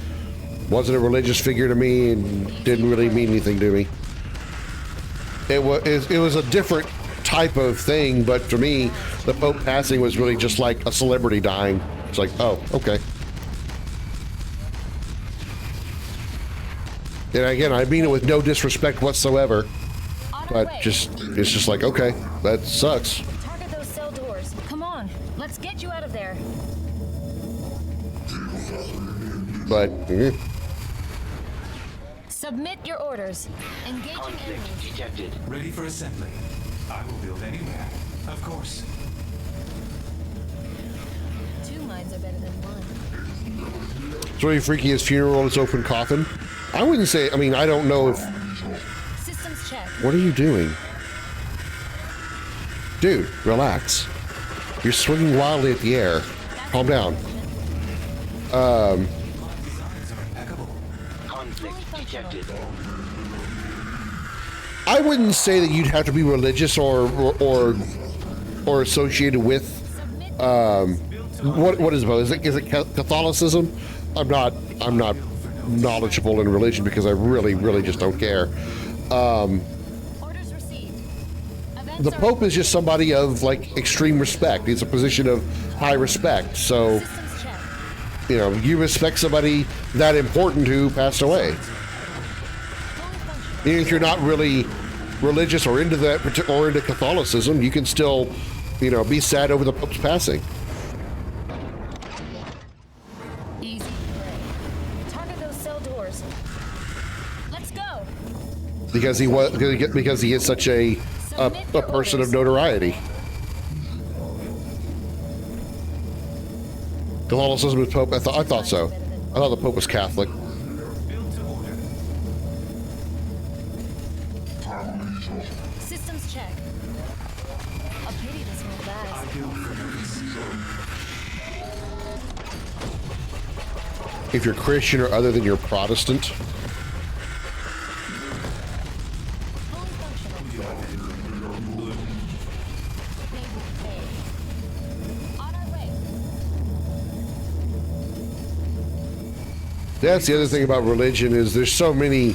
Wasn't a religious figure to me, and didn't really mean anything to me. It was a different type of thing, but for me, the Pope passing was really just like a celebrity dying. It's like, oh, okay. And again, I mean it with no disrespect whatsoever, but it's just like, okay, that sucks. Target those cell doors. Come on, let's get you out of there. but Submit your orders. Engaging enemies. Detected. Ready for assembly. I will build anywhere. Of course. 2 minds are better than one. it's really freaky as funeral is open coffin. I wouldn't say, I mean, I don't know if... Systems check. What are you doing? Dude, relax. You're swinging wildly at the air. Calm down. Conflict detected. I wouldn't say that you'd have to be religious or associated with what is it? Is it Catholicism? I'm not knowledgeable in religion because I really just don't care. Orders received. The Pope is just somebody of like extreme respect. It's a position of high respect. So, you know, you respect somebody that important who passed away. Even if you're not really religious or into that or into Catholicism, you can still, you know, be sad over the Pope's passing. Easy. Target those cell doors. Let's go. Because he is such a person of notoriety. Catholicism is Pope. I thought so. I thought the Pope was Catholic. Systems check. A pity this won't last. If you're Christian or other than you're Protestant. That's the other thing about religion is there's so many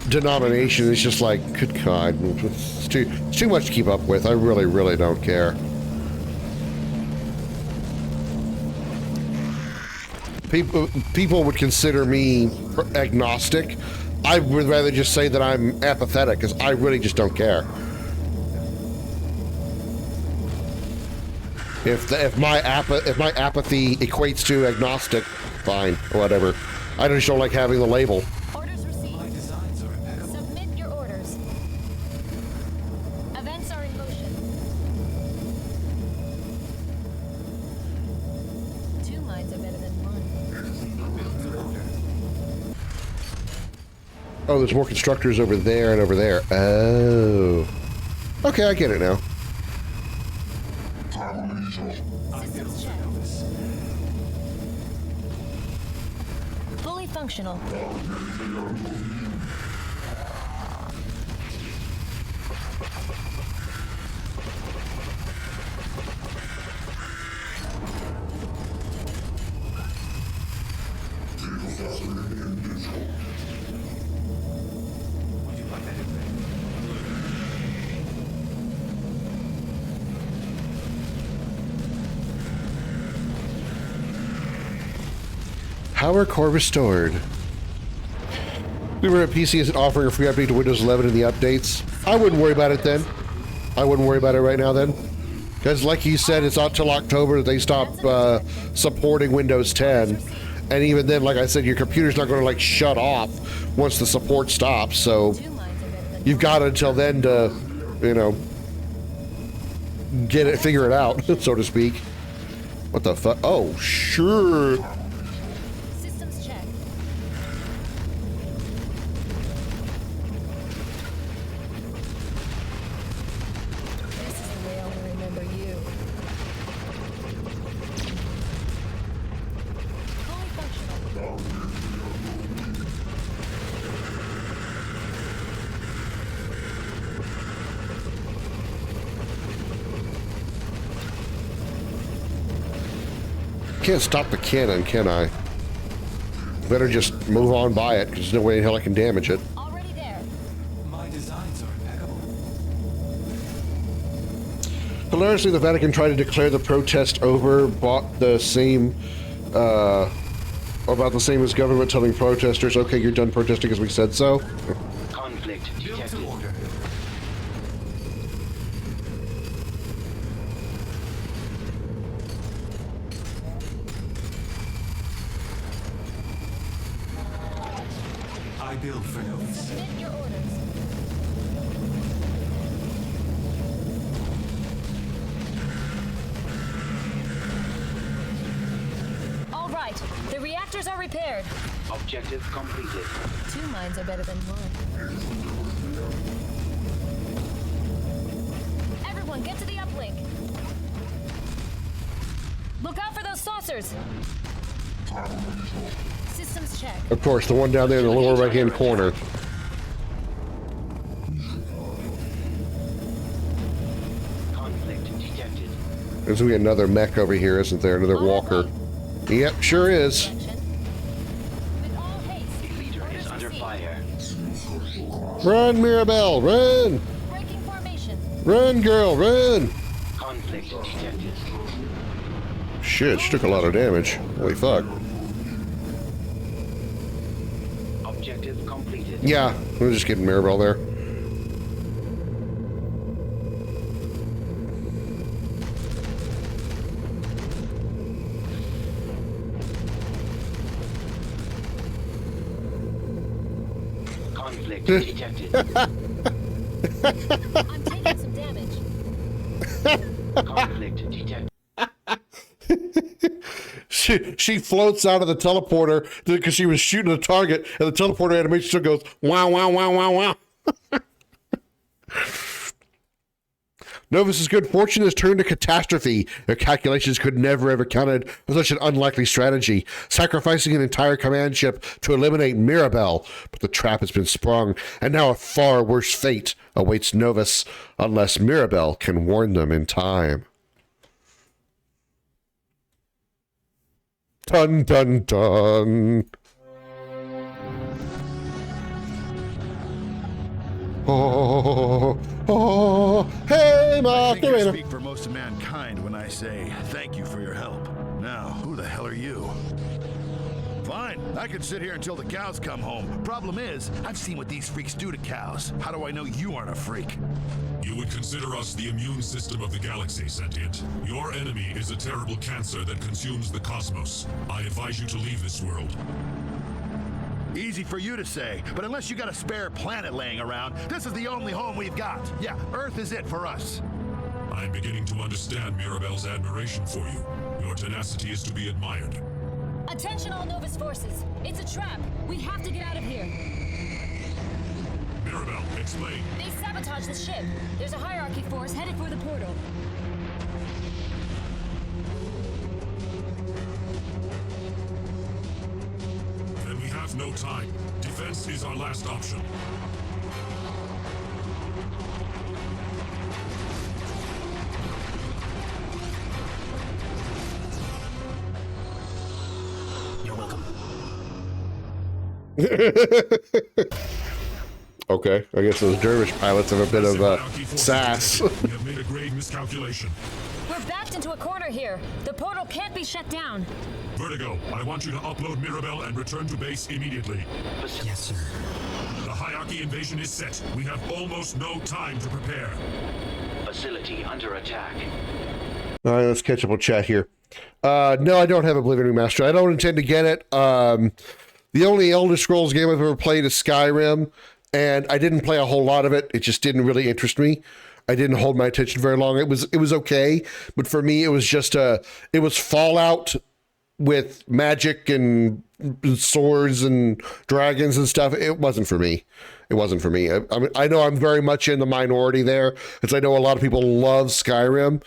denominations. It's just like, good God, it's too much to keep up with. I really don't care. People would consider me agnostic. I would rather just say that I'm apathetic because I really just don't care. If my apathy equates to agnostic, fine, whatever. I just don't like having the label. Orders received. Submit your orders. Events are in motion. 2 minds are better than one. Oh, there's more constructors over there and over there. Oh. Okay, I get it now. Systems check. Fully functional. Power core restored. We were at PC is offering a free update to Windows 11 in the updates. I wouldn't worry about it then. I wouldn't worry about it right now then. Because like you said, it's not till October that they stop supporting Windows 10. And even then, like I said, your computer's not going to like shut off once the support stops. So you've got until then to, you know, figure it out, so to speak. What the fuck? Oh, sure. Systems check. This is the way I want to remember you. Fully functional. Can't stop the cannon, can I? Better just move on by it, because there's no way in hell I can damage it. Already there. My designs are impeccable. Hilariously, the Vatican tried to declare the protest over, about the same as government telling protesters, okay, you're done protesting because we said so. Conflict detected. reactors are repaired. Objective completed. 2 mines are better than 1. Everyone, get to the uplink. Look out for those saucers. Systems check. Of course, the one down there in the lower right-hand corner. Conflict detected. There's gonna be another mech over here, isn't there? Another walker. Yep, sure is. Leader is under fire. Run, Mirabelle, run! Breaking formation. Run, girl, run! Conflict detected. Shit, she took a lot of damage. Holy fuck. Objective completed. Yeah, we're just getting Mirabelle there. Conflict detected. I'm taking some damage. Conflict detected. She floats out of the teleporter because she was shooting a target, and the teleporter animation still goes wow, wow, wow, wow, wow. Novus's good fortune has turned to catastrophe. Their calculations could never have accounted for such an unlikely strategy, sacrificing an entire command ship to eliminate Mirabelle. But the trap has been sprung, and now a far worse fate awaits Novus unless Mirabelle can warn them in time. Dun dun dun. Oh, oh, hey, I think I speak for most of mankind when I say thank you for your help. Now, who the hell are you? Fine, I can sit here until the cows come home. Problem is, I've seen what these freaks do to cows. How do I know you aren't a freak? You would consider us the immune system of the galaxy, Sentient. Your enemy is a terrible cancer that consumes the cosmos. I advise you to leave this world. Easy for you to say, but unless you got a spare planet laying around, this is the only home we've got. Yeah, Earth is it for us. I'm beginning to understand Mirabelle's admiration for you. Your tenacity is to be admired. Attention all Novus forces. It's a trap. We have to get out of here. Mirabelle, explain. They sabotaged the ship. There's a hierarchy force headed for the portal. Then we have no time. Defense is our last option. You're welcome. Okay, I guess those dervish pilots have a bit of sass. We have made a grave miscalculation. We're backed into a corner here. The portal can't be shut down. Vertigo, I want you to upload Mirabelle and return to base immediately. Yes, sir. The hierarchy invasion is set. We have almost no time to prepare. Facility under attack. All right, let's catch up with chat here. No, I don't have Oblivion Remastered. I don't intend to get it. The only Elder Scrolls game I've ever played is Skyrim, and I didn't play a whole lot of it. It just didn't really interest me. I didn't hold my attention very long. It was okay, but for me, it was just it was Fallout with magic and swords and dragons and stuff. It wasn't for me. It wasn't for me. I know I'm very much in the minority there, because I know a lot of people love Skyrim.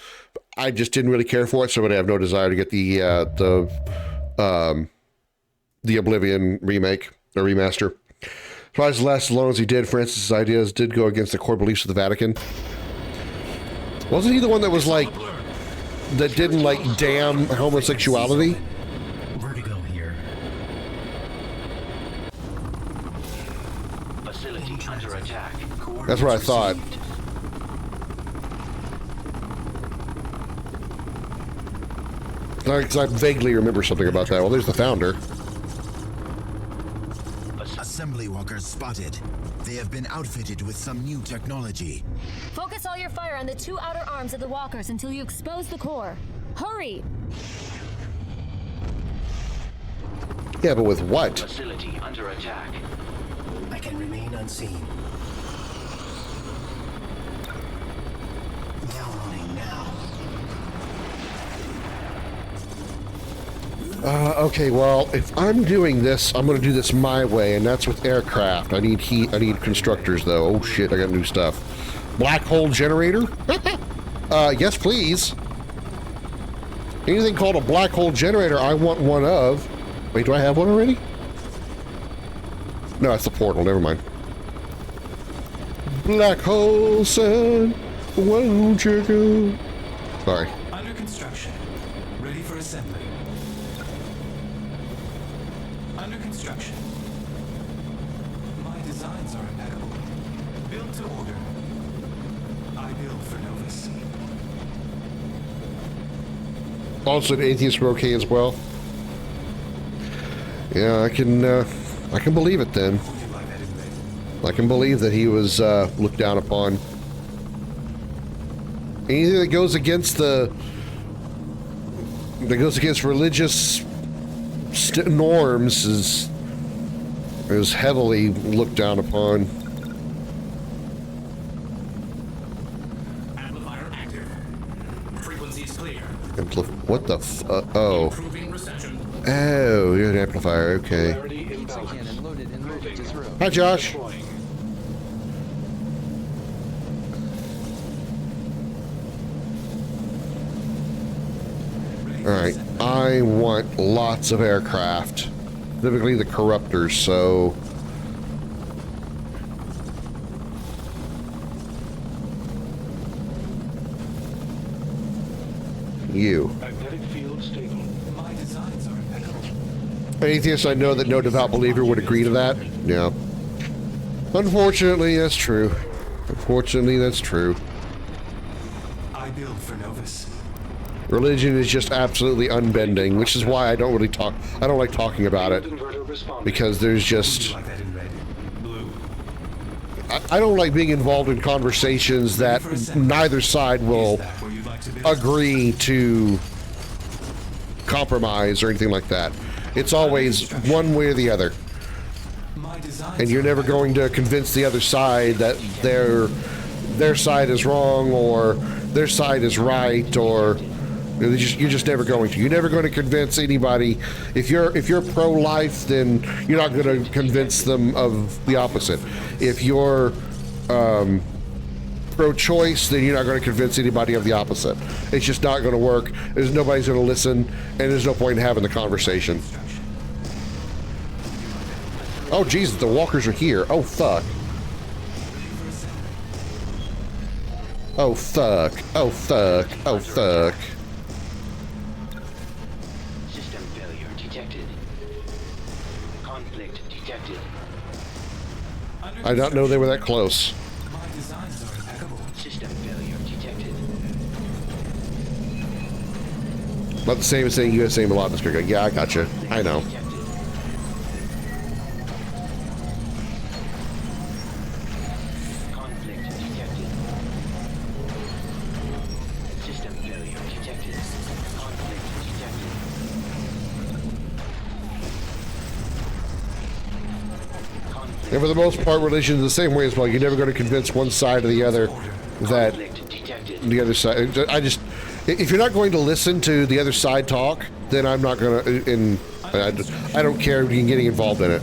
I just didn't really care for it, so I have no desire to get the Oblivion remake or remaster. Surprised last as long as he did. Francis's ideas did go against the core beliefs of the Vatican. Wasn't he the one that was like, that didn't like damn homosexuality? Vertigo here. Facility under attack. That's what I thought. Because I vaguely remember something about that. Well, there's the founder. Assembly walkers spotted. They have been outfitted with some new technology. Focus all your fire on the 2 outer arms of the walkers until you expose the core. Hurry! Yeah, but with what? Facility under attack. I can remain unseen. Downloading now. Okay, well, if I'm doing this, I'm gonna do this my way, and that's with aircraft. I need heat, I need constructors, though. Oh shit, I got new stuff. Black hole generator? Yes, please. Anything called a black hole generator, I want one of. Wait, do I have one already? No, that's the portal, never mind. Black hole sun, won't you go? Sorry. Under construction. Ready for assembly. Under construction. My designs are impeccable. Built to order. I build for Novus. Also, an atheist were okay as well. Yeah, I can believe it then. I can believe that he was looked down upon. Anything that goes against religious norms is heavily looked down upon. Amplifier active. Frequencies clear. What the oh. Oh, you're an amplifier, okay. Hi, Josh. Alright, I want lots of aircraft. Specifically the corruptors, so... You. Magnetic field stable. My designs are impeccable. Atheist, I know that no devout believer would agree to that. Yeah. Unfortunately, that's true. Unfortunately, that's true. I build for Novus. Religion is just absolutely unbending, which is why I don't really talk. I don't like talking about it because there's just. I don't like being involved in conversations that neither side will agree to compromise or anything like that. It's always one way or the other. And you're never going to convince the other side that their side is wrong or their side is right, or you're just never going to. You're never going to convince anybody. If you're pro-life, then you're not going to convince them of the opposite. If you're pro-choice, then you're not going to convince anybody of the opposite. It's just not going to work. Nobody's going to listen, and there's no point in having the conversation. Oh, Jesus, the walkers are here. Oh, fuck. Oh, fuck. Oh, fuck. Oh, fuck. System failure detected. Conflict detected. I did not know they were that close. My designs are impeccable. System failure detected. Not the same as saying USA Malot District. Yeah, I gotcha. I know. And for the most part, religion is the same way as well. You're never going to convince one side or the other that the other side. If you're not going to listen to the other side talk, then I'm not going to. And I don't care if you're getting involved in it.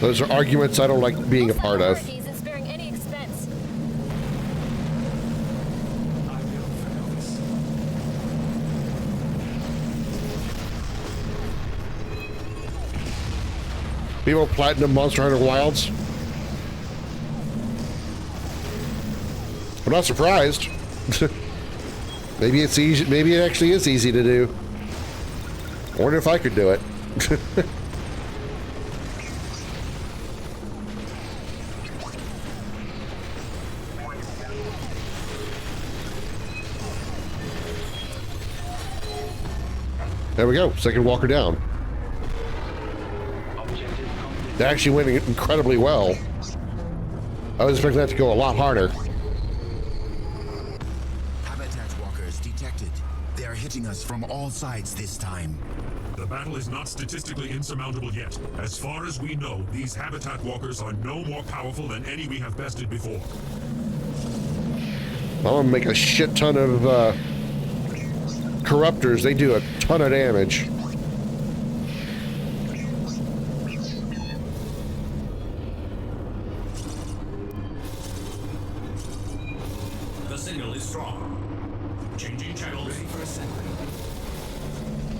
Those are arguments I don't like being a part of. People platinum Monster Hunter Wilds. I'm not surprised. Maybe it's easy. Maybe it actually is easy to do. I wonder if I could do it. There we go. Second walker down. That actually went incredibly well. I was expecting that to go a lot harder. Habitat walkers detected. They are hitting us from all sides this time. The battle is not statistically insurmountable yet. As far as we know, these habitat walkers are no more powerful than any we have bested before. I'm gonna make a shit ton of corruptors. They do a ton of damage. The signal is strong. Changing channels. Ready for assembly.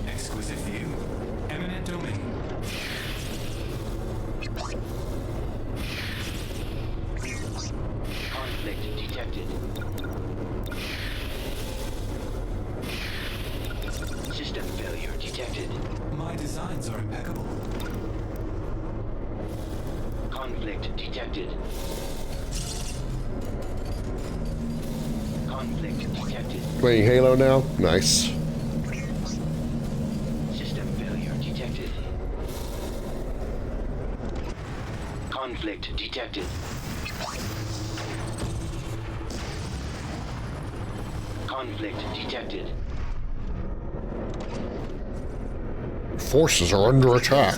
Exquisite view. Eminent domain. Conflict detected. System failure detected. My designs are impeccable. Conflict detected. Conflict detected. Playing Halo now? Nice. System failure detected. Conflict detected. Conflict detected. Forces are under attack.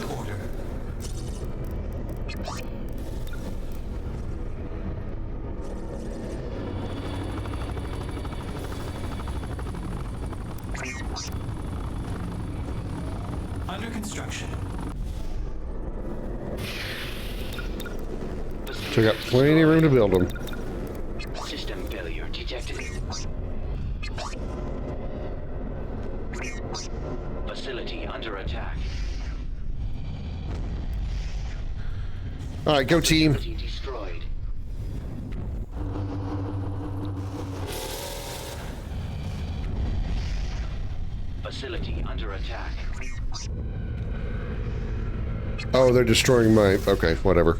Under construction. So we got plenty of room to build them. System failure detected. Facility under attack. All right, go team. Facility destroyed. Facility under attack. Oh, they're destroying my... Okay, whatever.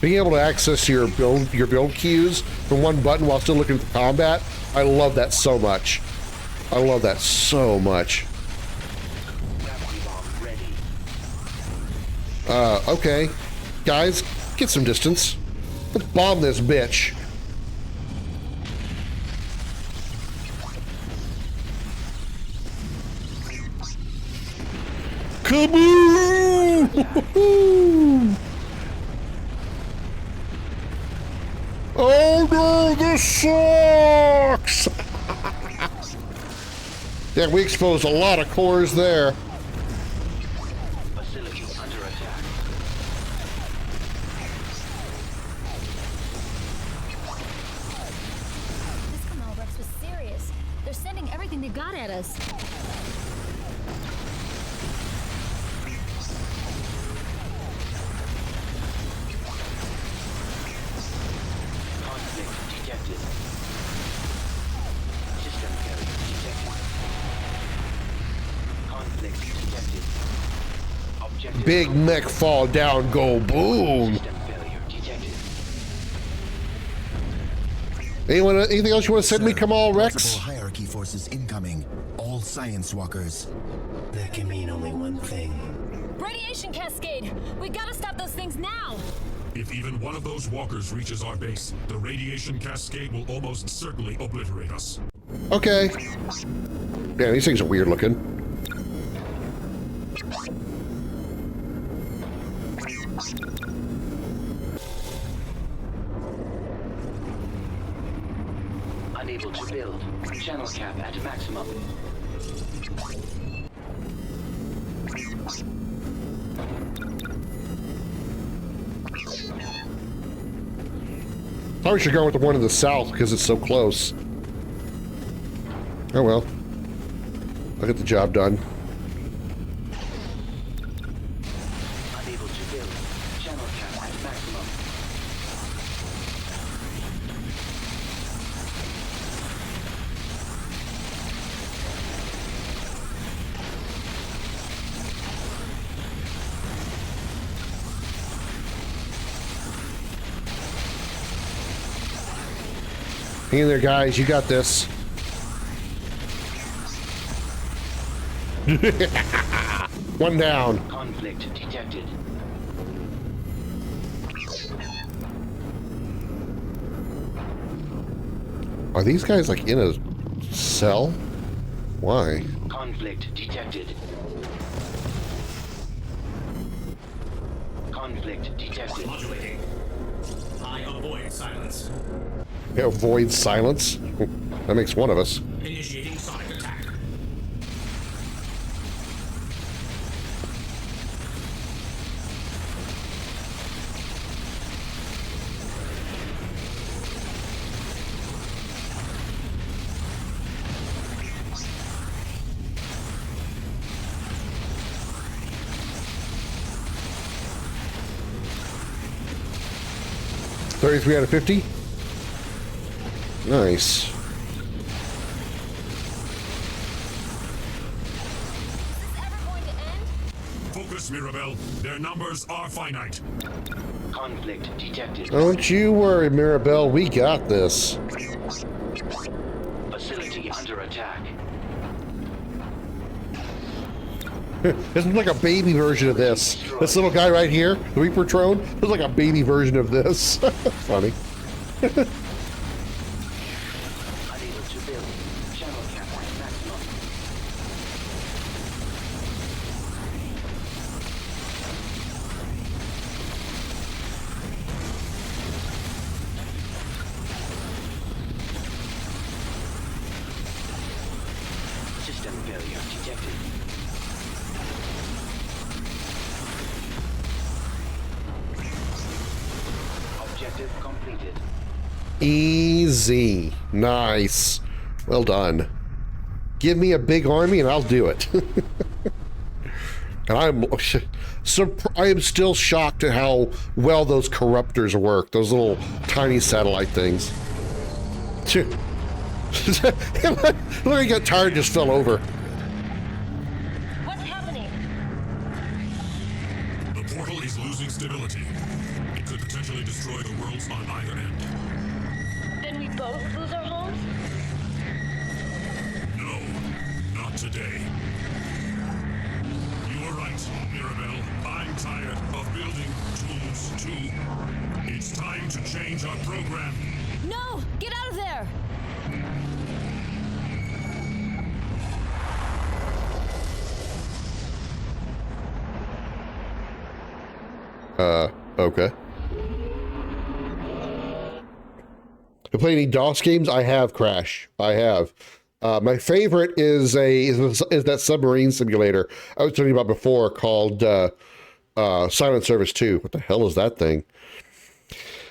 Being able to access your build queues from one button while still looking for combat, I love that so much. I love that so much. Okay. Guys, get some distance. Let's bomb this bitch. Kaboom! Oh no, this sucks! Yeah, we exposed a lot of cores there. Facility under attack. This Kamal Rex was serious. They're sending everything they got at us. Conflict detected. System failure detected. Conflict detected. Objective Big mech fall down, go boom. system failure detected. Anything else you want to send me, Kamal Rex? Multiple hierarchy forces incoming. All science walkers. That can mean only one thing. Radiation cascade! We gotta stop those things now! If even one of those walkers reaches our base, the radiation cascade will almost certainly obliterate us. Okay. Yeah, these things are weird looking. Unable to build. Channel cap at maximum. Probably should go with the one in the south because it's so close. Oh well. I'll get the job done. Unable to build. Channel cap at maximum. Hang in there, guys. You got this. One down. Conflict detected. Are these guys like in a cell? Why? Conflict detected. Conflict detected. Modulating. High Avoid silence. Avoid silence? That makes one of us. Initiating sonic attack. $33 out of 50. Nice. Focus, Mirabelle. Their numbers are finite. Conflict detected. Don't you worry, Mirabelle. We got this. Facility under attack. This is like a baby version of this. This little guy right here, the Reaper Trone, this is like a baby version of this. Funny. Unable to build. Channel cap maximum. System failure detected. Objective completed. Easy. Nice. Well done. Give me a big army and I'll do it. And I am still shocked at how well those corruptors work. Those little tiny satellite things. Look, he got tired and just fell over. What's happening? The portal is losing stability. It could potentially destroy the worlds on either end. Then we both lose our homes? No, not today. You are right, Mirabelle. I'm tired of building tools too. It's time to change our program. No! Get out of there! Okay. To play any DOS games? I have, Crash. I have. My favorite is that submarine simulator I was telling you about before called Silent Service 2. What the hell is that thing?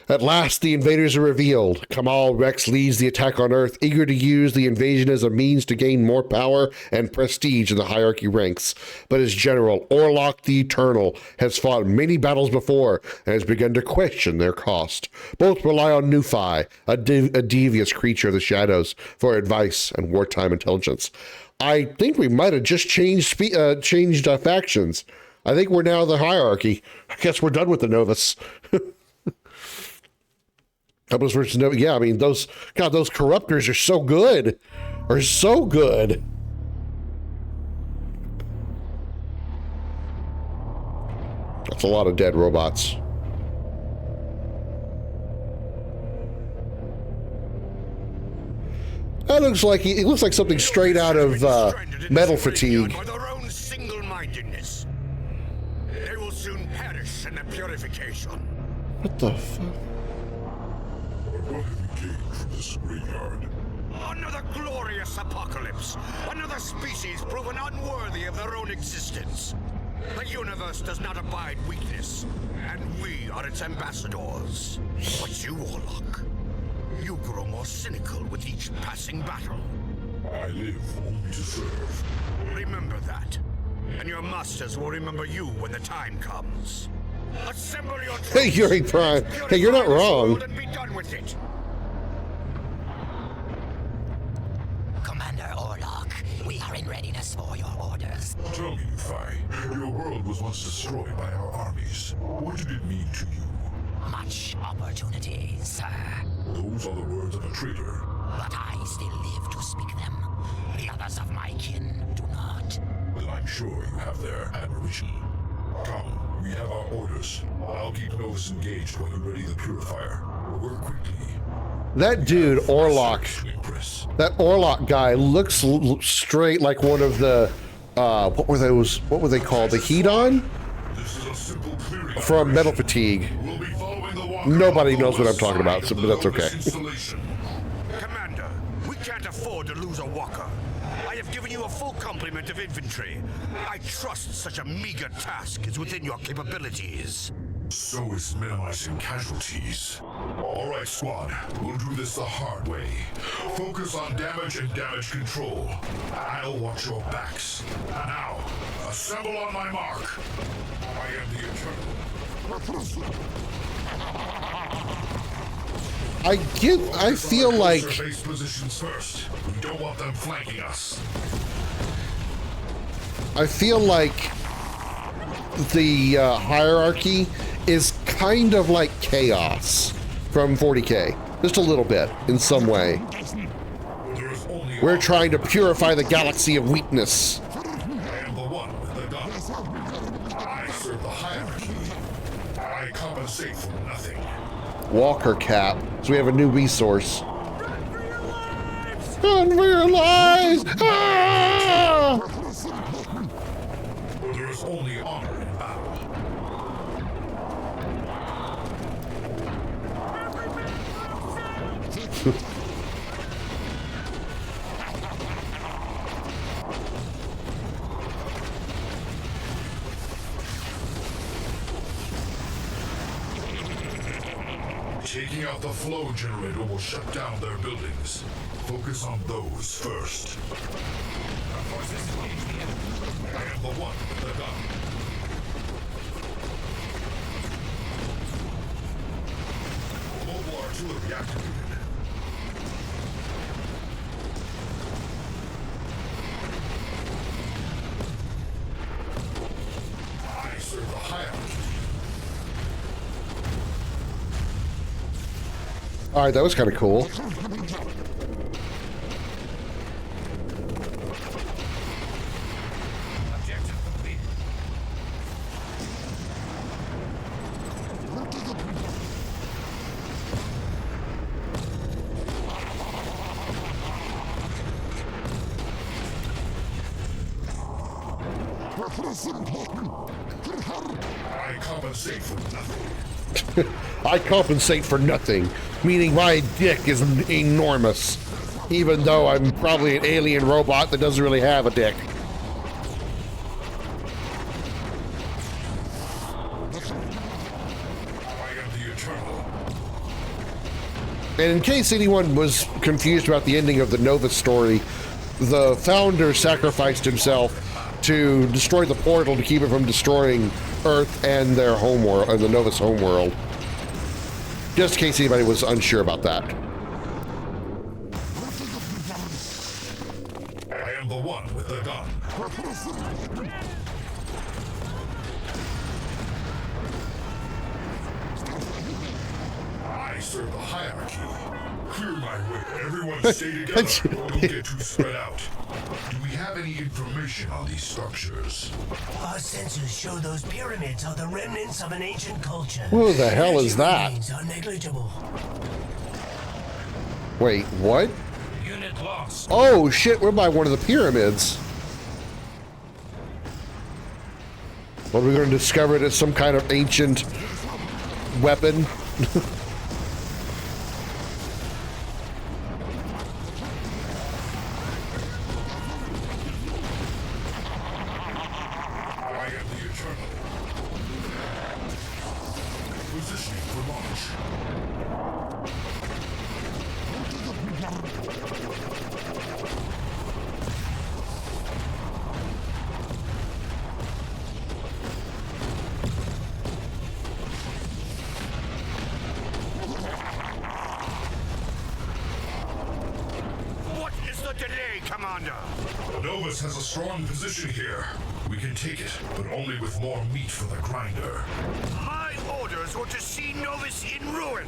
At last, the invaders are revealed. Kamal Rex leads the attack on Earth, eager to use the invasion as a means to gain more power and prestige in the hierarchy ranks. But his general, Orlok the Eternal, has fought many battles before and has begun to question their cost. Both rely on Nufi, a devious creature of the shadows, for advice and wartime intelligence. I think we might have just changed factions. I think we're now the hierarchy. I guess we're done with the Novus. Novus versus Novus. Yeah, I mean, those corruptors are so good. Are so good. That's a lot of dead robots. That looks like it looks like something straight out of Metal Fatigue. By their own single-mindedness. They will soon perish in the purification. What the fuck? What have we gained from this graveyard? Another glorious apocalypse. Another species proven unworthy of their own existence. The universe does not abide weakness, and we are its ambassadors. But you, Orlok, you grow more cynical with each passing battle. I live only to serve. Remember that, and your masters will remember you when the time comes. Assemble your troops. Hey, you're in prime. Hey, you're not wrong. And be done with it. Commander Orlok, we are in readiness for your orders. Tell me, Nufi, your world was once destroyed by our armies. What did it mean to you? Much opportunity, sir. Those are the words of a traitor. But I still live to speak them. The others of my kin do not. Then I'm sure you have their admiration. Come, we have our orders. I'll keep Novus engaged while you ready the purifier. Work quickly. That dude, Orlok, that Orlok guy looks straight like one of the, what were those, what were they called? The Hedon? From Metal Fatigue. We'll be following the Nobody knows what I'm talking about, so, but that's okay. Commander, we can't afford to lose a walker. I have given you a full complement of infantry. I trust such a meager task is within your capabilities. So is minimizing casualties. All right, squad. We'll do this the hard way. Focus on damage and damage control. I'll watch your backs. Now, assemble on my mark. I am the Eternal. I feel like Base positions first. We don't want them flanking us. I feel like the hierarchy is kind of like chaos from 40K, just a little bit in some way. We're trying to purify the galaxy of weakness. I am the one with the gun. I serve the hierarchy. I compensate for nothing. Walker cap. So we have a new resource. Run for your lives! Ah! There is only honor in battle. Taking out the flow generator will shut down their buildings. Focus on those first. I am the one with the gun. Mobile artillery activated. I serve the hierarchy. All right, that was kind of cool. I compensate for nothing. I compensate for nothing, meaning my dick is enormous, even though I'm probably an alien robot that doesn't really have a dick. I am the Eternal. And in case anyone was confused about the ending of the Nova story, the founder sacrificed himself to destroy the portal to keep it from destroying Earth and their homeworld, and the Nova's homeworld. Just in case anybody was unsure about that. I am the one with the gun. I serve the hierarchy. Clear my way. Everyone stay together. Don't get too spread out. Do we have any information on these structures? Our sensors show those pyramids are the remnants of an ancient culture. Who the hell is that? Remains are negligible. Wait, what? Unit lost. Oh shit, we're by one of the pyramids. What, are we going to discover it as some kind of ancient weapon? What is the delay, Commander? Novus has a strong position here. We can take it, but only with more meat for the grinder. My orders were to see Novus in ruin,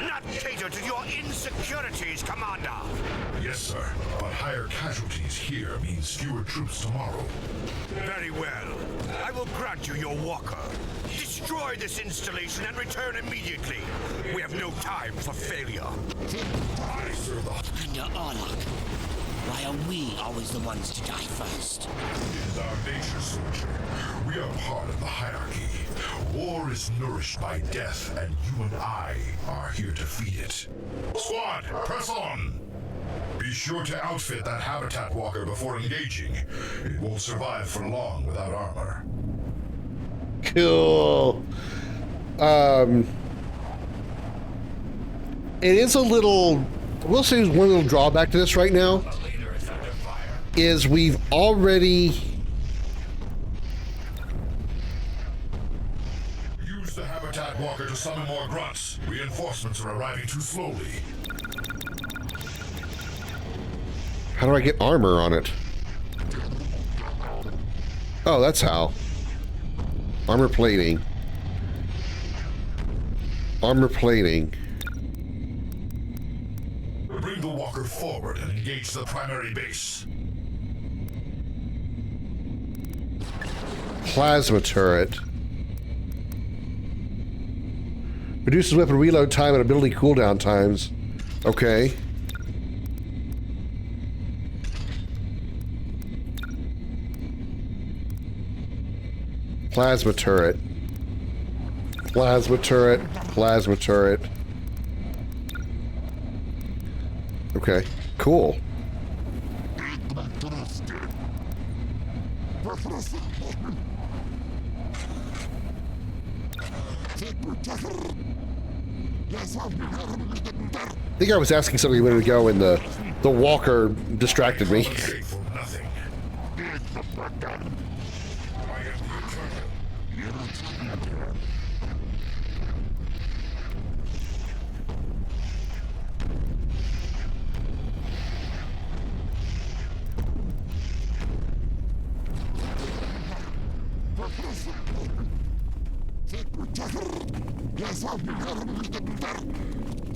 not cater to your insecurities, Commander. Yes, sir. But higher casualties here means fewer troops tomorrow. Very well. I will grant you your walker. Destroy this installation and return immediately. We have no time for failure. I serve the... Under order. Why are we always the ones to die first? It is our nature, soldier. We are part of the hierarchy. War is nourished by death, and you and I are here to feed it. Squad, press on! Be sure to outfit that habitat walker before engaging. It won't survive for long without armor. Cool. It is a little, we'll say one little drawback to this right now is we've already use the habitat walker to summon more grunts. Reinforcements are arriving too slowly. How do I get armor on it? Oh, that's how. Armor plating. Armor plating. Bring the walker forward and engage the primary base. Plasma turret. Reduces weapon reload time and ability cooldown times. Okay. Plasma turret. Plasma turret. Plasma turret. Okay, cool. I think I was asking something a minute ago and the walker distracted me.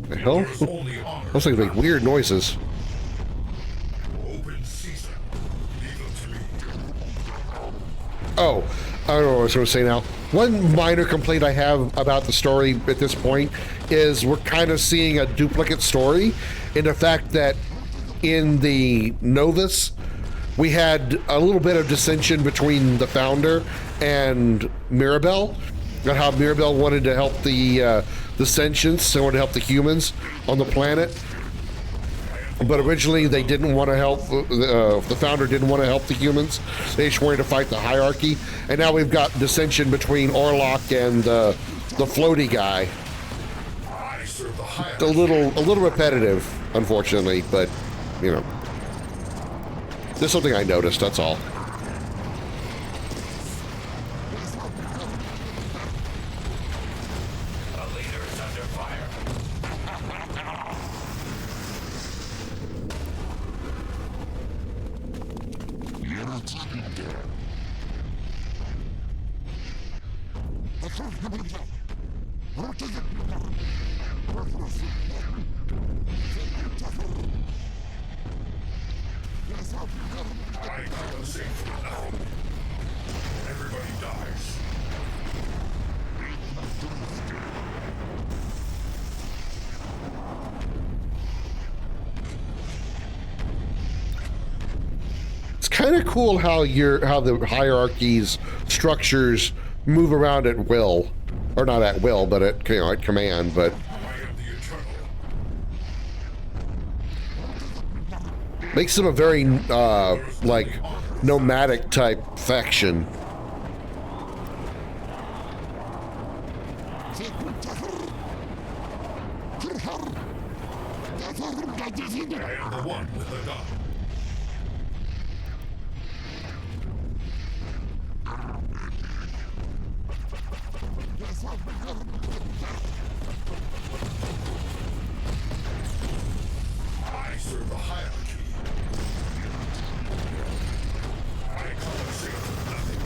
The hell? Looks like they make weird noises. Oh, I don't know what I was going to say now. One minor complaint I have about the story at this point is we're kind of seeing a duplicate story in the fact that in the Novus, we had a little bit of dissension between the founder and Mirabelle, and how Mirabelle wanted to help the sentients, they wanted to help the humans on the planet. But originally they didn't want to help, the founder didn't want to help the humans. They just wanted to fight the hierarchy. And now we've got dissension between Orlok and the floaty guy. A little repetitive, unfortunately, but, you know. There's something I noticed, that's all. Kind of cool how the hierarchy's structures move around at will, or not at will, but at at command. But makes them a very like nomadic type faction. The one with the gun. I serve the hierarchy. I compensate for nothing.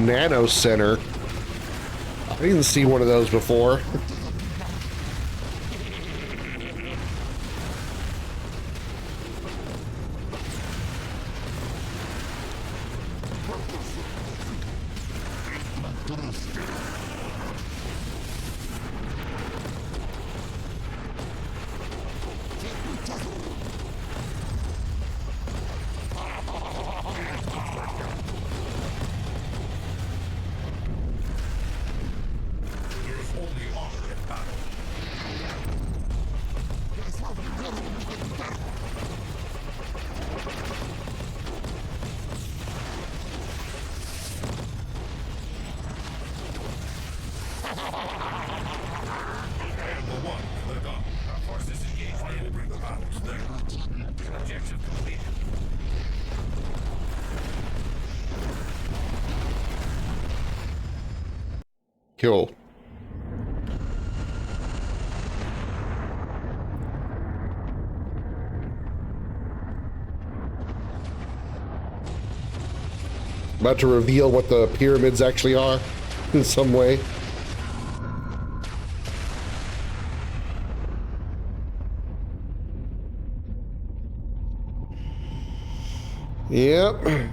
Nano Center. I didn't see one of those before. Objective completed. Kill. About to reveal what the pyramids actually are in some way. Yep. Command,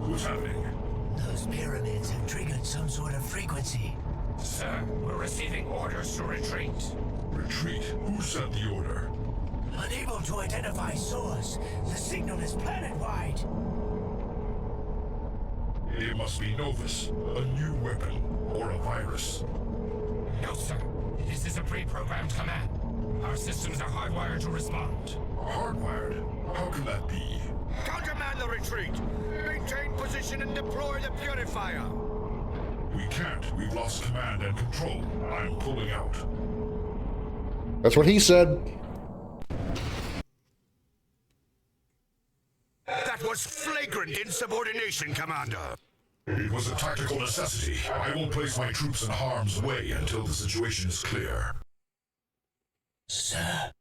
what's happening? Those pyramids have triggered some sort of frequency. Sir, we're receiving orders to retreat. Retreat? Who sent the order? Unable to identify source. The signal is planet-wide. It must be Novus, a new weapon, or a virus. No, sir. This is a pre-programmed command. Our systems are hardwired to respond. Hardwired? How can that be? Countermand the retreat! Maintain position and deploy the purifier! We can't. We've lost command and control. I'm pulling out. That's what he said. That was flagrant insubordination, Commander! It was a tactical necessity. I won't place my troops in harm's way until the situation is clear. Sir?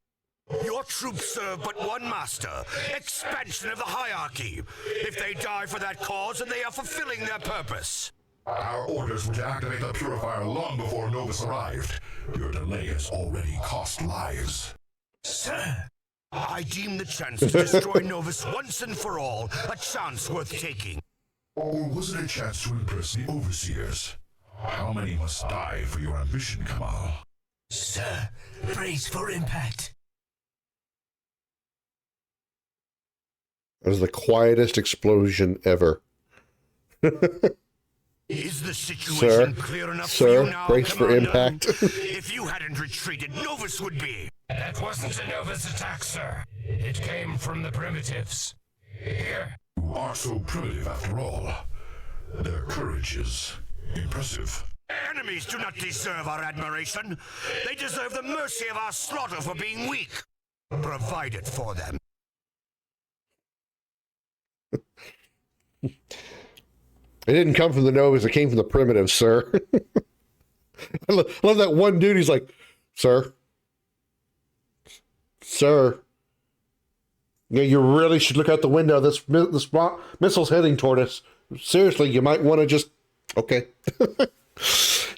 Your troops serve but one master. Expansion of the hierarchy. If they die for that cause, then they are fulfilling their purpose. Our orders were to activate the purifier long before Novus arrived. Your delay has already cost lives. Sir, I deem the chance to destroy Novus once and for all a chance worth taking. Or was it a chance to impress the overseers? How many must die for your ambition, Kamal? Sir, brace for impact. That was the quietest explosion ever. Is the situation clear enough for you now, brace for Commander? impact. If you hadn't retreated, Novus would be. That wasn't a Novus attack, sir. It came from the primitives. Here. Who are so primitive after all. Their courage is impressive. Enemies do not deserve our admiration. They deserve the mercy of our slaughter for being weak. Provide it for them. It didn't come from the Novus, it came from the primitives, sir. I love that one dude, he's like, Sir, you really should look out the window. This missile's heading toward us. Seriously, you might want to just... Okay.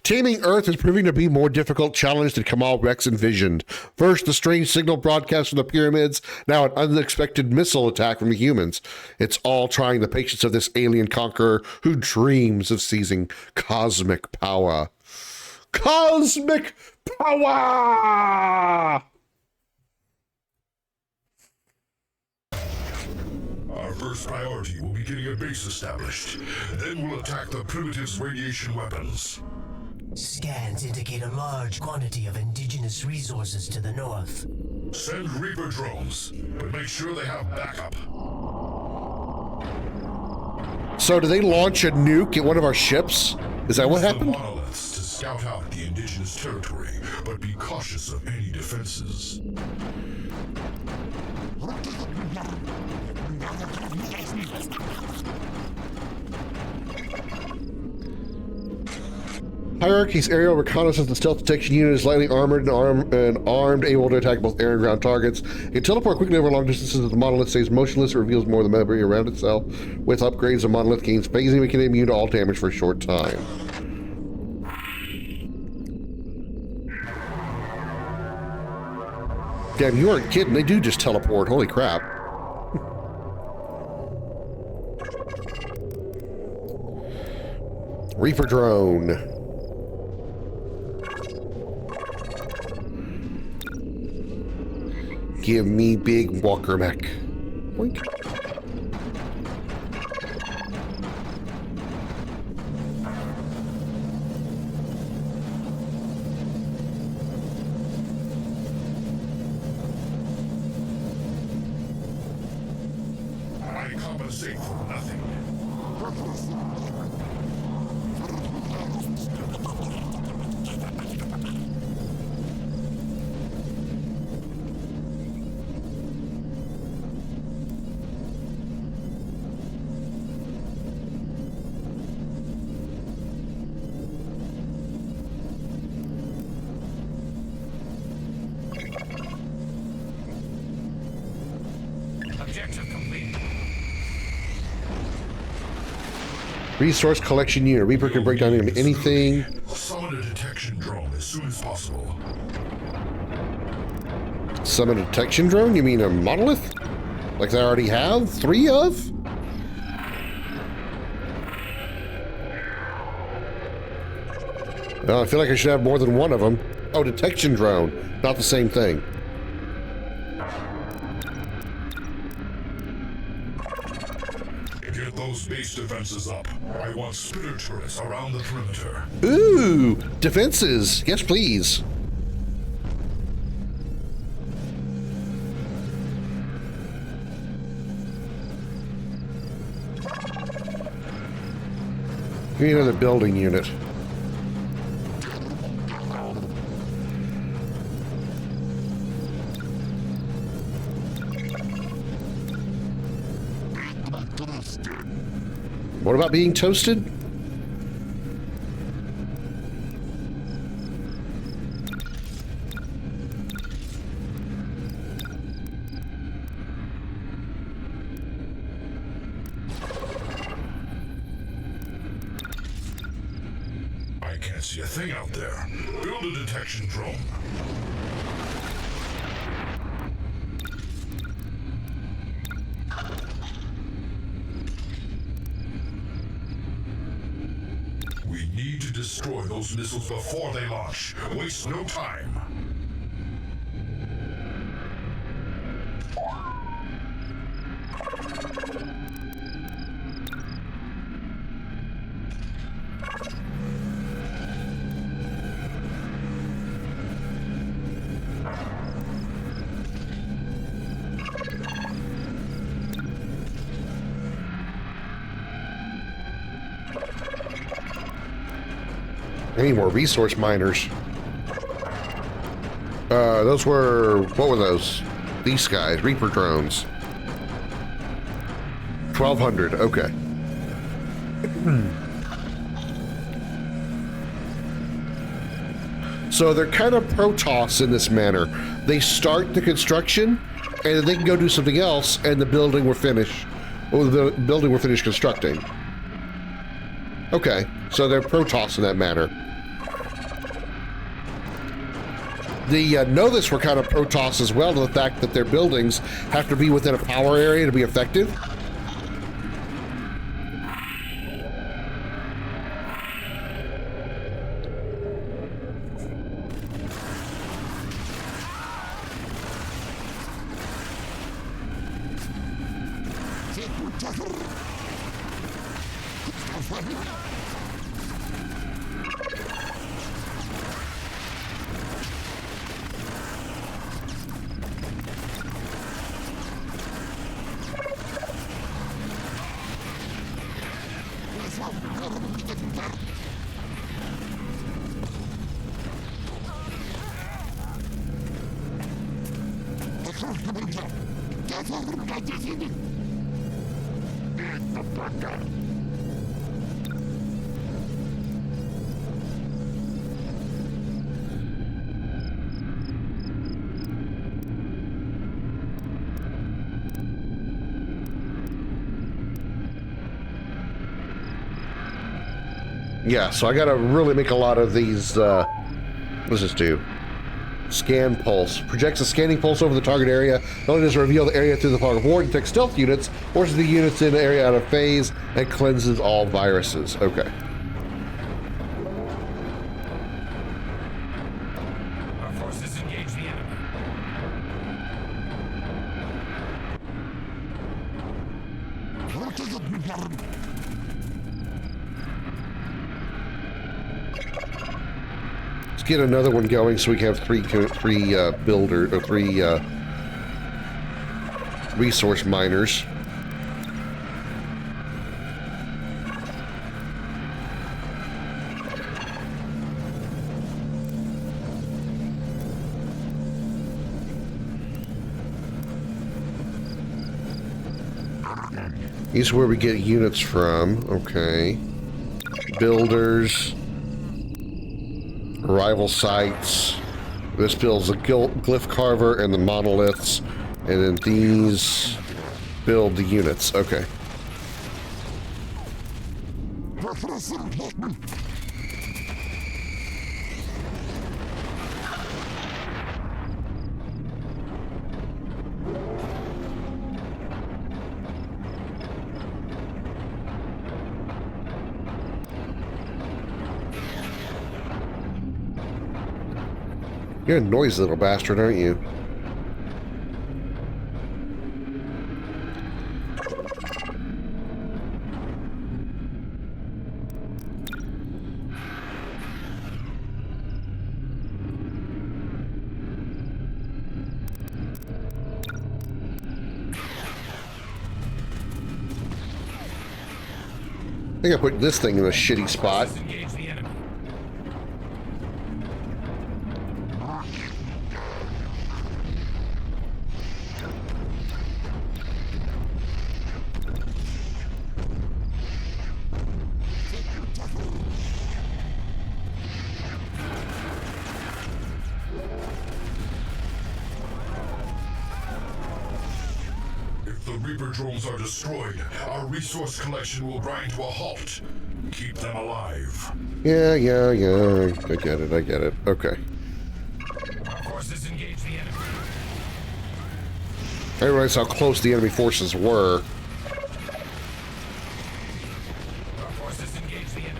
Taming Earth is proving to be a more difficult challenge than Kamal Rex envisioned. First, the strange signal broadcast from the pyramids, now an unexpected missile attack from the humans. It's all trying the patience of this alien conqueror who dreams of seizing cosmic power. Cosmic power! Our first priority will be getting a base established. Then we'll attack the primitives' radiation weapons. Scans indicate a large quantity of indigenous resources to the north. Send Reaper drones, but make sure they have backup. So do they launch a nuke at one of our ships? Is that what happened? Use the monoliths to scout out the indigenous territory, but be cautious of any defenses. Hierarchy's aerial reconnaissance and stealth detection unit is lightly armored and armed, able to attack both air and ground targets. It can teleport quickly over long distances if the monolith stays motionless or reveals more of the memory around itself. With upgrades, the monolith gains phasing, making it immune to all damage for a short time. Damn, you aren't kidding. They do just teleport. Holy crap. Reaper drone. Give me big walker mech. Boink. I compensate for nothing. Objective complete. Resource collection unit. Reaper can break down anything. Summon a detection drone as soon as possible. Summon a detection drone? You mean a monolith? Like they already have 3 of? I feel like I should have more than 1 of them. Oh, detection drone. Not the same thing. Get those base defenses up. I want spitter turrets around the perimeter. Ooh, defenses. Yes, please. We need another building unit. What about being toasted? I can't see a thing out there. Build a detection drone. We need to destroy those missiles before they launch. Waste no time. I need more resource miners. Those were... What were those? These guys. Reaper drones. 1,200. Okay. So they're kind of Protoss in this manner. They start the construction, and then they can go do something else, and the building will finish. Or the building will finish constructing. Okay, so they're Protoss in that manner. The Novus were kind of Protoss as well, to the fact that their buildings have to be within a power area to be effective. Yeah, so I gotta really make a lot of these, what does this do? Scan pulse. Projects a scanning pulse over the target area. Not only does it reveal the area through the fog of war, detects stealth units, forces the units in the area out of phase, and cleanses all viruses. Okay. Our forces engage the enemy. Let's get another one going so we can have three resource miners. These are where we get units from. Okay. Builders. Arrival sites. This builds the glyph carver and the monoliths. And then these build the units. Okay. You're a noisy little bastard, aren't you? I think I put this thing in a shitty spot. If the Reaper drones are destroyed, our resource collection will grind to a halt. Keep them alive. Yeah. I get it. Okay. Our forces engage the enemy. I realized how close the enemy forces were. Our forces engage the enemy.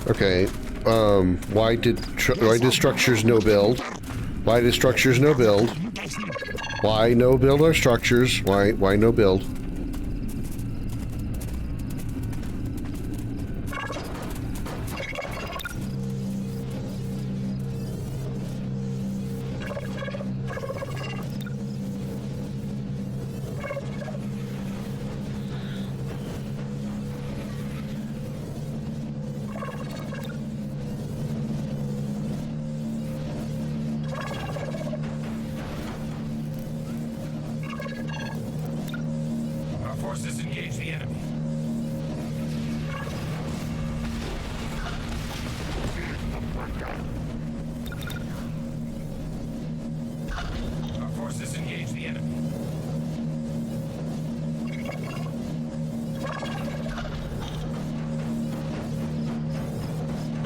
Okay, why did structures no build? Why did structures no build? Why no build our structures? Why no build? Our forces engage the enemy. Our forces engage the enemy.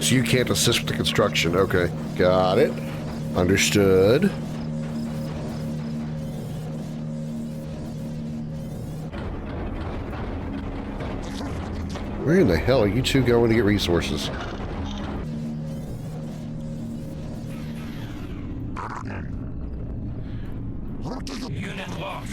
So you can't assist with the construction. Okay, got it. Understood. Where in the hell are you two going to get resources? Unit lost.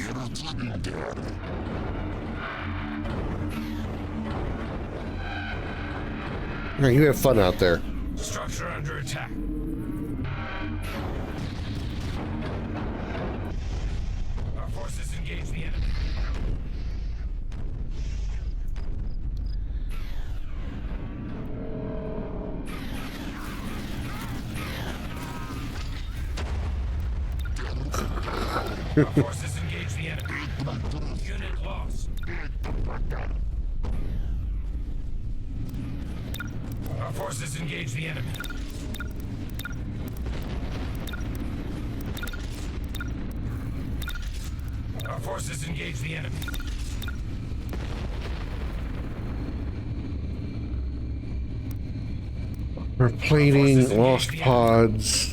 All right, you have fun out there. Structure under attack. Our forces engage the enemy. Our forces engage the enemy. Unit lost. Our forces engage the enemy. Our forces engage the enemy. Replating lost pods.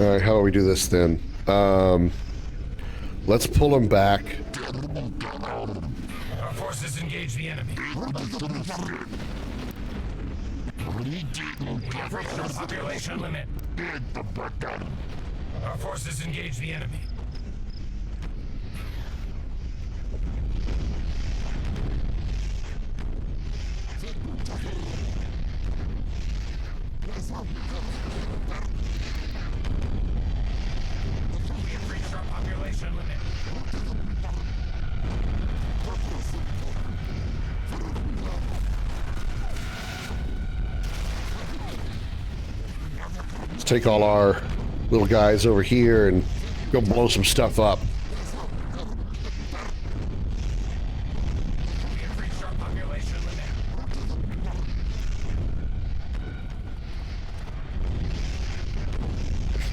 Alright, how do we do this then? Let's pull him back. Our forces engage the enemy. We have reached our population limit. Our forces engage the enemy. We have reached our population limit. Let's take all our little guys over here and go blow some stuff up. We have reached our population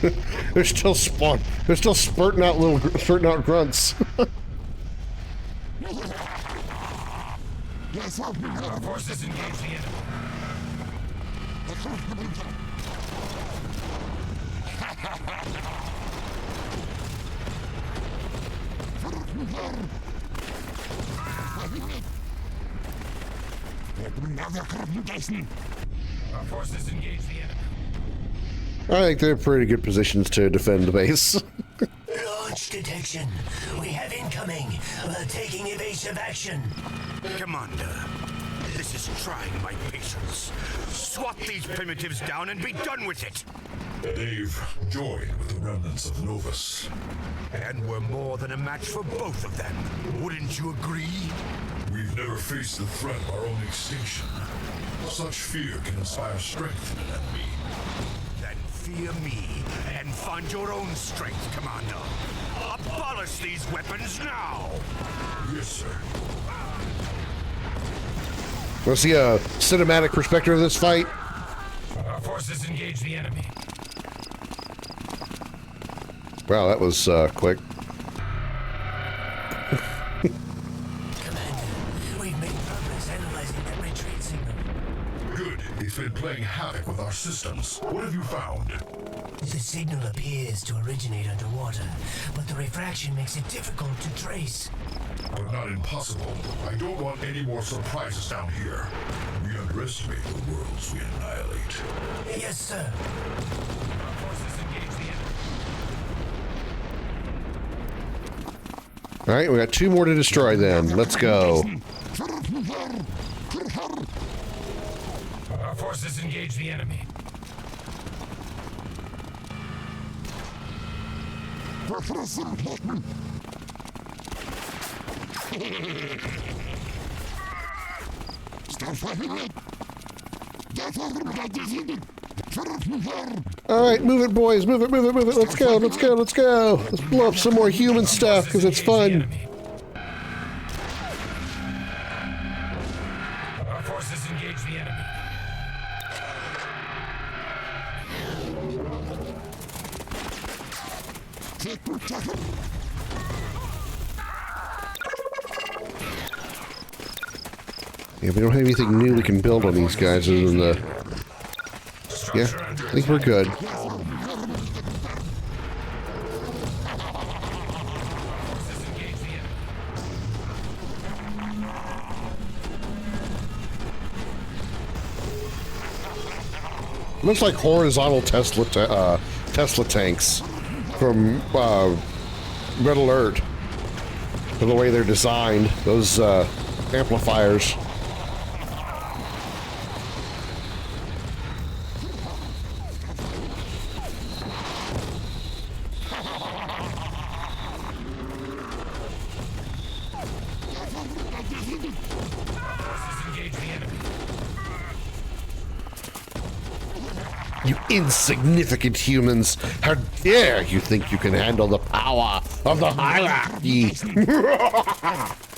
limit. They're still spawn. They're still spurting out grunts. Our forces engage the enemy. Our forces engage the enemy. I think they're pretty good positions to defend the base. Launch detection. We have incoming. Taking evasive action. Commander, this is trying my patience. Swat these primitives down and be done with it. They've joined with the remnants of Novus. And we're more than a match for both of them. Wouldn't you agree? We've never faced the threat of our own extinction. Such fear can inspire strength in an enemy. Then fear me and find your own strength, Commander. Abolish these weapons now! Yes, sir. Want to see a cinematic perspective of this fight? Our forces engage the enemy. Wow, that was quick. Commander, we've made progress analyzing that retreat signal. Good. It's been playing havoc with our systems. What have you found? The signal appears to originate underwater, but the refraction makes it difficult to trace. But not impossible. I don't want any more surprises down here. We underestimate the worlds we annihilate. Yes, sir. Our forces engage the enemy. Alright, we got 2 more to destroy then. Let's go. Our forces engage the enemy. Alright, move it, boys. Move it, move it, move it. Let's go, let's go, let's go. Let's blow up some more human stuff because it's fun. Our forces engage the enemy. Yeah, we don't have anything new we can build on these guys other than the... Yeah, I think we're good. Looks like horizontal Tesla tanks from Red Alert. For the way they're designed, those amplifiers. You insignificant humans! How dare you think you can handle the power of the hierarchy!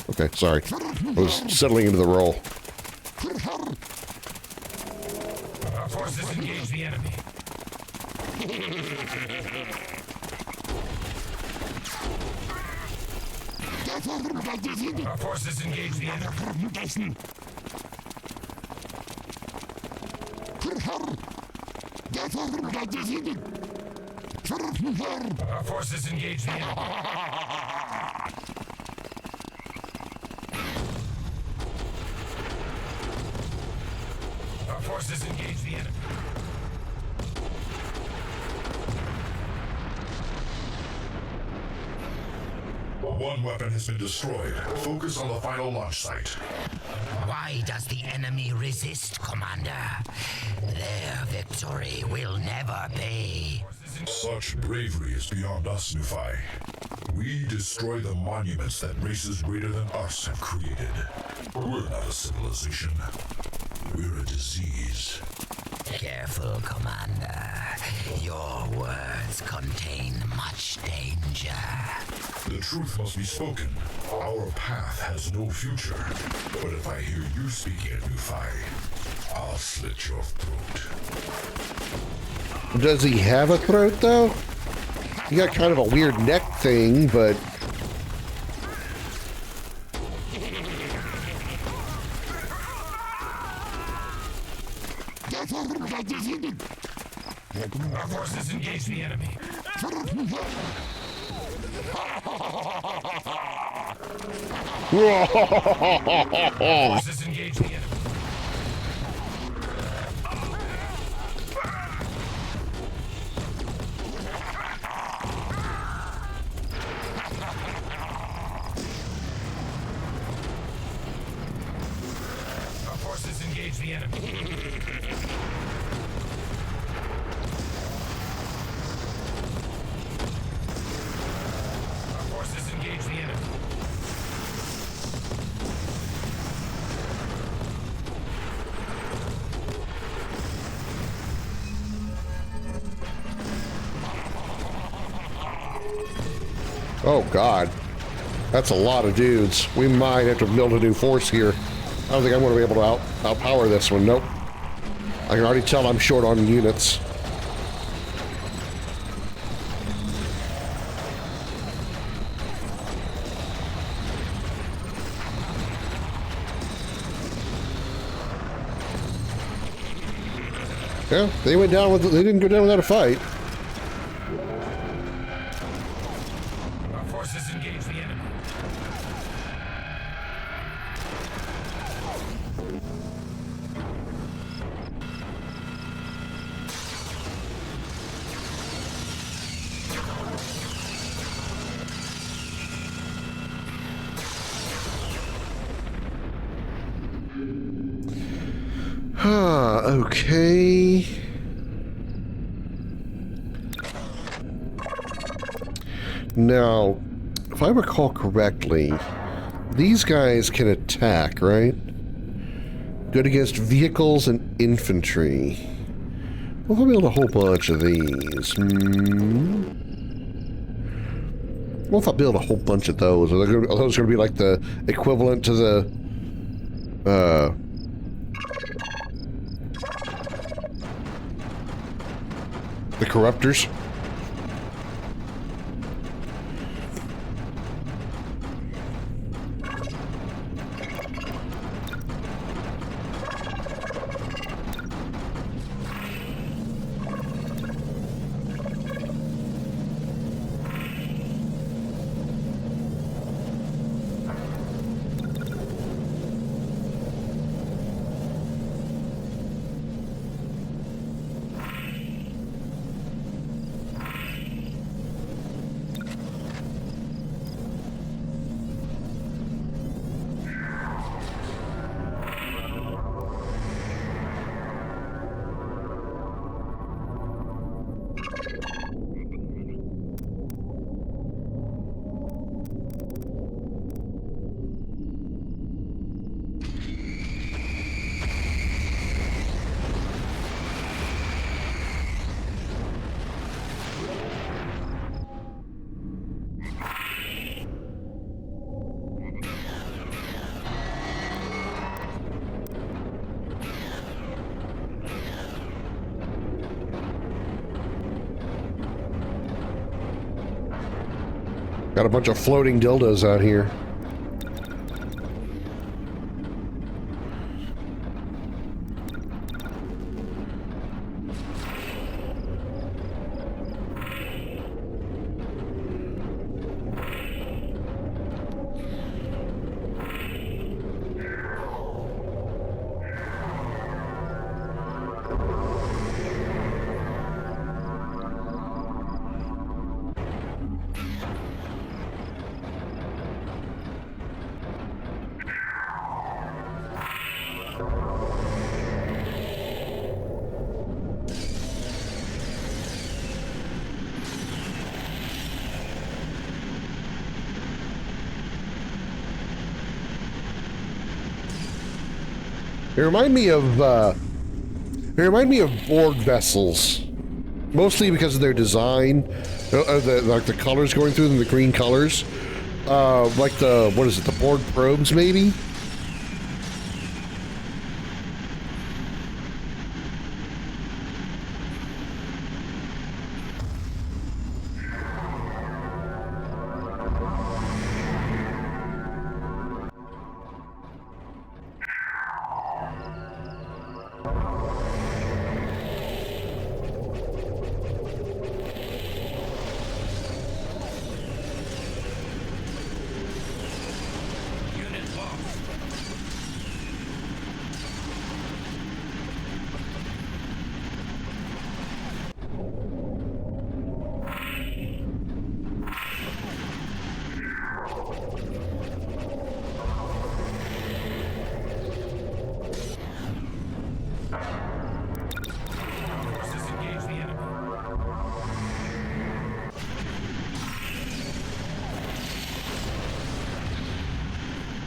Okay, sorry. I was settling into the role. Our forces engage the enemy. Our forces engage the enemy. Our forces engage the enemy. Our forces engage the enemy. One weapon has been destroyed. Focus on the final launch site. Why does the enemy resist, Commander? Their victory will never be. Such bravery is beyond us, Nufi. We destroy the monuments that races greater than us have created. We're not a civilization. We're a disease. Careful, Commander. Your words contain much danger. The truth must be spoken. Our path has no future. But if I hear you speaking at Nufi, I'll slit your throat. Does he have a throat, though? He got kind of a weird neck thing, but... Our forces engage the enemy. Forces engage the enemy. Our forces engage the enemy. Our forces engage the enemy. Oh, God. That's a lot of dudes. We might have to build a new force here. I don't think I'm going to be able to outpower this one. Nope. I can already tell I'm short on units. Yeah, they went down with. They didn't go down without a fight. Our forces engage the enemy. Okay. Now, if I recall correctly, these guys can attack, right? Good against vehicles and infantry. Well, if I build a whole bunch of these. What if I build a whole bunch of those? Are those going to be like the equivalent to the corruptors? Got a bunch of floating dildos out here. They remind me of Borg vessels, mostly because of their design, like the colors going through them, the green colors, like the Borg probes, maybe.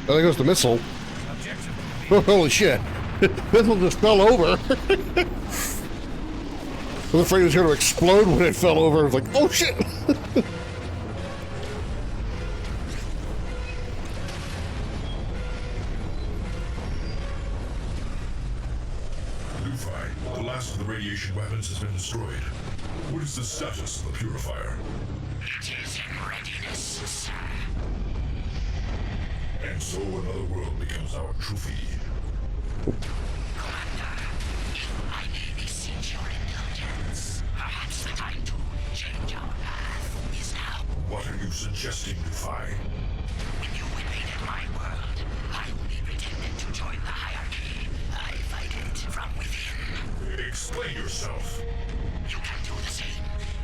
Oh, there goes the missile. Oh, holy shit. Missile just fell over. I was afraid it was going to explode when it fell over. I was like, oh shit. Lufi, the last of the radiation weapons has been destroyed. What is the status of the purifier? It is in readiness, sir. And so another world becomes our trophy. Commander, if I may beseech your indulgence, perhaps the time to change our path is now. What are you suggesting, Lufi? When you invaded my world, I only pretended to join the hierarchy. I fight it from within. Explain yourself. You can do the same.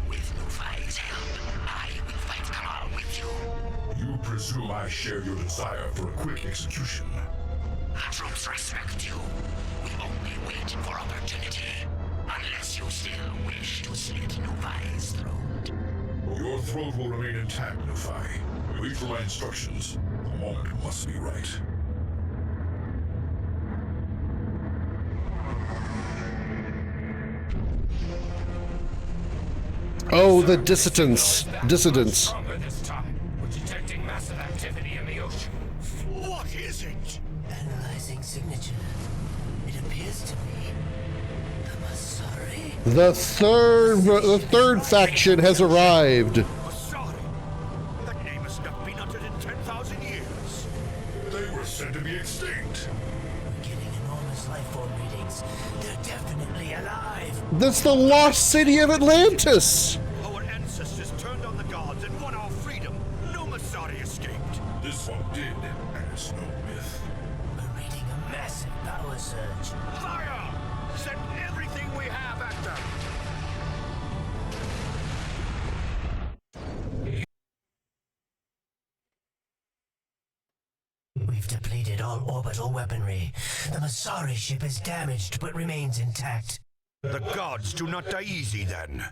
With Lufi's help, I will fight them all with you. You presume I share your desire for a quick execution. The troops respect you. We only wait for opportunity. Unless you still wish to slit Lufi's throat. Your throat will remain intact, Lufi. Wait for my instructions. The moment must be right. Oh, the dissidents. Dissidents. This time, we're detecting massive activity in the ocean. What is it? Analyzing signature. It appears to be the Masari. The third faction has arrived. Masari? That name has not been uttered in 10,000 years. They were said to be extinct. We're getting enormous life form readings. They're definitely alive. That's the lost city of Atlantis. Our ancestors turned on the gods and won our freedom. No Masari escaped. This one did, and it's no myth. We're reading a massive power surge. Fire! Send everything we have at them! We've depleted all orbital weaponry. The Masari ship is damaged but remains intact. The gods do not die easy then.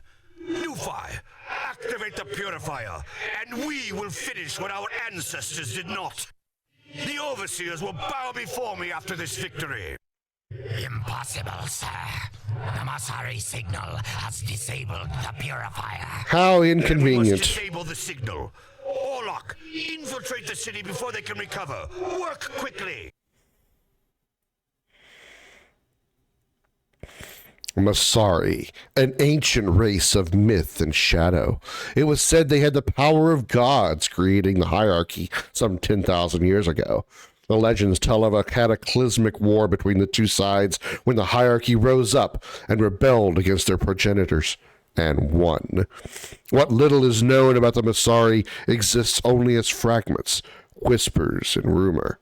Lufi, activate the purifier, and we will finish what our ancestors did not. The overseers will bow before me after this victory. Impossible, sir. The Masari signal has disabled the purifier. How Then we must inconvenient. disable the signal. Orlok, infiltrate the city before they can recover. Work quickly. Masari, an ancient race of myth and shadow. It was said they had the power of gods, creating the hierarchy some 10,000 years ago. The legends tell of a cataclysmic war between the two sides when the hierarchy rose up and rebelled against their progenitors and won. What little is known about the Masari exists only as fragments, whispers, and rumor.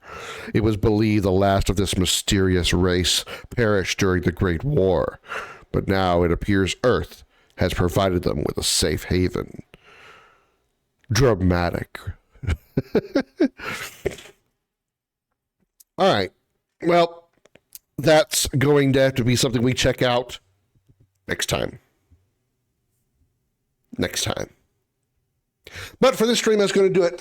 It was believed the last of this mysterious race perished during the Great War, but now it appears Earth has provided them with a safe haven. Dramatic. All right. Well, that's going to have to be something we check out next time. But for this stream, that's going to do it.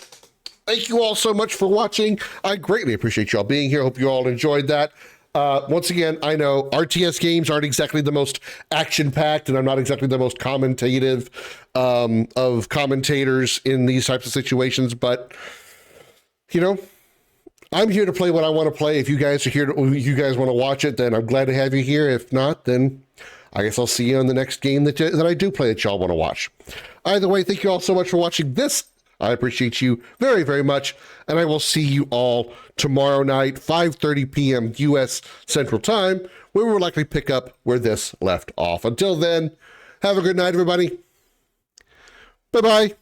Thank you all so much for watching. I greatly appreciate y'all being here. Hope you all enjoyed that. Once again, I know RTS games aren't exactly the most action-packed, and I'm not exactly the most commentative of commentators in these types of situations, but, you know, I'm here to play what I want to play. If you guys are here, you guys want to watch it, then I'm glad to have you here. If not, then I guess I'll see you on the next game that I do play that y'all want to watch. Either way, thank you all so much for watching this. I appreciate you very, very much, and I will see you all tomorrow night, 5:30 p.m. U.S. Central Time, where we'll likely pick up where this left off. Until then, have a good night, everybody. Bye-bye.